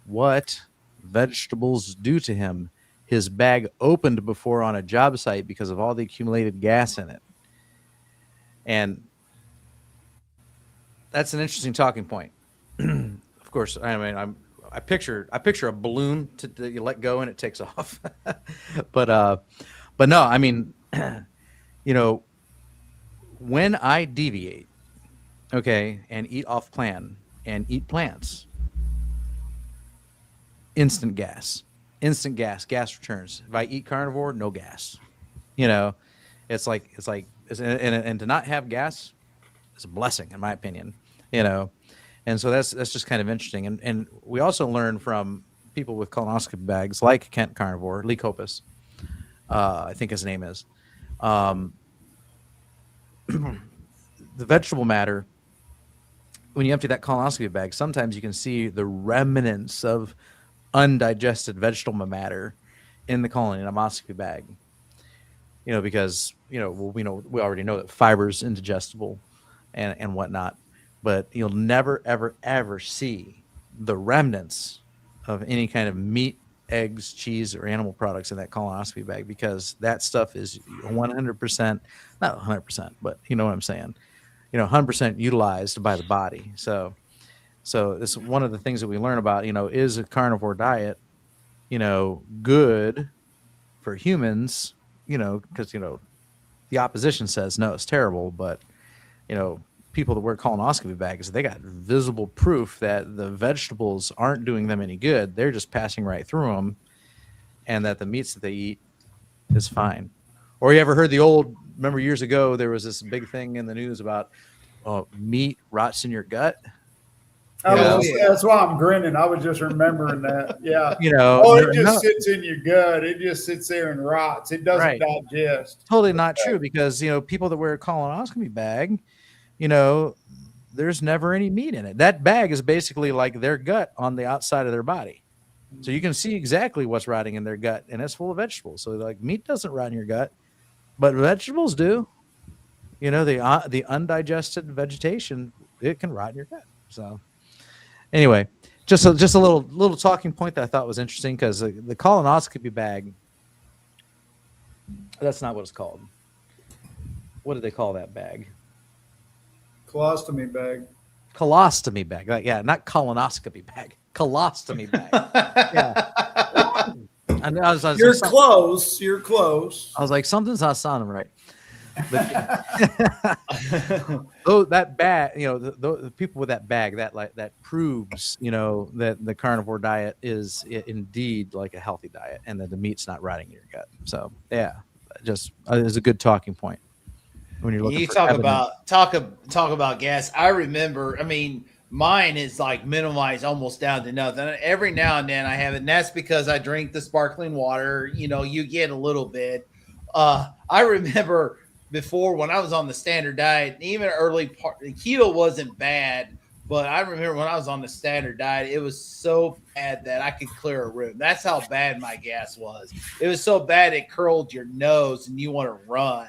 what vegetables do to him. His bag opened before on a job site because of all the accumulated gas in it. And that's an interesting talking point. Of course, I mean, I picture a balloon that you let go and it takes off. but no, I mean, you know, when I deviate, okay, and eat off plan and eat plants, instant gas, gas returns. If I eat carnivore, no gas. You know, and to not have gas is a blessing in my opinion. You know, and so that's just kind of interesting. And we also learn from people with colonoscopy bags like Kent Carnivore, Lee Copus, I think his name is. The vegetable matter, when you empty that colonoscopy bag, sometimes you can see the remnants of undigested vegetable matter in the colonoscopy bag. You know, because we already know that fiber's indigestible and whatnot, but you'll never ever see the remnants of any kind of meat, eggs, cheese, or animal products in that colonoscopy bag, because that stuff is 100%, not 100%, but you know what I'm saying, 100% utilized by the body. So this is one of the things that we learn about, is a carnivore diet, good for humans, because, the opposition says, no, it's terrible, but, people that wear colonoscopy bags, they got visible proof that the vegetables aren't doing them any good. They're just passing right through them, and that the meats that they eat is fine. Or you ever heard remember years ago, there was this big thing in the news about meat rots in your gut. That's why I'm grinning. I was just remembering that. Yeah. It just sits in your gut. It just sits there and rots. It doesn't digest. Totally not true, because, people that wear a colonoscopy bag, there's never any meat in it. That bag is basically like their gut on the outside of their body. So you can see exactly what's rotting in their gut, and it's full of vegetables. So like meat doesn't rot in your gut, but vegetables do. The undigested vegetation, it can rot in your gut. So anyway, just a little talking point that I thought was interesting, because the colonoscopy bag, that's not what it's called. What do they call that bag? Colostomy bag. Colostomy bag. Yeah, not colonoscopy bag. Colostomy bag. Yeah. And You're close. You're close. I was like, something's not sounding right. But that bag, the people with that bag, that proves, that the carnivore diet is indeed like a healthy diet, and that the meat's not rotting in your gut. So yeah, just is a good talking point. When you're looking, talk about gas. I remember, mine is like minimized almost down to nothing. Every now and then I have it, and that's because I drink the sparkling water. You get a little bit. I remember before, when I was on the standard diet, even early part, the keto wasn't bad, but I remember when I was on the standard diet, it was so bad that I could clear a room. That's how bad my gas was. It was so bad it curled your nose and you want to run.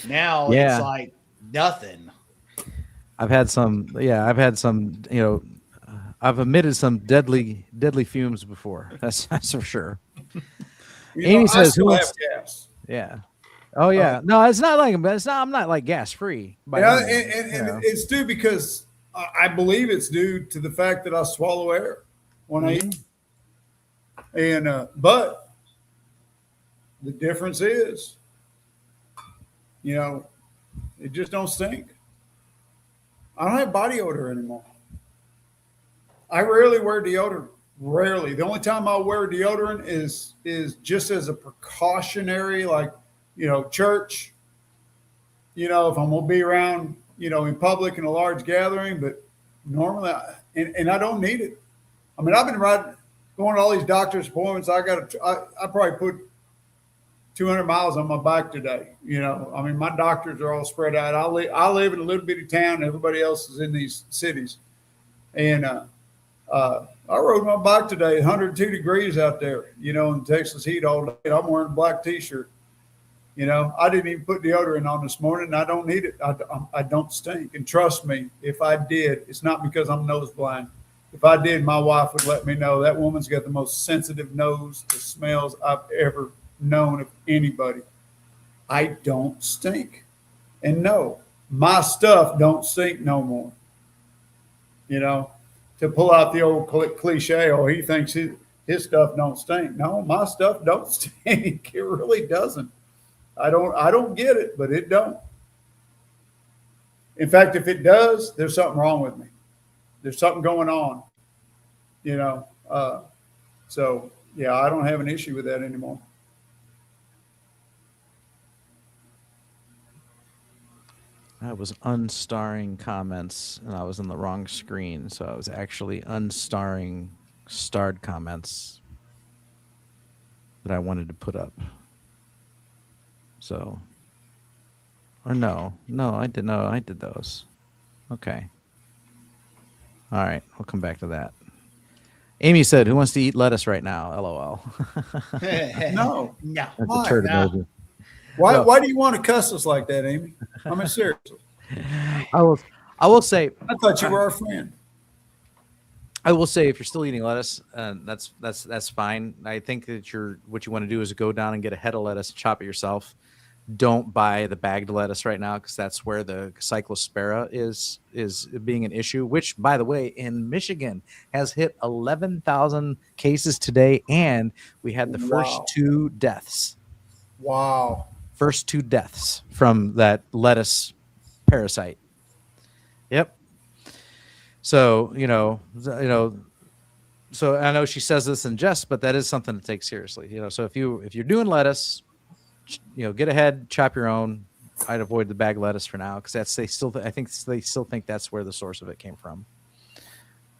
Now it's like nothing. I've had some, I've emitted some deadly fumes before. That's for sure. Amy says, "Who wants gas?" Yeah. Oh yeah. No, it's not like, I'm not like gas free. Yeah, and it's due because I believe it's due to the fact that I swallow air when I eat. And but the difference is, it just don't stink. I don't have body odor anymore. I rarely wear deodorant. Rarely. The only time I wear deodorant is just as a precautionary, like, church. If I'm gonna be around, in public in a large gathering. But normally, and I don't need it. I mean, I've been going to all these doctor's appointments. I probably put 200 miles on my bike today. I mean, my doctors are all spread out. I live in a little bitty town. Everybody else is in these cities, and I rode my bike today, 102 degrees out there, in Texas heat all day. I'm wearing a black T-shirt. I didn't even put deodorant on this morning. And I don't need it. I don't stink. And trust me, if I did, it's not because I'm nose blind. If I did, my wife would let me know. That woman's got the most sensitive nose to smells I've ever known of anybody. I don't stink. And no, my stuff don't stink no more. To pull out the old cliche, oh, he thinks his stuff don't stink. No, my stuff don't stink. It really doesn't. I don't get it, but it don't. In fact, if it does, there's something wrong with me. There's something going on. So yeah, I don't have an issue with that anymore. I was unstarring comments and I was on the wrong screen. So I was actually unstarring starred comments that I wanted to put up. So, or no, I did those. Okay. All right. We'll come back to that. Amy said, "Who wants to eat lettuce right now?" LOL. No. No. That's a turd No. emoji. Why No. why do you want to cuss us like that, Amy? I mean, seriously. I will say, I thought you were our friend. I will say, if you're still eating lettuce, that's fine. I think that what you want to do is go down and get a head of lettuce, chop it yourself. Don't buy the bagged lettuce right now, because that's where the cyclospora is being an issue. Which, by the way, in Michigan has hit 11,000 cases today, and we had the first Wow. 2 deaths. Wow. First 2 deaths from that lettuce parasite. Yep. So, so I know she says this in jest, but that is something to take seriously. So if you're doing lettuce, get ahead, chop your own. I'd avoid the bag lettuce for now, because I think they still think that's where the source of it came from.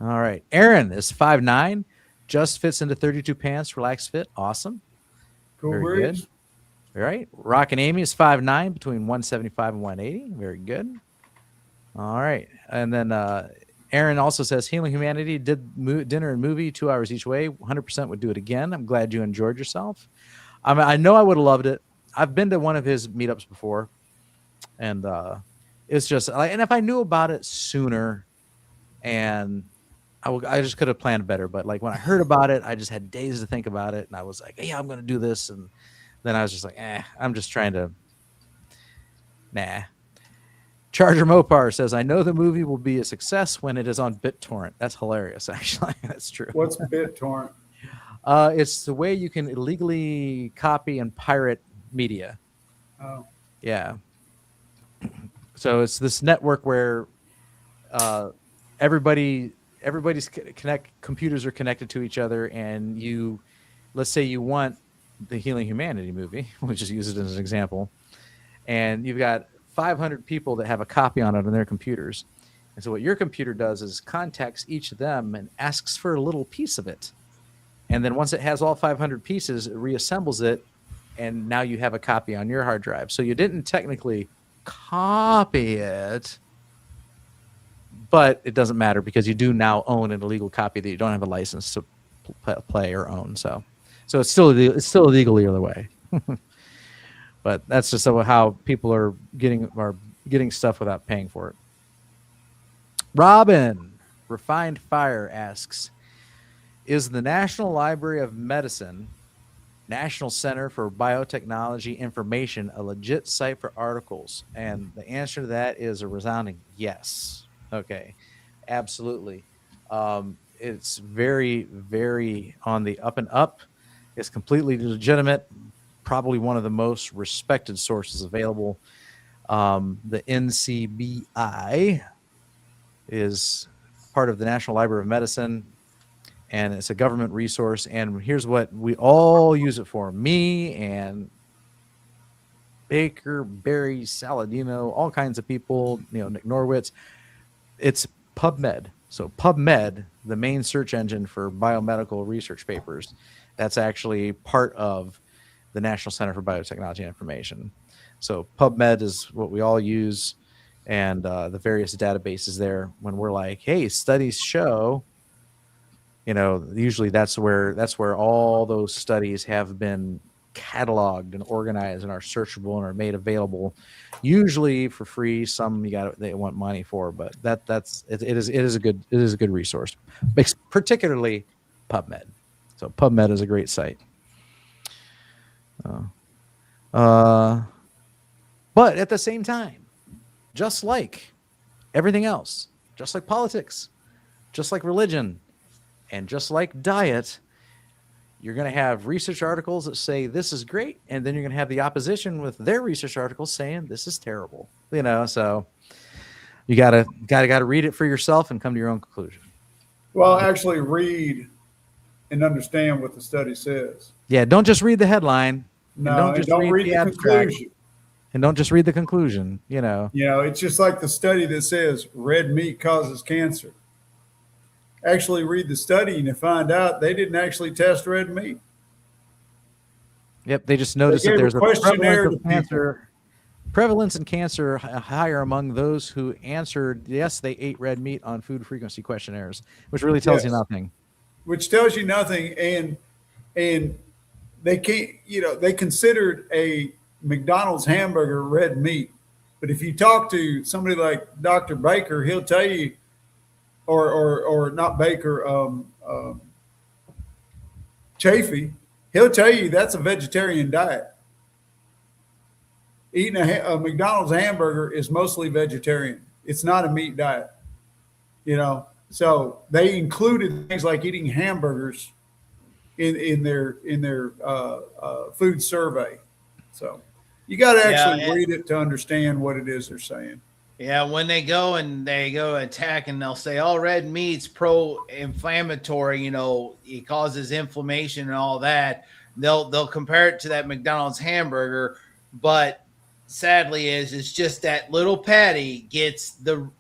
All right. Aaron is 5'9", just fits into 32 pants, relaxed fit. Awesome. Cool Very breeze. good. All right. Rock and Amy is 5'9", between 175 and 180. Very good. All right. And then Aaron also says, Healing Humanity did dinner and movie 2 hours each way. 100% would do it again. I'm glad you enjoyed yourself. I know I would have loved it. I've been to one of his meetups before, and it's just like, and if I knew about it sooner, and I just could have planned better. But like when I heard about it, I just had days to think about it, and I was like, yeah, I'm going to do this. And then I was just like, I'm just trying to, nah. Charger Mopar says, I know the movie will be a success when it is on BitTorrent. That's hilarious, actually. That's true. What's BitTorrent? It's the way you can illegally copy and pirate media. Oh. Yeah. So it's this network where computers are connected to each other, and let's say you want the Healing Humanity movie, we'll just use it as an example, and you've got 500 people that have a copy on it on their computers. And so what your computer does is contacts each of them and asks for a little piece of it. And then once it has all 500 pieces, it reassembles it, and now you have a copy on your hard drive. So you didn't technically copy it, but it doesn't matter, because you do now own an illegal copy that you don't have a license to play or own. So it's still illegal either way. But that's just how people are getting stuff without paying for it. Robin Refined Fire asks, is the National Library of Medicine National Center for Biotechnology Information a legit site for articles? And the answer to that is a resounding yes. Okay, absolutely. It's very, very on the up and up. It's completely legitimate. Probably one of the most respected sources available. The NCBI is part of the National Library of Medicine, and it's a government resource. And here's what we all use it for: me and Baker, Barry, Saladino, all kinds of people. Nick Norwitz. It's PubMed. So PubMed, the main search engine for biomedical research papers, that's actually part of the National Center for Biotechnology and Information. So PubMed is what we all use, and the various databases there. When we're like, hey, studies show, usually that's where all those studies have been cataloged and organized and are searchable and are made available, usually for free. Some they want money for, but it is a good resource, particularly PubMed. So PubMed is a great site. But at the same time, just like everything else, just like politics, just like religion, and just like diet, you're going to have research articles that say this is great, and then you're going to have the opposition with their research articles saying this is terrible. So you gotta read it for yourself and come to your own conclusion. Well, actually read and understand what the study says. Yeah, don't just read the headline. No, and don't read the conclusion. And don't just read the conclusion. It's just like the study that says red meat causes cancer. Actually read the study and you find out they didn't actually test red meat. Yep, they just noticed that there's a prevalence in cancer higher among those who answered yes, they ate red meat on food frequency questionnaires, which really tells you nothing. Which tells you nothing, and they can't. They considered a McDonald's hamburger red meat, but if you talk to somebody like Dr. Baker, he'll tell you. Or not Baker, Chafee, he'll tell you that's a vegetarian diet. Eating a McDonald's hamburger is mostly vegetarian. It's not a meat diet, So they included things like eating hamburgers in their food survey. So you got to actually read it to understand what it is they're saying. Yeah, when they go attack and they'll say, "Oh, red meat's pro-inflammatory," it causes inflammation and all that. They'll compare it to that McDonald's hamburger, but sadly, it's just that little patty gets the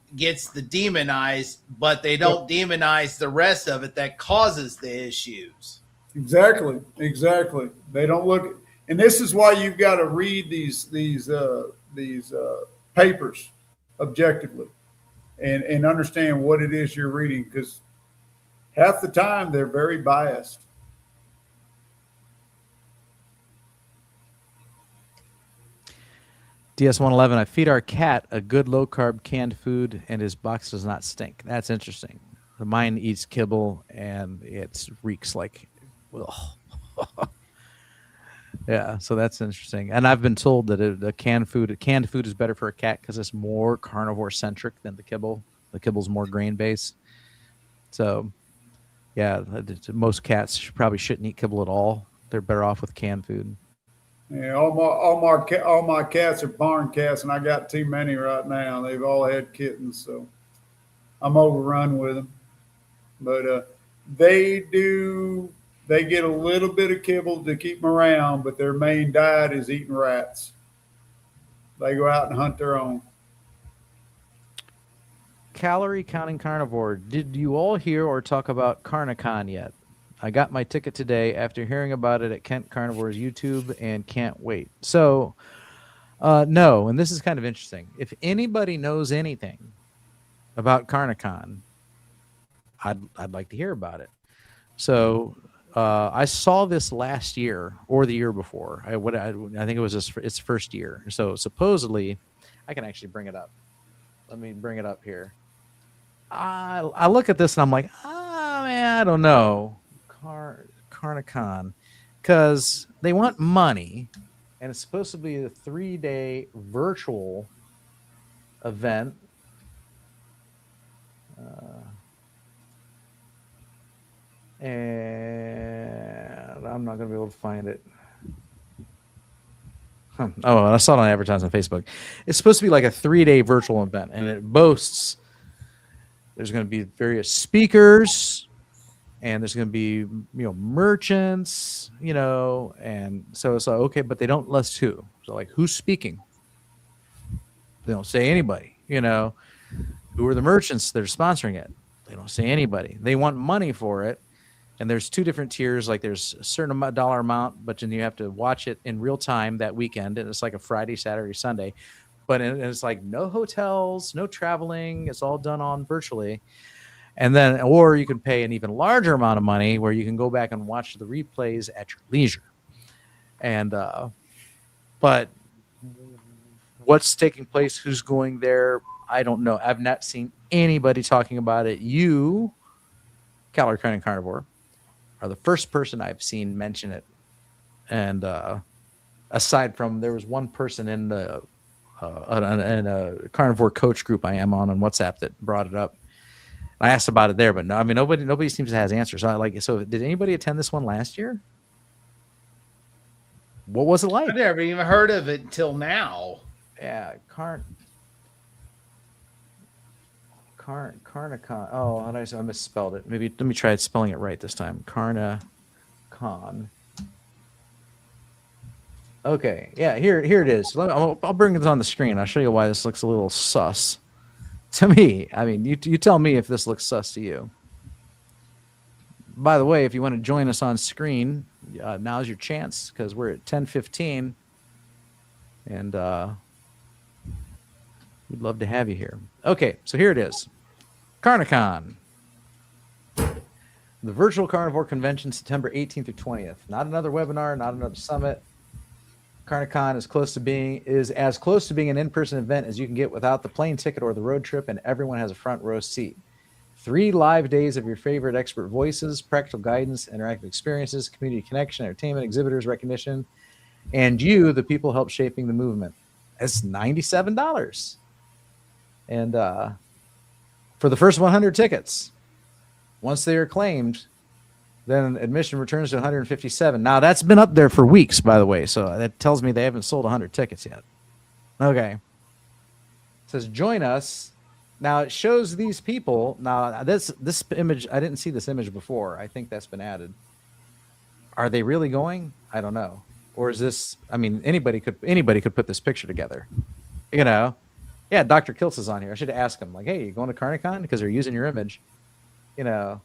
demonized, but they don't demonize the rest of it that causes the issues. Exactly. They don't look, and this is why you've got to read these papers objectively and understand what it is you're reading, because half the time they're very biased. DS111, I feed our cat a good low-carb canned food and his box does not stink. That's interesting. Mine eats kibble and it reeks like, ugh. Yeah, so that's interesting. And I've been told that canned food is better for a cat because it's more carnivore-centric than the kibble. The kibble's more grain-based. So, yeah, most cats probably shouldn't eat kibble at all. They're better off with canned food. Yeah, all my cats are barn cats, and I got too many right now. They've all had kittens, so I'm overrun with them. But they get a little bit of kibble to keep them around, but their main diet is eating rats. They go out and hunt their own. Calorie counting carnivore. Did you all hear or talk about Carnicon yet? I got my ticket today after hearing about it at Kent Carnivore's YouTube and can't wait. So, no, and this is kind of interesting. If anybody knows anything about Carnicon, I'd like to hear about it. So, I saw this last year or the year before. I think it was its first year. So supposedly, I can actually bring it up. Let me bring it up here. I look at this and I'm like, man, I don't know. Carnicon, because they want money, and it's supposed to be a 3-day virtual event. And I'm not going to be able to find it. Oh, I saw it on advertising on Facebook. It's supposed to be like a 3-day virtual event, and it boasts There's going to be various speakers, and there's going to be merchants, and so it's like, okay, but they don't list who. So like, who's speaking? They don't say anybody. Who are the merchants that are sponsoring it? They don't say anybody. They want money for it. And there's two different tiers. Like there's a certain dollar amount, but then you have to watch it in real time that weekend. And it's like a Friday, Saturday, Sunday. But it's like no hotels, no traveling. It's all done on virtually. And then, or you can pay an even larger amount of money where you can go back and watch the replays at your leisure. And, but what's taking place, who's going there, I don't know. I've not seen anybody talking about it. You, Calorie Counting Carnivore, are the first person I've seen mention it. And aside from, there was one person in the in a carnivore coach group I am on WhatsApp that brought it up. I asked about it there, but no, I mean nobody seems to have answers. So did anybody attend this one last year? What was it like? I never even heard of it until now. Yeah, Carnicon. Oh, I misspelled it. Maybe let me try spelling it right this time. Carnicon. Okay, yeah, here it is. I'll bring this on the screen. I'll show you why this looks a little sus to me. I mean, you tell me if this looks sus to you. By the way, if you want to join us on screen, now's your chance because we're at 10:15, and we'd love to have you here. Okay, so here it is. Carnicon. The Virtual Carnivore Convention, September 18th through 20th. Not another webinar, not another summit. Carnicon is as close to being an in-person event as you can get without the plane ticket or the road trip, and everyone has a front row seat. 3 live days of your favorite expert voices, practical guidance, interactive experiences, community connection, entertainment, exhibitors, recognition, and you, the people, help shaping the movement. It's $97. And for the first 100 tickets, once they are claimed, then admission returns to 157. Now, that's been up there for weeks, by the way, so that tells me they haven't sold 100 tickets yet. Okay. It says, join us. Now, it shows these people. Now, this image, I didn't see this image before. I think that's been added. Are they really going? I don't know. Or is this, I mean, anybody could put this picture together. Yeah, Dr. Kiltz is on here. I should ask him, like, hey, you going to Carnicon? Because they're using your image.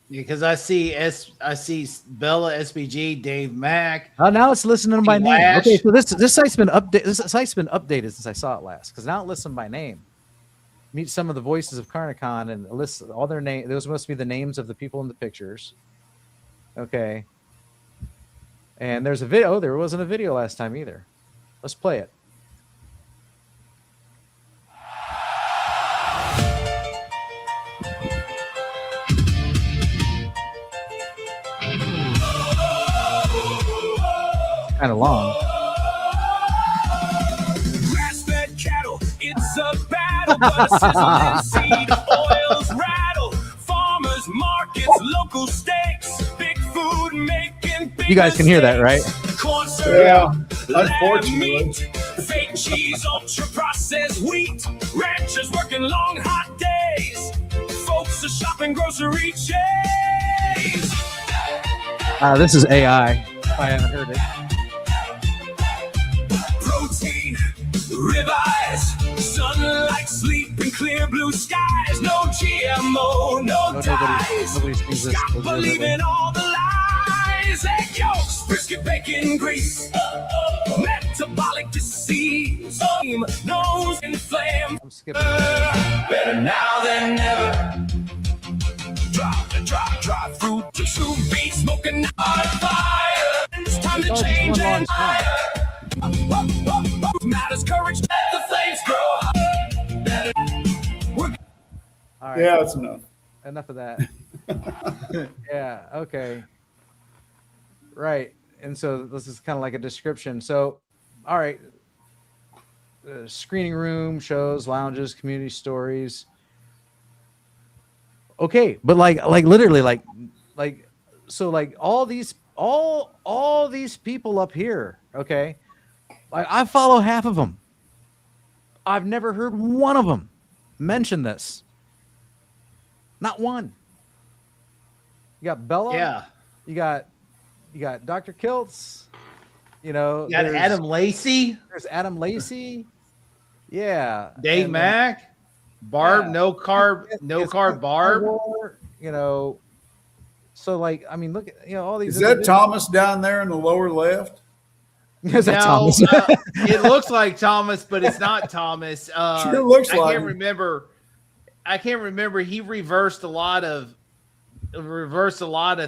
Because I see Bella SBG, Dave Mack. Oh, now it's listening by name. Lash. Okay, so this site's been updated. This site's been updated since I saw it last. Because now it lists them by name. Meet some of the voices of Carnicon and lists all their names. Those must be the names of the people in the pictures. Okay. And there's a video. Oh, there wasn't a video last time either. Let's play it. Kind of long. Grass-fed cattle, it's a battle, but a sizzling seed of oils rattle. Farmers markets, local steaks, big food making big You guys can hear that, right? Corn syrup, Yeah, lamb unfortunately. meat, fake cheese, ultra-processed wheat. Ranchers working long, hot days. Folks are shopping grocery chains. This is AI. If I haven't heard it. Protein, ribeyes, sunlight, sleep, and clear blue skies. No GMO, no dyes. Nobody sees this. Stop believing all the lies. Egg yolks, brisket, bacon, grease. Metabolic disease. Nose inflamed. I'm skipping. Better now than never. Drive through the true beat, smoking on fire. It's time It's to all just change one long and song. matters courage, let the flames grow. All right. Yeah, that's enough. Enough of that. Yeah. Okay. Right. And so this is kind of like a description. So, all right. Screening room, shows, lounges, community stories. Okay, but like literally so like all these people up here. Okay, like I follow half of them. I've never heard one of them mention this. Not one. You got Bella. Yeah. You got Dr. Kiltz. You know, You got Adam Lacey, there's Adam Lacey. Yeah. Dave and, Mack, Barb, yeah. no carb, Barb. Carnivore, you know, so like, I mean, look at, you know, all these. Is that Thomas down there in the lower left? Is that No, Thomas? it looks like Thomas, but it's not Thomas. Sure looks I like can't him. remember. I can't remember. He reversed a lot of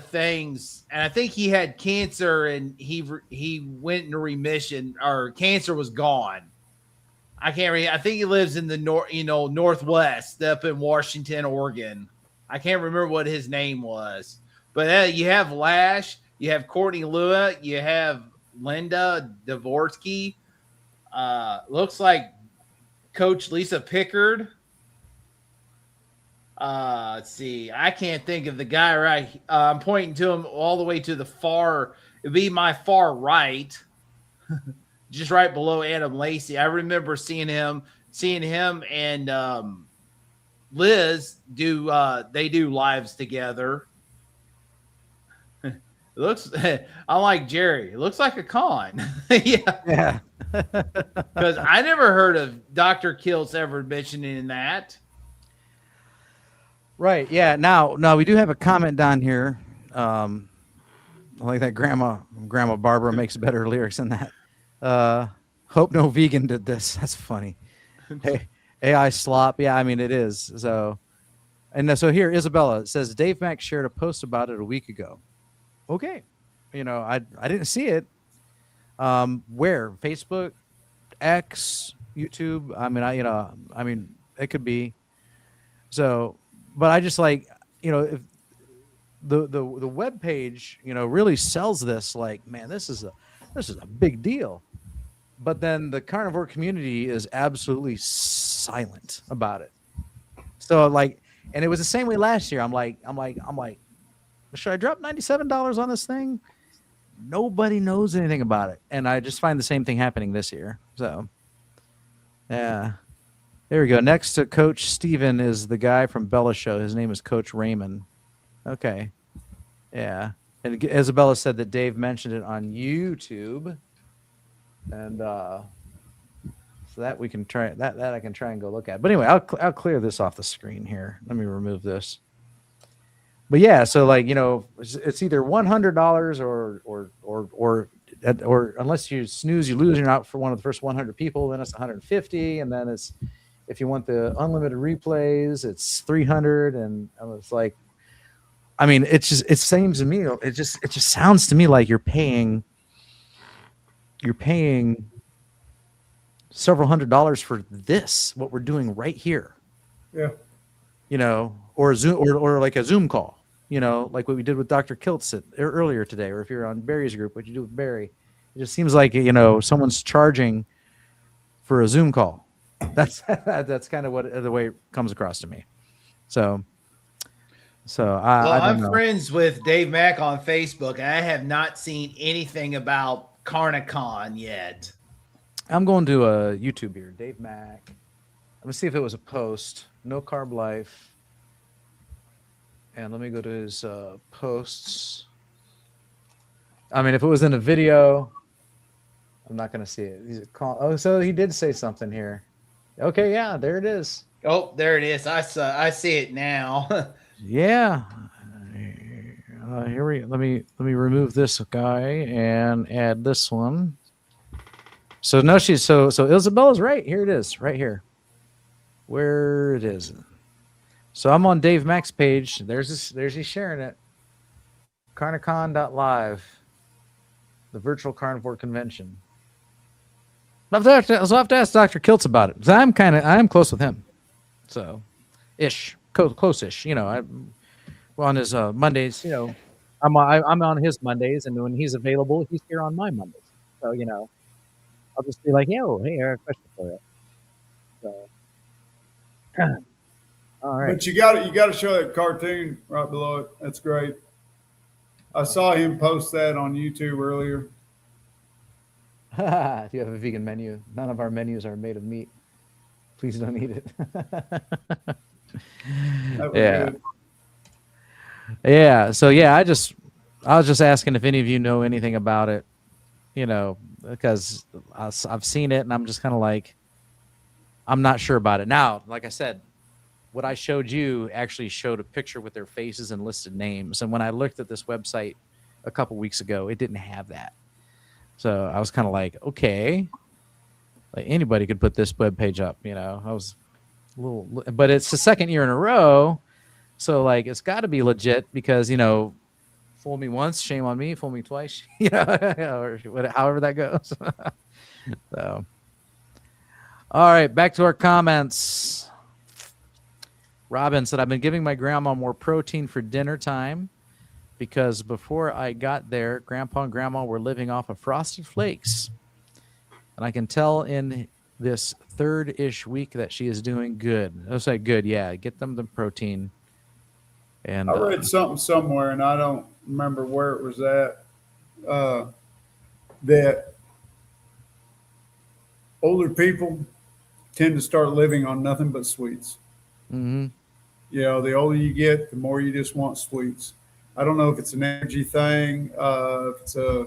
things, and I think he had cancer, and he went into remission, or cancer was gone. I can't remember. I think he lives in the northwest, up in Washington, Oregon. I can't remember what his name was, but you have Lash, you have Courtney Lua, you have Linda Dvorsky. Looks like Coach Lisa Pickard. Let's see. I can't think of the guy right. I'm pointing to him all the way to the far. It'd be my far right, just right below Adam Lacey. I remember seeing him and Liz do. They do lives together. It looks. I'm like Jerry. It looks like a con. Yeah. Because I never heard of Dr. Kiltz ever mentioning that. Right. Yeah. Now, we do have a comment down here. I like that Grandma Barbara makes better lyrics than that. Hope no vegan did this. That's funny. Hey, AI slop. Yeah, I mean, it is. So, and so here, Isabella says, Dave Mack shared a post about it a week ago. Okay. You know, I didn't see it. Where? Facebook, X, YouTube. I mean, it could be. So, but I just like, you know, if the web page, you know, really sells this, like, man, this is a big deal. But then the carnivore community is absolutely silent about it. So like, and it was the same way last year. I'm like, should I drop $97 on this thing? Nobody knows anything about it. And I just find the same thing happening this year. So yeah. There we go. Next to Coach Steven is the guy from Bella's show. His name is Coach Raymond. Okay. Yeah. And Isabella said that Dave mentioned it on YouTube. And so that we can try that I can try and go look at. But anyway, I'll clear this off the screen here. Let me remove this. But yeah, so like, you know, it's either $100 or unless you snooze, you lose. You're out for one of the first 100 people. Then it's 150, and then it's, if you want the unlimited replays, it's 300, and it's like, I mean, it seems to me, it just sounds to me like you're paying several $100s for this, what we're doing right here. Yeah. You know, or a Zoom or like a Zoom call, you know, like what we did with Dr. Kiltz earlier today, or if you're on Barry's group, what you do with Barry. It just seems like, you know, someone's charging for a Zoom call. That's kind of what the way it comes across to me. So I'm friends with Dave Mack on Facebook, and I have not seen anything about Carnicon yet. I'm going to a YouTube here, Dave Mack. Let me see if it was a post. No Carb Life. And let me go to his posts. I mean, if it was in a video, I'm not going to see it. So he did say something here. Okay, yeah, there it is. Oh, there it is. I see it now. Yeah. Let me remove this guy and add this one. So no, so Isabella's right. Here it is, right here. Where it is. So I'm on Dave Mack's page. There's he sharing it. Carnicon.live, the virtual carnivore convention. I'll have to ask Dr. Kiltz about it, because I'm close with him, so close-ish. You know, I'm on his Mondays. You know, I'm on his Mondays, and when he's available, he's here on my Mondays. So you know, I'll just be like, yo, hey, I have a question for you. So, all right. But you got to show that cartoon right below it. That's great. I saw him post that on YouTube earlier. Do you have a vegan menu? None of our menus are made of meat. Please don't eat it. That was Yeah. good. Yeah. So yeah, I was just asking if any of you know anything about it, because I've seen it and I'm just kind of like, I'm not sure about it. Now, like I said, what I showed you actually showed a picture with their faces and listed names. And when I looked at this website a couple weeks ago, it didn't have that. So I was kind of like, okay, like anybody could put this web page up. I was a little, but it's the second year in a row. So like, it's got to be legit because, fool me once, shame on me, fool me twice, or however that goes. So, all right, back to our comments. Robin said, I've been giving my grandma more protein for dinner time because before I got there, Grandpa and Grandma were living off of Frosted Flakes. And I can tell in this third-ish week that she is doing good. I was like, good, yeah, get them the protein. And I read something somewhere, and I don't remember where it was at, that older people tend to start living on nothing but sweets. mhm. The older you get, the more you just want sweets. I don't know if it's an energy thing, if it's I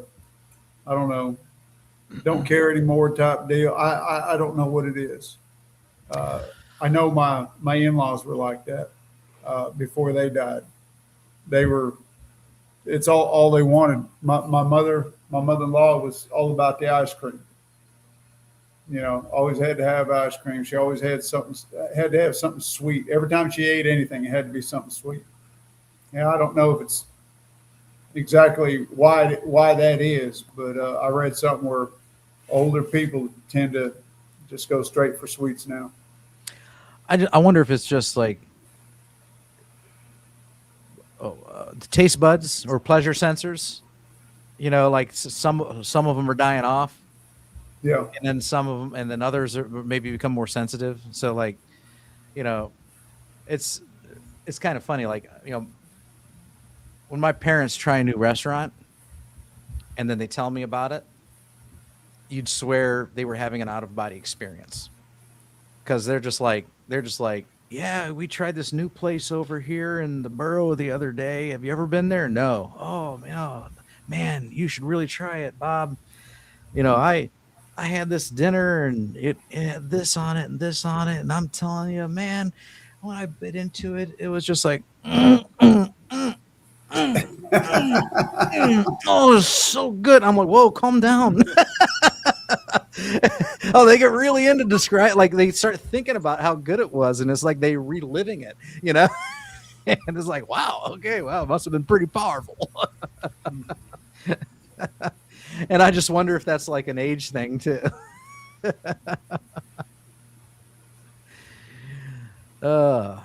don't know, don't care anymore type deal. I don't know what it is. Uh, I know my in laws were like that before they died. They were it's all they wanted. My mother in law was all about the ice cream. Always had to have ice cream. She always had to have something sweet. Every time she ate anything, it had to be something sweet. I don't know if it's exactly why that is, but I read something where older people tend to just go straight for sweets now. I wonder if it's just like taste buds or pleasure sensors. Like some of them are dying off, Yeah, and then some of them, and then others are maybe become more sensitive. So like, you know, it's it's kind of funny. Like when my parents try a new restaurant and then they tell me about it, you'd swear they were having an out of body experience because they're just like, yeah, we tried this new place over here in the borough the other day. Have you ever been there? No. Oh man, you should really try it, Bob. I had this dinner and it had this on it and this on it, and I'm telling you, man, when I bit into it, it was just like, oh, it's so good. I'm like, whoa, calm down. Oh, they get really into describe, like they start thinking about how good it was, and it's like they reliving it, and it's like, wow, okay, wow, it must have been pretty powerful. And I just wonder if that's like an age thing too. uh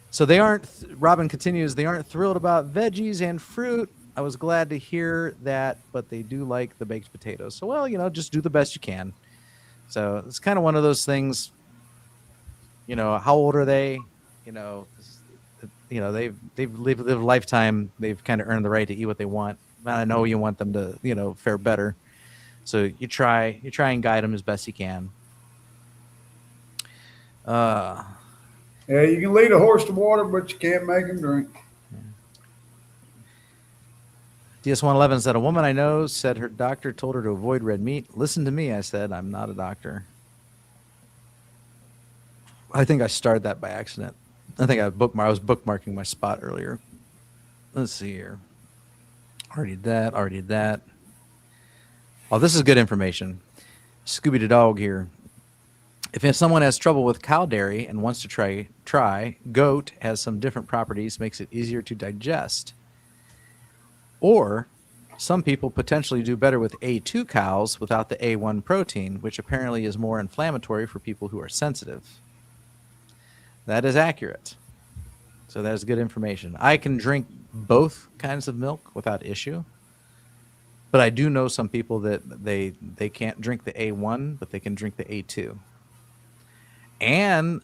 so they aren't Robin continues, they aren't thrilled about veggies and fruit. I was glad to hear that, but they do like the baked potatoes. So well, just do the best you can. So it's kind of one of those things. How old are they? You know, they've lived a lifetime. They've kind of earned the right to eat what they want. And I know you want them to fare better. So you try and guide them as best you can. yeah. You can lead a horse to water, but you can't make him drink. DS111 said, a woman I know said her doctor told her to avoid red meat. Listen to me, I said. I'm not a doctor. I think I started that by accident. I think I was bookmarking my spot earlier. Let's see here. Already did that. Oh, this is good information. Scooby the dog here. If someone has trouble with cow dairy and wants to try, goat has some different properties, makes it easier to digest. Or some people potentially do better with A2 cows without the A1 protein, which apparently is more inflammatory for people who are sensitive. That is accurate. So that is good information. I can drink both kinds of milk without issue. But I do know some people that they can't drink the A1, but they can drink the A2. And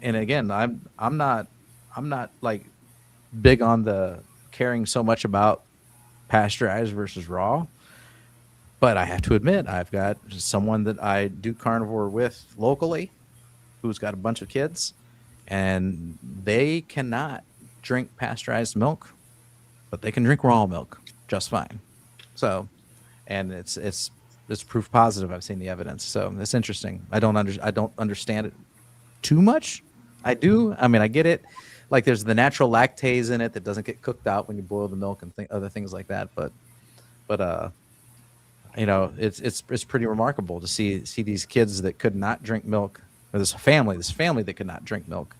again, I'm not like big on the caring so much about pasteurized versus raw, but I have to admit I've got someone that I do carnivore with locally who's got a bunch of kids, and they cannot drink pasteurized milk, but they can drink raw milk just fine. So, and it's proof positive. I've seen the evidence, so it's interesting. I don't understand it too much. I do. I mean, I get it. Like there's the natural lactase in it that doesn't get cooked out when you boil the milk and other things like that. But you know, it's pretty remarkable to see these kids that could not drink milk, or this family that could not drink milk,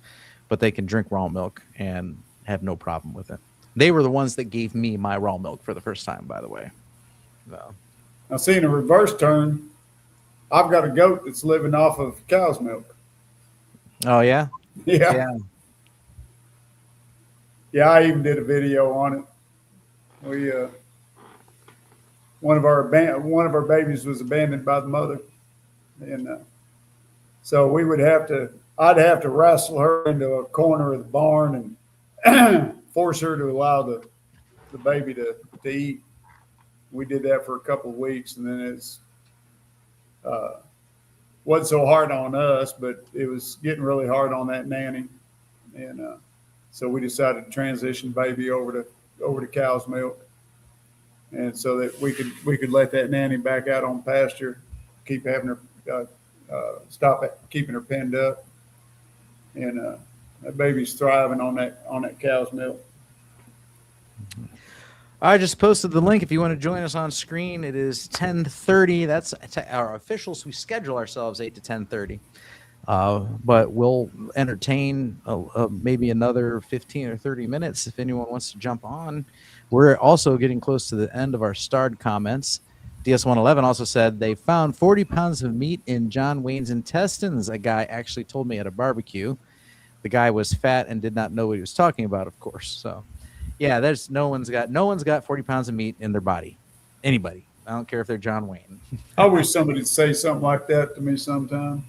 but they can drink raw milk and have no problem with it. They were the ones that gave me my raw milk for the first time, by the way. So. Now, seeing a reverse turn, I've got a goat that's living off of cow's milk. Oh yeah, Yeah. I even did a video on it. We one of our babies was abandoned by the mother, and so I'd have to wrestle her into a corner of the barn and force her to allow the baby to eat. We did that for a couple of weeks, and then it's wasn't so hard on us, but it was getting really hard on that nanny, and so we decided to transition baby over to cow's milk, and so that we could let that nanny back out on pasture, keep having her stop keeping her penned up, and that baby's thriving on that cow's milk. I just posted the link if you want to join us on screen. It is 10:30. That's our officials. We schedule ourselves 8 to 10:30. But we'll entertain maybe another 15 or 30 minutes if anyone wants to jump on. We're also getting close to the end of our starred comments. DS111 also said they found 40 pounds of meat in John Wayne's intestines. A guy actually told me at a barbecue. The guy was fat and did not know what he was talking about, of course. So, yeah, there's no one's got 40 pounds of meat in their body. Anybody. I don't care if they're John Wayne. I wish somebody would say something like that to me sometime.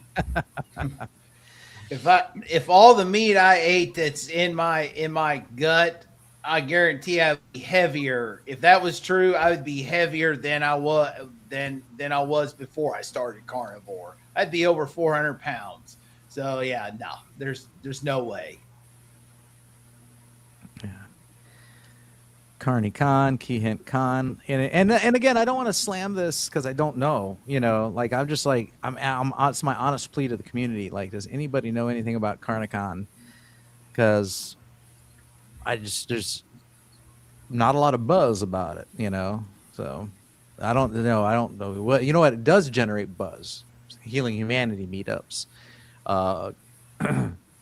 If all the meat I ate that's in my gut, I guarantee I'd be heavier. If that was true, I would be heavier than I was before I started carnivore. I'd be over 400 pounds. So yeah, no, there's no way. Carney Khan, Key Hint Khan, and again, I don't want to slam this because I don't know. You know, like I'm just like I'm. It's my honest plea to the community. Like, does anybody know anything about Carney Khan? Because there's not a lot of buzz about it. You know, so I don't know. What you know. What it does generate buzz. Healing Humanity meetups.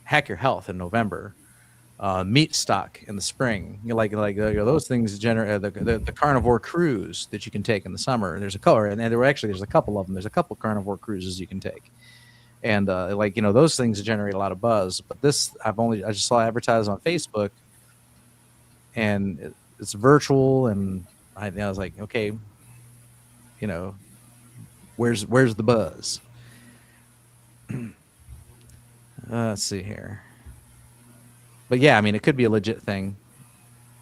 Hack Your Health in November. Meat stock in the spring, like those things generate the carnivore cruise that you can take in the summer. There's a color, and there's a couple of them. There's a couple carnivore cruises you can take, and those things generate a lot of buzz. But this, I just saw advertised on Facebook, and it's virtual, and I was like, okay, where's the buzz? Let's see here. But yeah, I mean, it could be a legit thing.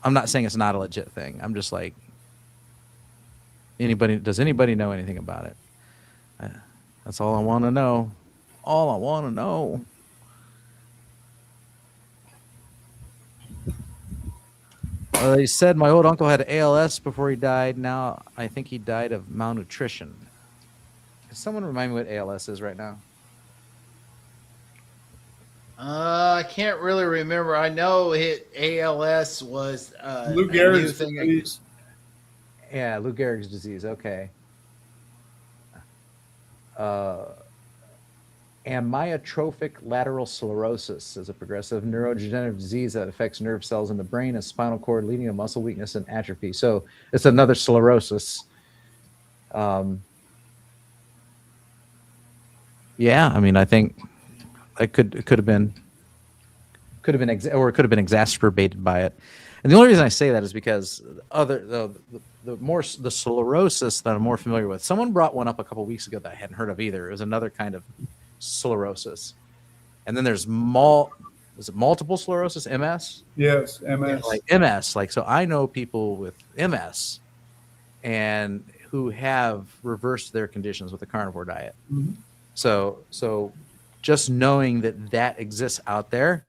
I'm not saying it's not a legit thing. I'm just like, does anybody know anything about it? That's all I want to know. All I want to know. They said my old uncle had ALS before he died. Now I think he died of malnutrition. Can someone remind me what ALS is right now? I can't really remember. I know ALS was Lou Gehrig's disease. Yeah, Lou Gehrig's disease. Okay. Amyotrophic lateral sclerosis is a progressive neurodegenerative disease that affects nerve cells in the brain and spinal cord, leading to muscle weakness and atrophy. So it's another sclerosis. Yeah, I mean, I think it could have been exacerbated by it. And the only reason I say that is because the sclerosis that I'm more familiar with. Someone brought one up a couple weeks ago that I hadn't heard of either. It was another kind of sclerosis, and then there's multiple sclerosis, MS. Yes, MS. Like MS. Like, so I know people with MS and who have reversed their conditions with the carnivore diet. Mm-hmm. So just knowing that exists out there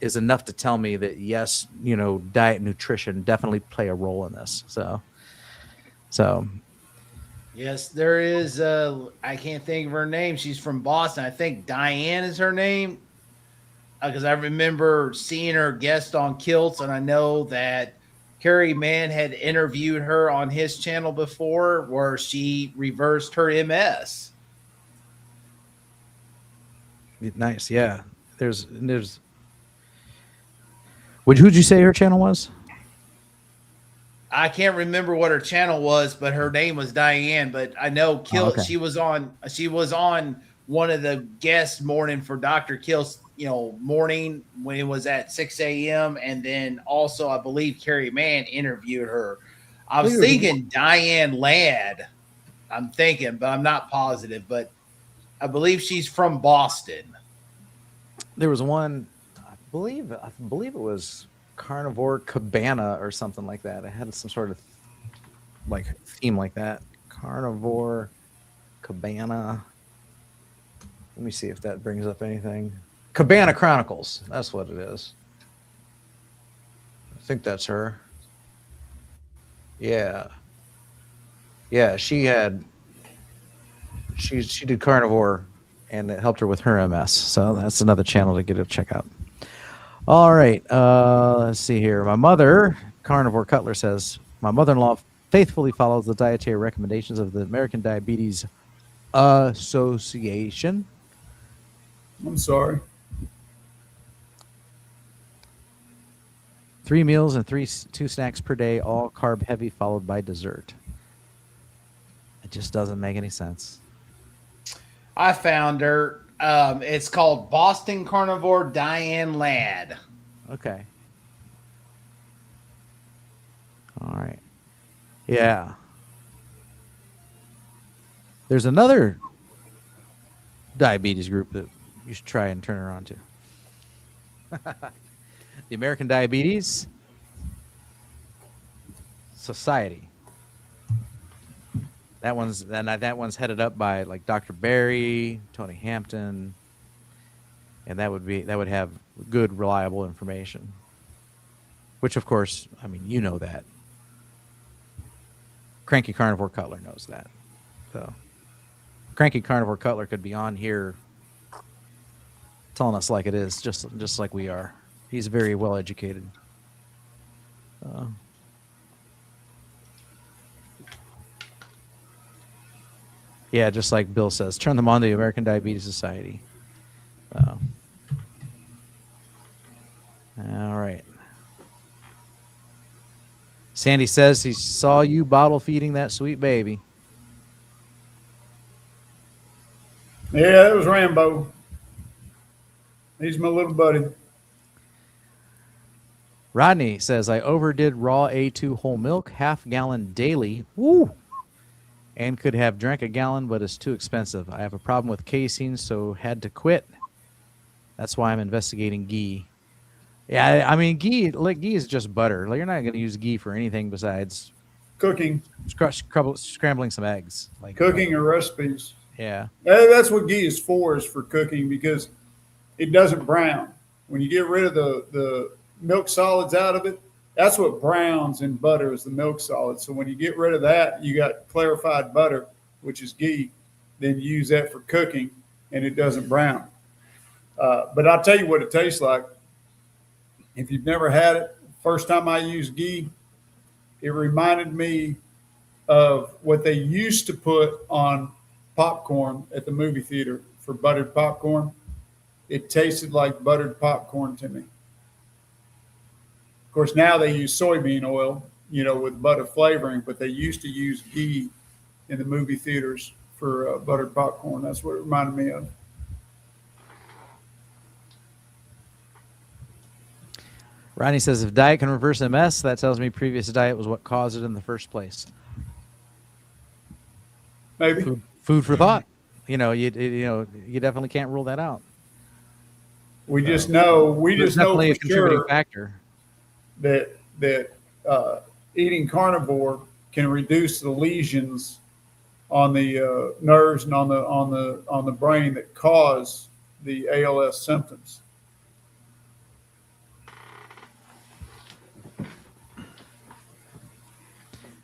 is enough to tell me that yes, diet and nutrition definitely play a role in this. So Yes, there is. I can't think of her name. She's from Boston. I think Diane is her name. Because I remember seeing her guest on Kilts, and I know that Kerry Mann had interviewed her on his channel before, where she reversed her MS. nice, yeah. Who'd you say her channel was? I can't remember what her channel was, but her name was Diane. But I know Kilt. okay. She was on one of the guest morning for Dr. Kill's, morning when it was at 6 a.m. And then also, I believe Kerry Mann interviewed her. I was thinking Diane Ladd. I'm thinking, but I'm not positive. But I believe she's from Boston. There was one, I believe it was Carnivore Cabana or something like that. It had some sort of like theme like that. Carnivore Cabana. Let me see if that brings up anything. Cabana Chronicles. That's what it is. I think that's her. Yeah. Yeah, she did carnivore and it helped her with her MS. So that's another channel to get to check out. All right. Let's see here. My mother, Carnivore Cutler, says, my mother-in-law faithfully follows the dietary recommendations of the American Diabetes Association. I'm sorry. 3 meals and 2 snacks per day, all carb heavy, followed by dessert. It just doesn't make any sense. I found her. It's called Boston Carnivore Diane Ladd. Okay. All right. Yeah. There's another diabetes group that you should try and turn her on to. The American Diabetes Society. That one's headed up by like Dr. Barry, Tony Hampton, and that would have good, reliable information. Which, of course, I mean, you know that. Cranky Carnivore Cutler knows that. So, Cranky Carnivore Cutler could be on here telling us like it is, just like we are. He's very well educated. Yeah, just like Bill says, turn them on to the American Diabetes Society. All right. Sandy says he saw you bottle feeding that sweet baby. Yeah, that was Rambo. He's my little buddy. Rodney says, I overdid raw A2 whole milk, half gallon daily. Woo! And could have drank a gallon, but it's too expensive. I have a problem with casein, so had to quit. That's why I'm investigating ghee. Yeah, I mean, ghee is just butter. Like, you're not going to use ghee for anything besides Cooking scrambling some eggs. Like or recipes. Yeah. That's what ghee is for cooking, because it doesn't brown. When you get rid of the milk solids out of it, that's what browns in butter, is the milk solids. So when you get rid of that, you got clarified butter, which is ghee. Then you use that for cooking, and it doesn't brown. But I'll tell you what it tastes like. If you've never had it, first time I used ghee, it reminded me of what they used to put on popcorn at the movie theater for buttered popcorn. It tasted like buttered popcorn to me. Of course, now they use soybean oil, with butter flavoring, but they used to use ghee in the movie theaters for buttered popcorn. That's what it reminded me of. Ronnie says, if diet can reverse MS, that tells me previous diet was what caused it in the first place. Maybe. Food for thought. You definitely can't rule that out. We just know Definitely a for contributing sure factor. that eating carnivore can reduce the lesions on the nerves and on the brain that cause the ALS symptoms.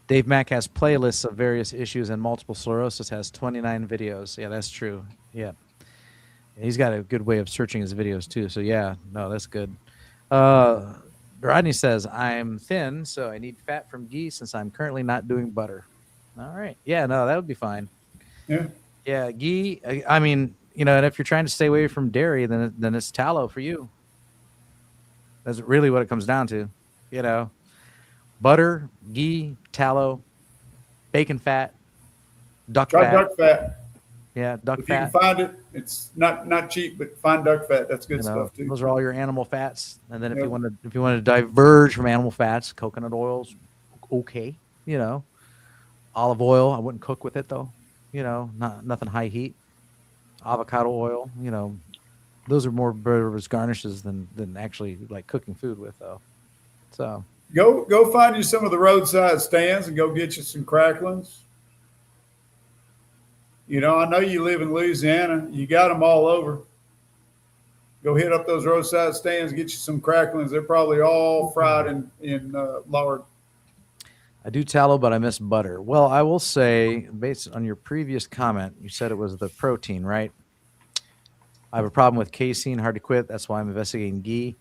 Dave Mack has playlists of various issues, and multiple sclerosis has 29 videos. Yeah, that's true. Yeah. He's got a good way of searching his videos too. So yeah, no, that's good. Rodney says, I'm thin, so I need fat from ghee since I'm currently not doing butter. All right. Yeah, no, that would be fine. Yeah. Yeah, ghee. I mean, and if you're trying to stay away from dairy, then it's tallow for you. That's really what it comes down to. Butter, ghee, tallow, bacon fat, duck Try fat. duck fat. Yeah, duck If you fat. can find it, it's not cheap, but find duck fat. That's good stuff too. Those are all your animal fats. And then if Yep. you want to diverge from animal fats, coconut oils, okay. Olive oil, I wouldn't cook with it though. Nothing high heat. Avocado oil, those are more better as garnishes than actually like cooking food with though. So Go find you some of the roadside stands and go get you some cracklings. I know you live in Louisiana. You got them all over. Go hit up those roadside stands, get you some cracklings. They're probably all fried in lard. I do tallow, but I miss butter. Well, I will say, based on your previous comment, you said it was the protein, right? I have a problem with casein, hard to quit. That's why I'm investigating ghee.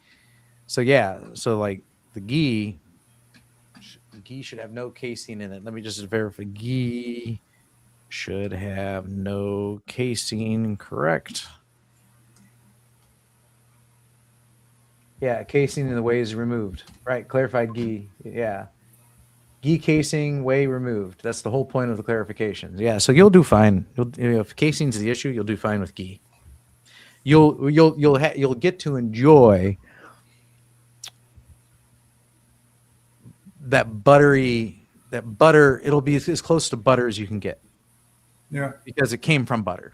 So yeah, like the ghee should have no casein in it. Let me just verify. Ghee should have no casein, correct? Yeah, casein in the whey is removed. Right, clarified ghee. Yeah. Ghee casing, whey removed. That's the whole point of the clarification. Yeah, so you'll do fine. If casein's the issue, you'll do fine with ghee. You'll get to enjoy that butter. It'll be as close to butter as you can get. Yeah. Because it came from butter.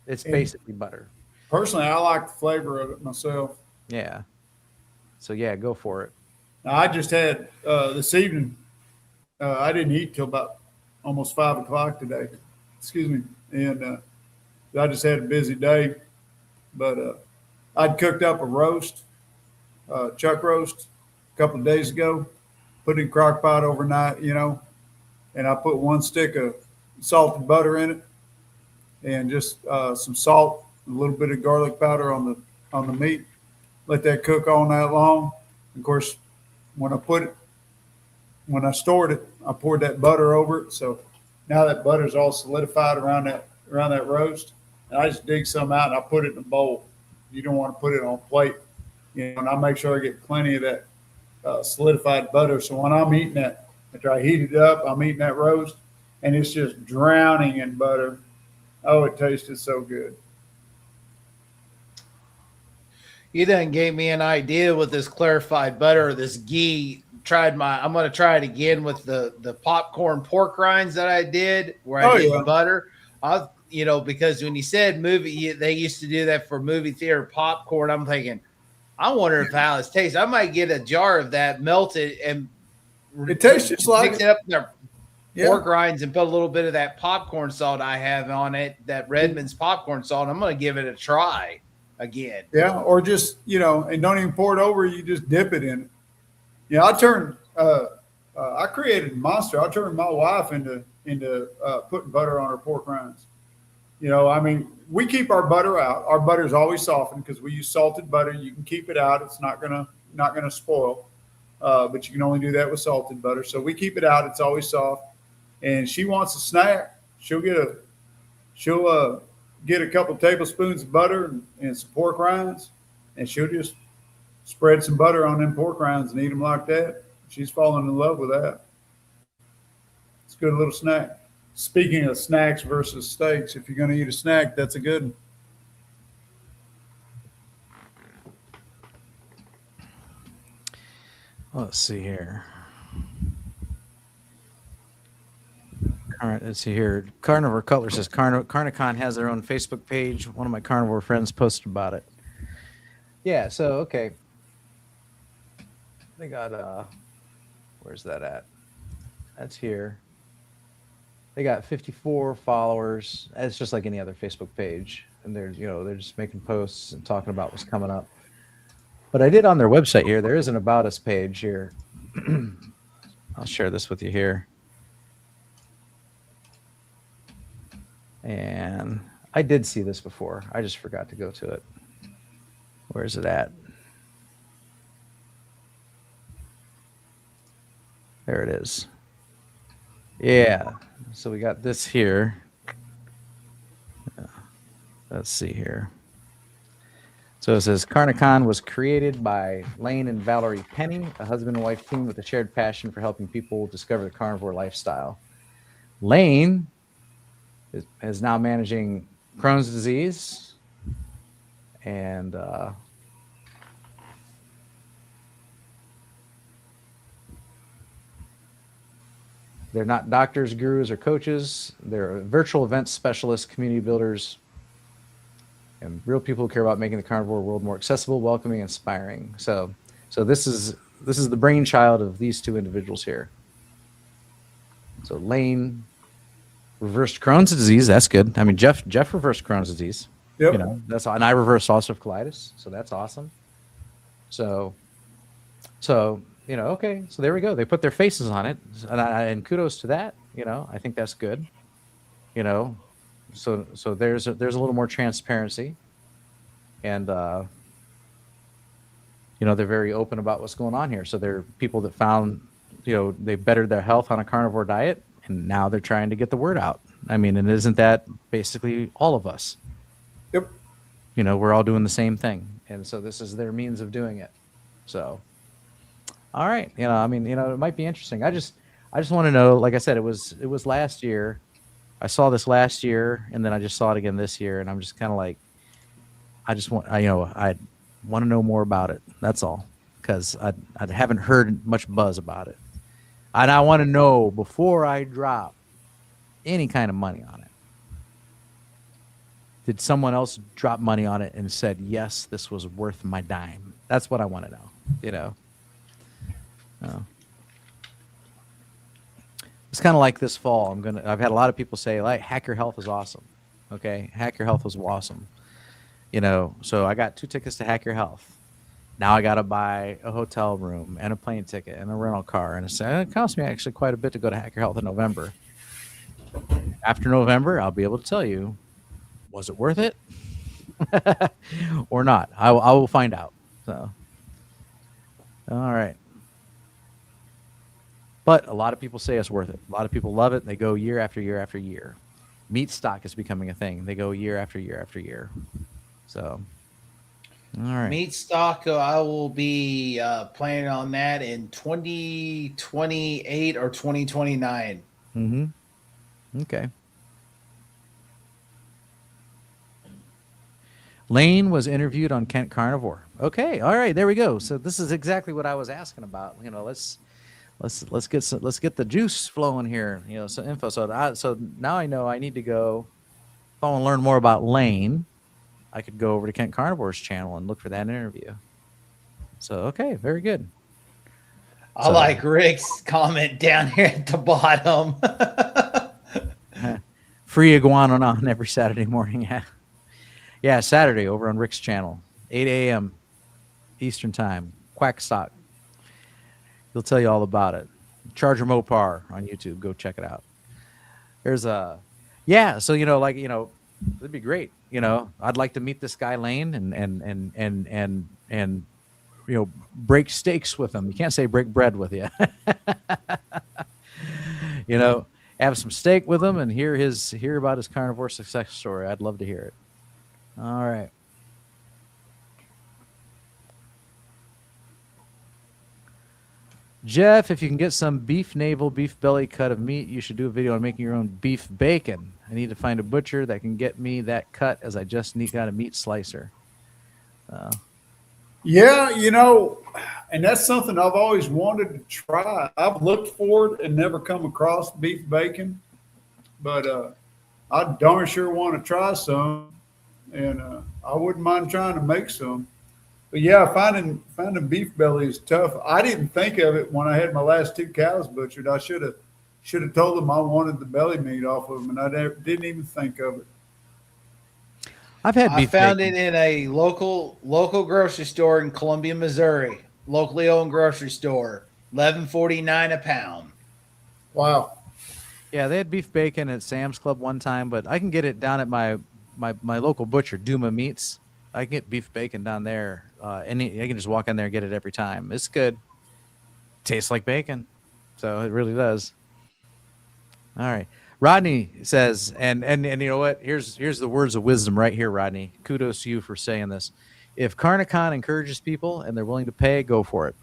It's basically butter. Personally, I like the flavor of it myself. Yeah. So yeah, go for it. Now, I just had this evening. I didn't eat till about almost 5 o'clock today. Excuse me, and I just had a busy day. But I'd cooked up a roast, chuck roast, a couple of days ago. Put it in crock pot overnight, and I put 1 stick of salted butter in it, and just some salt, a little bit of garlic powder on the meat. Let that cook all night long. Of course, when I stored it, I poured that butter over it. So now that butter's all solidified around that roast. And I just dig some out and I put it in a bowl. You don't want to put it on a plate, and I make sure I get plenty of that solidified butter. So when I'm eating that, after I heat it up, I'm eating that roast, and it's just drowning in butter. Oh, it tasted so good. You then gave me an idea with this clarified butter, this ghee. I'm going to try it again with the popcorn pork rinds that I did, where I did butter. Because when you said movie, they used to do that for movie theater popcorn. I'm thinking, I wonder how this tastes. I might get a jar of that, melt it, and it tastes just like mix it up in their pork rinds and put a little bit of that popcorn salt I have on it, that Redmond's popcorn salt. I'm going to give it a try again. Yeah, or just, and don't even pour it over. You just dip it in it. Yeah, I created a monster. I turned my wife into putting butter on her pork rinds. We keep our butter out. Our butter is always softened because we use salted butter. You can keep it out. It's not gonna spoil. But you can only do that with salted butter. So we keep it out. It's always soft. And she wants a snack. She'll get a couple tablespoons of butter and some pork rinds, and she'll just spread some butter on them pork rinds and eat them like that. She's falling in love with that. It's a good little snack. Speaking of snacks versus steaks, if you're going to eat a snack, that's a good one. Let's see here. Let's see here. Carnivore Cutler says Carnicon has their own Facebook page. One of my carnivore friends posted about it. Yeah, so okay. They got where's that at? That's here. They got 54 followers. It's just like any other Facebook page. And they're just making posts and talking about what's coming up. But I did on their website here. There is an About Us page here. I'll share this with you here. And I did see this before. I just forgot to go to it. Where's it at? There it is. Yeah. So we got this here. Let's see here. So it says Carnicon was created by Lane and Valerie Penny, a husband and wife team with a shared passion for helping people discover the carnivore lifestyle. Lane is now managing Crohn's disease, and they're not doctors, gurus, or coaches. They're virtual event specialists, community builders, and real people who care about making the carnivore world more accessible, welcoming, inspiring. So this is the brainchild of these two individuals here. So Lane reversed Crohn's disease. That's good. I mean, Jeff reversed Crohn's disease. Yep. You know, that's, and I reversed ulcerative colitis. So that's awesome. So you know, okay. So there we go. They put their faces on it, and kudos to that. You know, I think that's good. You know, so there's a little more transparency, and you know, they're very open about what's going on here. So they're people that found, you know, they bettered their health on a carnivore diet, and now they're trying to get the word out. I mean, and isn't that basically all of us? Yep. You know, we're all doing the same thing, and so this is their means of doing it. So, all right, you know, I mean, you know, it might be interesting. I just want to know. Like I said, it was last year. I saw this last year, and then I just saw it again this year, and I'm just kind of like, I want to know more about it. That's all, because I haven't heard much buzz about it, and I want to know before I drop any kind of money on it. Did someone else drop money on it and said, yes, this was worth my dime? That's what I want to know, you know. It's kind of like this fall. I've had a lot of people say, like, Hack Your Health is awesome. Okay, Hack Your Health was awesome. You know, so I got 2 tickets to Hack Your Health. Now I got to buy a hotel room and a plane ticket and a rental car, and it cost me actually quite a bit to go to Hack Your Health in November. After November, I'll be able to tell you, was it worth it or not? I will find out. So, all right. But a lot of people say it's worth it. A lot of people love it. They go year after year after year. Meat stock is becoming a thing. They go year after year after year. So, all right. Meat stock, I will be planning on that in 2028 or 2029. Mm-hmm. Okay. Lane was interviewed on Kent Carnivore. Okay. All right. There we go. So this is exactly what I was asking about. You know, let's get the juice flowing here. You know, some info. So now I know I need to go. If I want to learn more about Lane, I could go over to Kent Carnivore's channel and look for that interview. So okay, very good. I like Rick's comment down here at the bottom. Free iguana on every Saturday morning. Yeah, Saturday over on Rick's channel, 8 a.m. Eastern time. Quack Stock. He'll tell you all about it. Charger Mopar on YouTube. Go check it out. There's yeah. So, you know, like, you know, it'd be great. You know, I'd like to meet this guy Lane and you know, break steaks with him. You can't say break bread with you. You know, have some steak with him and hear about his carnivore success story. I'd love to hear it. All right. Jeff, if you can get some beef navel, beef belly cut of meat, you should do a video on making your own beef bacon. I need to find a butcher that can get me that cut, as I just got a meat slicer. Yeah, you know, and that's something I've always wanted to try. I've looked for it and never come across beef bacon, but I darn sure want to try some, and I wouldn't mind trying to make some. But yeah, finding beef belly is tough. I didn't think of it when I had my last 2 cows butchered. I should have told them I wanted the belly meat off of them, and I didn't even think of it. I've had beef. I found bacon. it in a local grocery store in Columbia, Missouri. Locally owned grocery store. $11.49 a pound. Wow. Yeah, they had beef bacon at Sam's Club one time, but I can get it down at my local butcher, Duma Meats. I can get beef bacon down there. I can just walk in there and get it every time. It's good. Tastes like bacon. So it really does. All right. Rodney says, and you know what? Here's the words of wisdom right here, Rodney. Kudos to you for saying this. If Carnicon encourages people and they're willing to pay, go for it.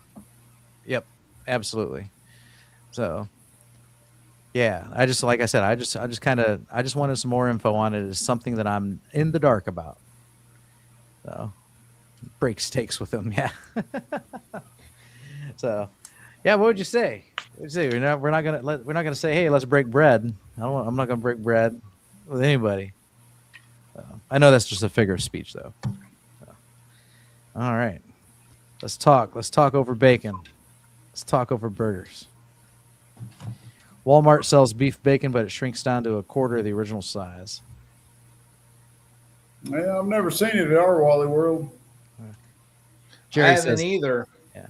Yep, absolutely. So yeah, like I said, I just wanted some more info on it. It's something that I'm in the dark about. So break steaks with them, yeah. So yeah, what would you say? What would you say? We're not gonna say, hey, let's break bread. I'm not gonna break bread with anybody. I know that's just a figure of speech, though. So, all right, let's talk. Let's talk over bacon. Let's talk over burgers. Walmart sells beef bacon, but it shrinks down to a quarter of the original size. Yeah, I've never seen it at our Wally World. Jerry I haven't says, either. yeah,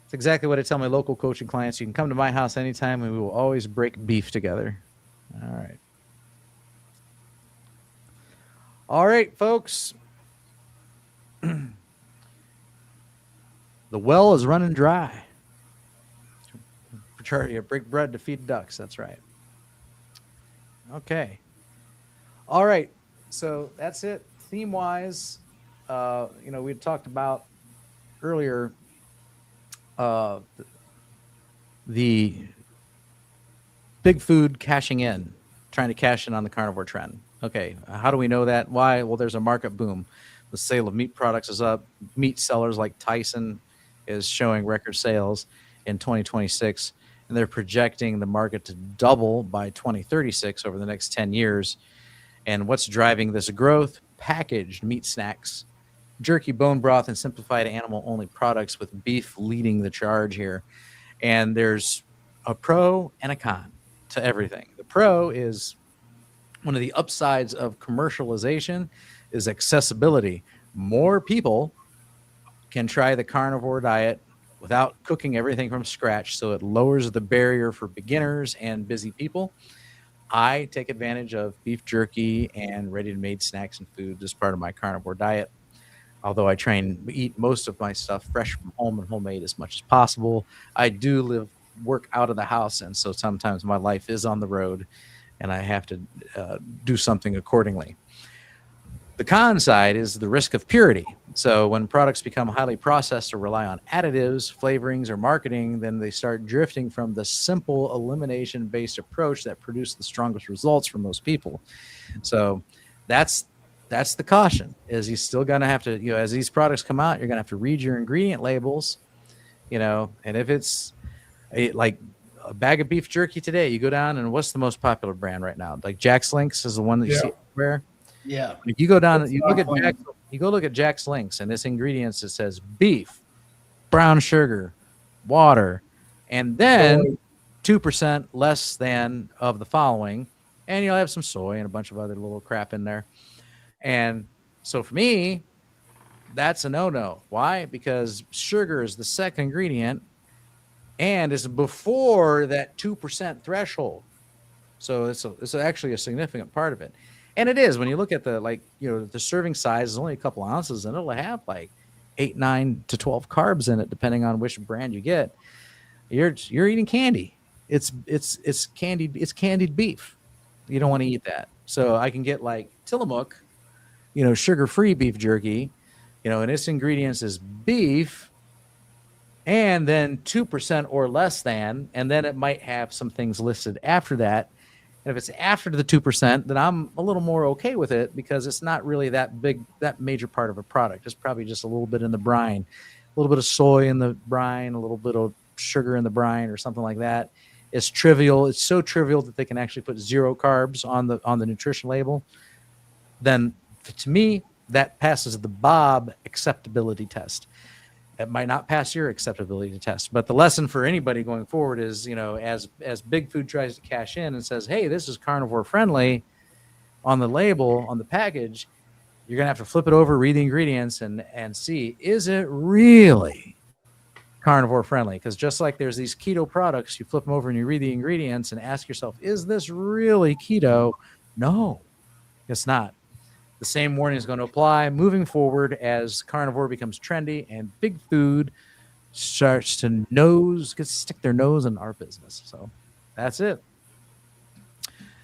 it's exactly what I tell my local coaching clients. You can come to my house anytime, and we will always break beef together. All right. All right, folks. The well is running dry. You break bread to feed ducks. That's right. Okay. All right. So that's it. Theme wise, we talked about earlier the big food cashing in, trying to cash in on the carnivore trend. Okay. How do we know that? Why? Well, there's a market boom. The sale of meat products is up. Meat sellers like Tyson is showing record sales in 2026. And they're projecting the market to double by 2036 over the next 10 years. And what's driving this growth? Packaged meat snacks, jerky, bone broth, and simplified animal-only products, with beef leading the charge here. And there's a pro and a con to everything. The pro is one of the upsides of commercialization is accessibility. More people can try the carnivore diet without cooking everything from scratch, so it lowers the barrier for beginners and busy people. I take advantage of beef jerky and ready-to-made snacks and foods as part of my carnivore diet, although I try and eat most of my stuff fresh from home and homemade as much as possible. I do work out of the house, and so sometimes my life is on the road, and I have to do something accordingly. The con side is the risk of purity. So when products become highly processed or rely on additives, flavorings, or marketing, then they start drifting from the simple elimination-based approach that produced the strongest results for most people. So that's the caution, is you still going to have to, as these products come out, you're going to have to read your ingredient labels, and if it's like a bag of beef jerky today, you go down and what's the most popular brand right now? Like Jack's Links is the one that you see everywhere. Yeah. If you go down, you look at Jack's Links, and this ingredients, it says beef, brown sugar, water, and then 2% less than of the following, and you'll have some soy and a bunch of other little crap in there. And so for me, that's a no-no. Why? Because sugar is the second ingredient, and it's before that 2% threshold. So it's actually a significant part of it. And it is, when you look at the serving size is only a couple ounces, and it'll have like 8, 9 to 12 carbs in it, depending on which brand you get. You're eating candy. It's candied beef. You don't want to eat that. So I can get like Tillamook, sugar-free beef jerky, and its ingredients is beef, and then 2% or less than, and then it might have some things listed after that. And if it's after the 2%, then I'm a little more okay with it, because it's not really that major part of a product. It's probably just a little bit in the brine, a little bit of soy in the brine, a little bit of sugar in the brine, or something like that. It's trivial. It's so trivial that they can actually put 0 carbs on the nutrition label. Then to me, that passes the Bob acceptability test. It might not pass your acceptability test, but the lesson for anybody going forward is, as Big Food tries to cash in and says, hey, this is carnivore friendly on the label, on the package, you're going to have to flip it over, read the ingredients, and see, is it really carnivore friendly, because just like there's these keto products, you flip them over and you read the ingredients and ask yourself, is this really keto? No, it's not. The same warning is going to apply moving forward as carnivore becomes trendy and big food starts to stick their nose in our business. So that's it.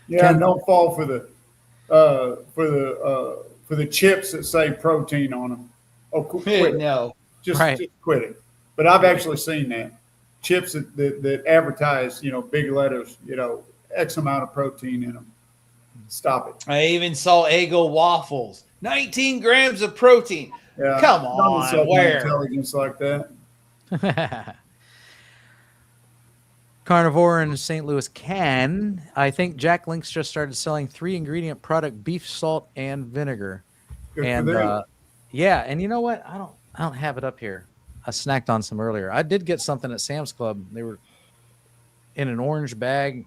Yeah, Ken- don't fall for the chips that say protein on them. Oh, quit it. No. Just Right. just quit it. But I've actually seen that chips that advertise, big letters, X amount of protein in them. Stop it. I even saw Eggo waffles. 19 grams of protein. Yeah, Come don't on, insult my where? intelligence like that. Carnivore in St. Louis can. I think Jack Link's just started selling 3-ingredient product: beef, salt, and vinegar. Good And for them. yeah, and you know what? I don't have it up here. I snacked on some earlier. I did get something at Sam's Club. They were in an orange bag,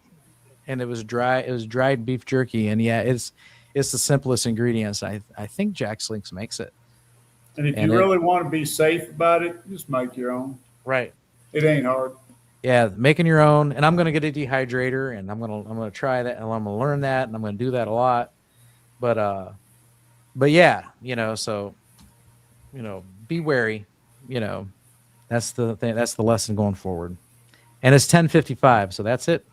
and it was dry. It was dried beef jerky, and yeah, it's the simplest ingredients. I think Jack Link's makes it. And if and you it- really want to be safe about it, just make your own. Right. It ain't hard. Yeah, making your own. And I'm gonna get a dehydrator, and I'm gonna try that, and I'm gonna learn that, and I'm gonna do that a lot. But yeah, so be wary. That's the thing. That's the lesson going forward. And it's 10:55, so that's it.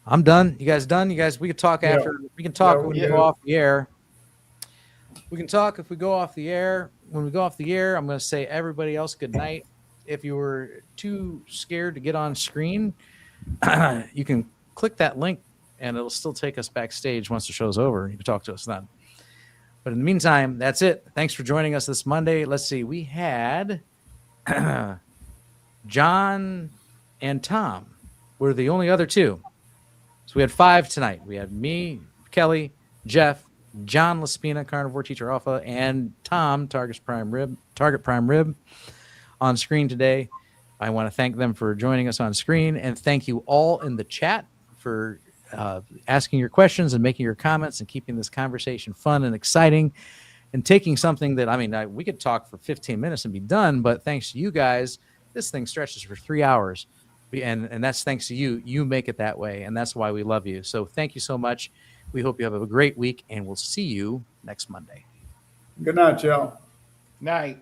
I'm done. You guys done? You guys, we can talk Yeah. after. We can talk Yeah, when we we're go good. off the air. We can talk if we go off the air. When we go off the air, I'm going to say everybody else good night. If you were too scared to get on screen, you can click that link and it'll still take us backstage once the show's over. You can talk to us then. But in the meantime, that's it. Thanks for joining us this Monday. Let's see. We had John and Tom were the only other two. So we had 5 tonight. We had me, Kelly, Jeff, John Laspina, Carnivore Teacher Alpha, and Tom, Target Prime Rib, on screen today. I want to thank them for joining us on screen, and thank you all in the chat for asking your questions and making your comments and keeping this conversation fun and exciting, and taking something that, we could talk for 15 minutes and be done, but thanks to you guys, this thing stretches for 3 hours. And that's thanks to you. You make it that way, and that's why we love you. So thank you so much. We hope you have a great week, and we'll see you next Monday. Good night, y'all. Night.